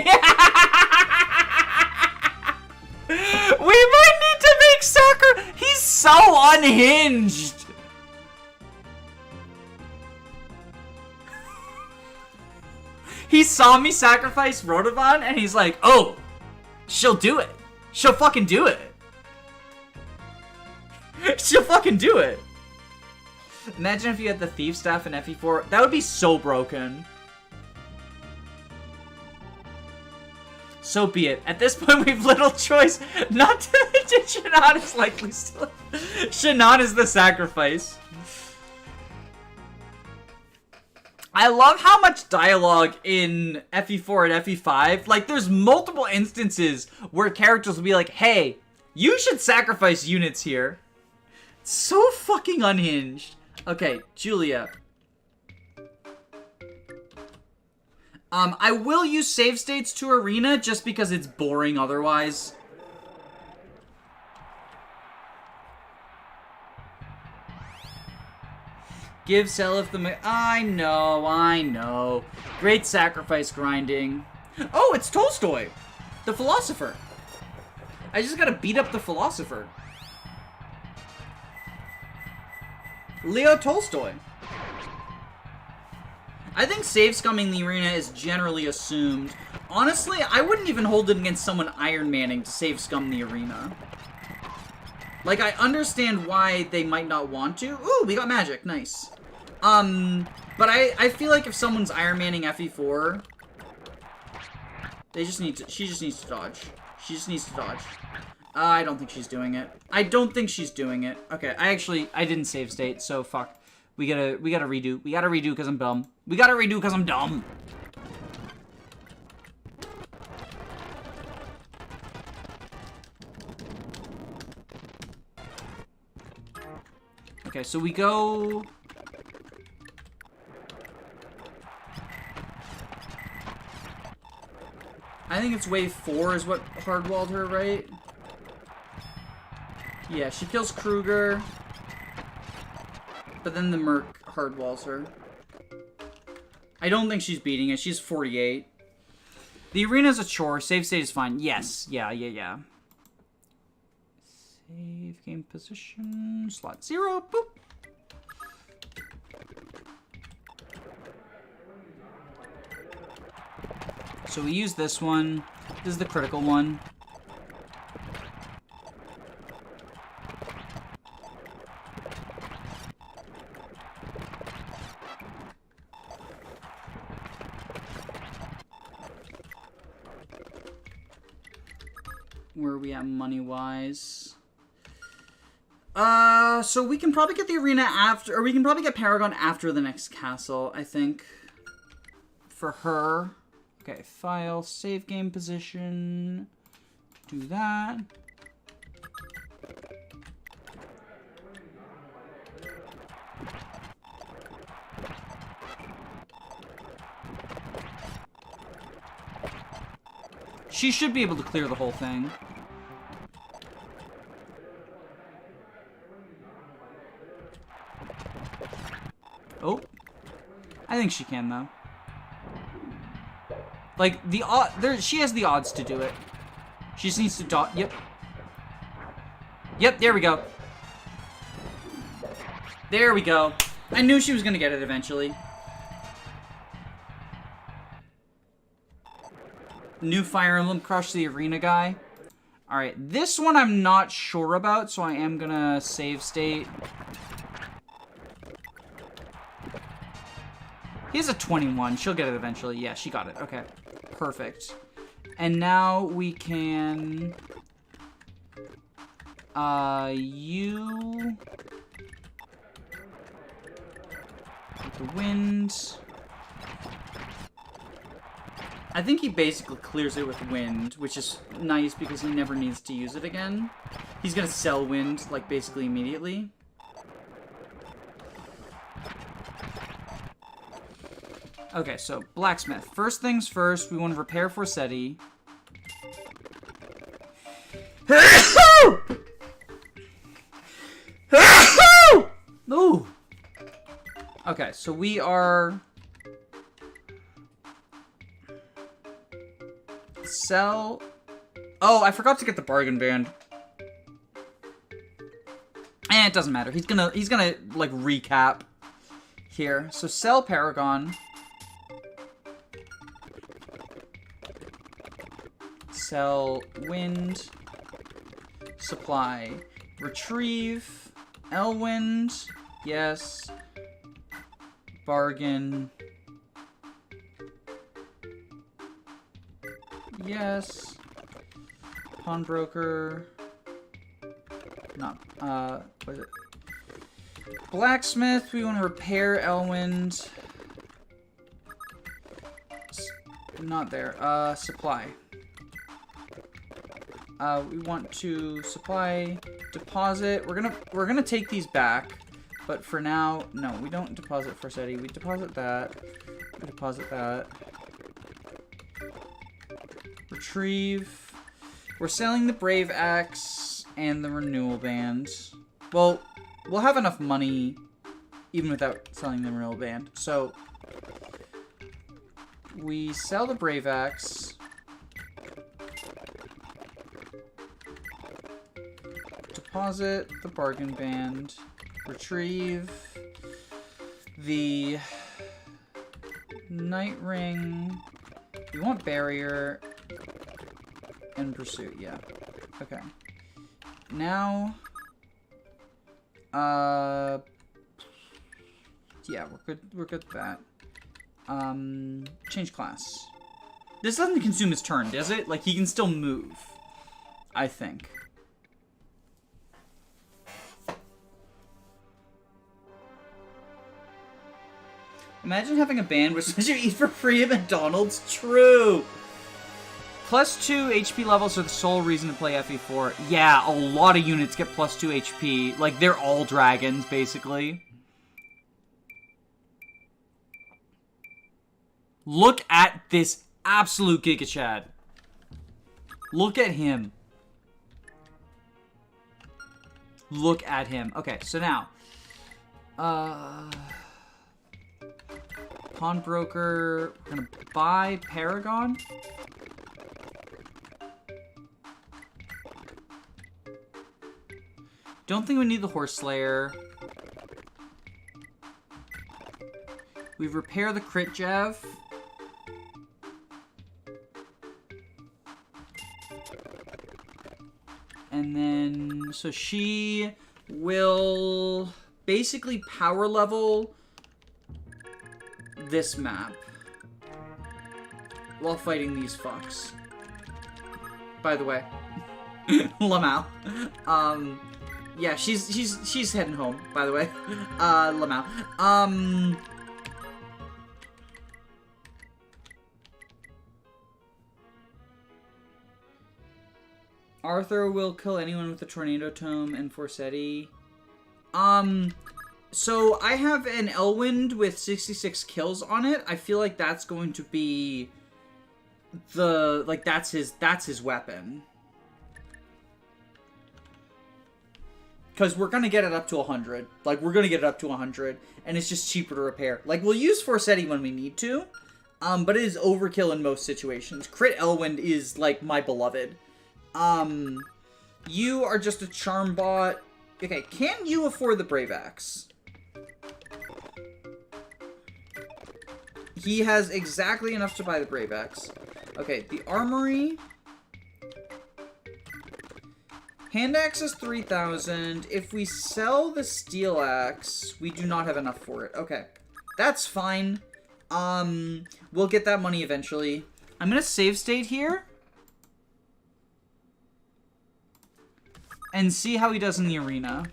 We might need to make Sakura... He's so unhinged! He saw me sacrifice Rodovan, and he's like, oh, she'll do it. She'll fucking do it. She'll fucking do it. Imagine if you had the Thief Staff in FE4. That would be so broken. So be it. At this point, we've little choice not to... Shannon is likely still... Shannon is the sacrifice. I love how much dialogue in FE4 and FE5. Like, there's multiple instances where characters will be like, hey, you should sacrifice units here. So fucking unhinged. Okay, Julia. I will use save states to arena just because it's boring otherwise. Give Seliph the... I know. Great sacrifice grinding. Oh, it's Tolstoy, the philosopher. I just gotta beat up the philosopher. Leo Tolstoy. I think save scumming the arena is generally assumed. Honestly, I wouldn't even hold it against someone Iron Manning to save scum the arena. Like, I understand why they might not want to. Ooh, we got magic. Nice. But I feel like if someone's Iron Manning FE4, she just needs to dodge. She just needs to dodge. I don't think she's doing it. I don't think she's doing it. Okay, I didn't save state, so fuck. We gotta redo. We gotta redo because I'm dumb. We gotta redo because I'm dumb. Okay, so we go... I think it's wave 4 is what hardwalled her, right? Yeah, she kills Kruger. But then the Merc hardwalls her. I don't think she's beating it. She's 48. The arena's a chore. Save state is fine. Yes. Yeah. Save game position. Slot 0. Boop. So we use this one. This is the critical one. Where are we at money-wise? So we can probably get the arena after, or we can probably get Paragon after the next castle, I think. For her. Okay, file, save game position. Do that. She should be able to clear the whole thing. Oh. I think she can, though. Like, she has the odds to do it. She just needs to dot. Yep. Yep, there we go. There we go. I knew she was gonna get it eventually. New Fire Emblem crush the arena guy. Alright, this one I'm not sure about, so I am gonna save state. He has a 21. She'll get it eventually. Yeah, she got it. Okay. Perfect. And now we can... the wind. I think he basically clears it with wind, which is nice because he never needs to use it again. He's gonna sell wind, like, basically immediately. Okay, so blacksmith. First things first, we want to repair Forsetti. Ooh. Okay, so we are sell. Oh, I forgot to get the bargain band. And it doesn't matter. He's gonna like recap here. So sell Paragon. Sell wind, supply, retrieve, Elwind, yes, bargain, yes, pawnbroker, not, what is it, blacksmith, we want to repair Elwind, not there, supply. We want to supply, deposit. We're gonna take these back, but for now, no, we don't deposit Forsetti. We deposit that. We deposit that. Retrieve. We're selling the Brave Axe and the Renewal Band. Well, we'll have enough money even without selling the Renewal Band. So we sell the Brave Axe. deposit the bargain band, retrieve the night ring. You want barrier and pursuit, yeah. Okay. Now, yeah, we're good with that. Change class. This doesn't consume his turn, does it? Like, he can still move, I think. Imagine having a band with such you eat for free at McDonald's. True. +2 HP levels are the sole reason to play FE4. Yeah, a lot of units get +2 HP. Like, they're all dragons, basically. Look at this absolute Giga Chad. Look at him. Look at him. Okay, so now. Pawnbroker. We're gonna buy Paragon. Don't think we need the Horse Slayer. We repair the Crit Jav. And then, so she will basically power level this map while fighting these fucks. By the way, Lamau. Yeah, she's heading home, by the way. Lamau. Arthur will kill anyone with a Tornado Tome and Forsetti. So I have an Elwind with 66 kills on it. I feel like that's going to be the, like, that's his weapon. Because we're going to get it up to 100. Like, we're going to get it up to 100. And it's just cheaper to repair. Like, we'll use Forsetti when we need to. But it is overkill in most situations. Crit Elwind is, like, my beloved. You are just a charm bot. Okay, can you afford the Brave Axe? He has exactly enough to buy the Brave Axe. Okay, the Armory. Hand Axe is 3,000. If we sell the Steel Axe, we do not have enough for it. Okay, that's fine. We'll get that money eventually. I'm gonna save state here. And see how he does in the arena.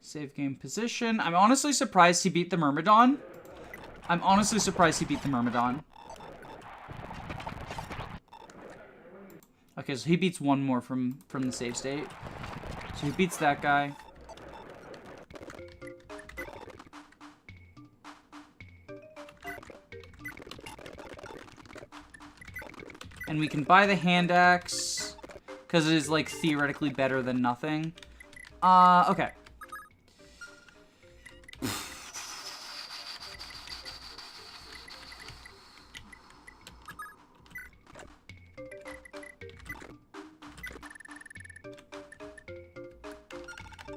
Save game position. I'm honestly surprised he beat the Myrmidon. Okay, so he beats one more from the save state. So he beats that guy. And we can buy the Hand Axe, because it is, like, theoretically better than nothing. Okay.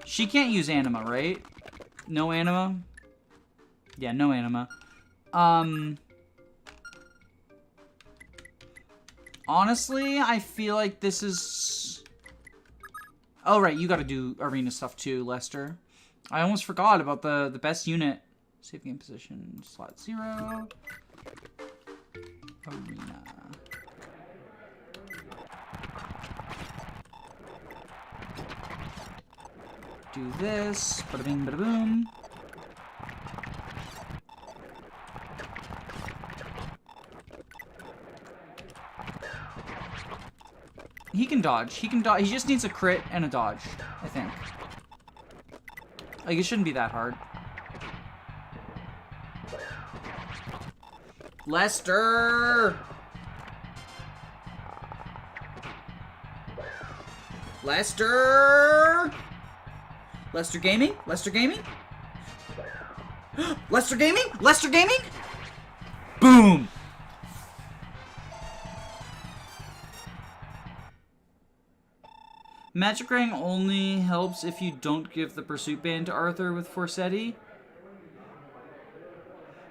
She can't use anima, right? No anima? Yeah, no anima. Honestly, I feel like this is... Oh, right, you gotta do arena stuff too, Lester. I almost forgot about the best unit. Save game position, slot 0. Arena. Do this, bada bing, bada boom. He can dodge. He can dodge. He just needs a crit and a dodge, I think. Like, it shouldn't be that hard. Lester! Lester! Lester Gaming? Lester Gaming? Lester Gaming? Lester Gaming? Boom! Magic Ring only helps if you don't give the Pursuit Band to Arthur with Forsetti.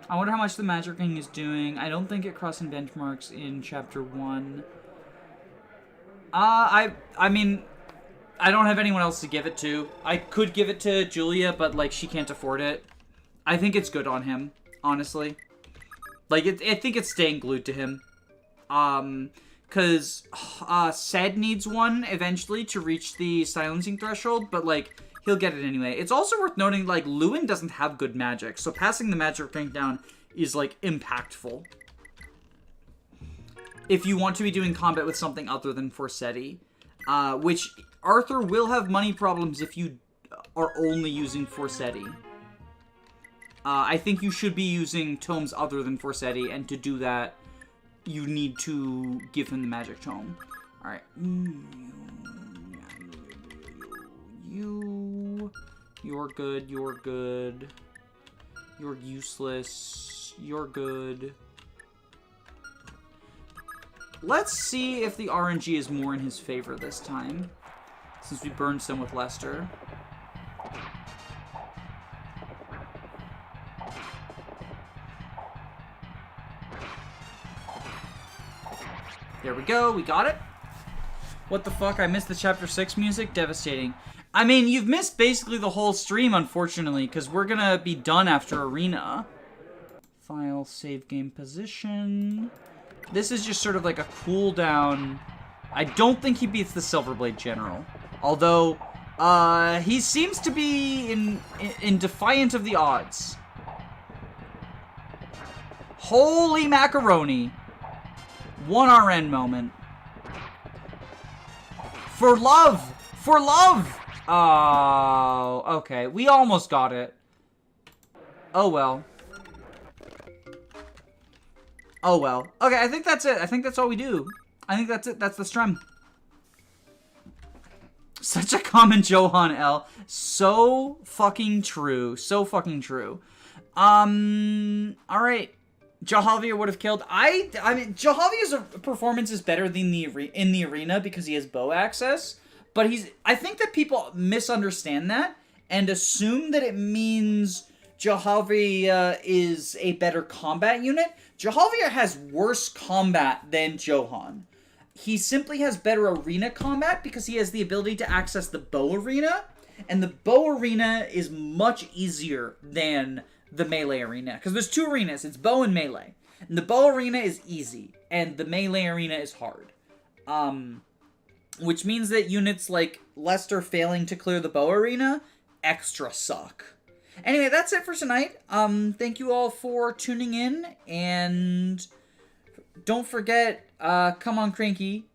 I wonder how much the Magic Ring is doing. I don't think it crossed in benchmarks in Chapter 1. I mean, I don't have anyone else to give it to. I could give it to Julia, but, like, she can't afford it. I think it's good on him, honestly. Like, I think it's staying glued to him. Because Sed needs one eventually to reach the silencing threshold, but, like, he'll get it anyway. It's also worth noting, like, Lewin doesn't have good magic, so passing the magic rank down is, like, impactful. If you want to be doing combat with something other than Forsetti, which Arthur will have money problems if you are only using Forsetti. I think you should be using tomes other than Forsetti, and to do that, you need to give him the magic tome. Alright. You're good, you're good. You're useless. You're good. Let's see if the RNG is more in his favor this time, since we burned some with Lester. There we go, we got it. What the fuck, I missed the Chapter 6 music? Devastating. I mean, you've missed basically the whole stream, unfortunately, because we're gonna be done after Arena. File, save game position. This is just sort of like a cooldown. I don't think he beats the Silverblade General. Although, he seems to be in defiant of the odds. Holy macaroni. 1 RN moment. For love! For love! Oh, okay. We almost got it. Oh well. Oh well. Okay, I think that's it. I think that's all we do. I think that's it. That's the strum. Such a common Johan L. So fucking true. So fucking true. Alright. Jahavier would have killed. I mean, Jahavier's performance is better than in the arena because he has bow access. But I think that people misunderstand that and assume that it means Jahavier is a better combat unit. Jahavier has worse combat than Johan. He simply has better arena combat because he has the ability to access the bow arena. And the bow arena is much easier than the melee arena. Because there's 2 arenas. It's bow and melee. And the bow arena is easy. And the melee arena is hard. Which means that units like Lester failing to clear the bow arena extra suck. Anyway, that's it for tonight. Thank you all for tuning in. And don't forget, come on Cranky.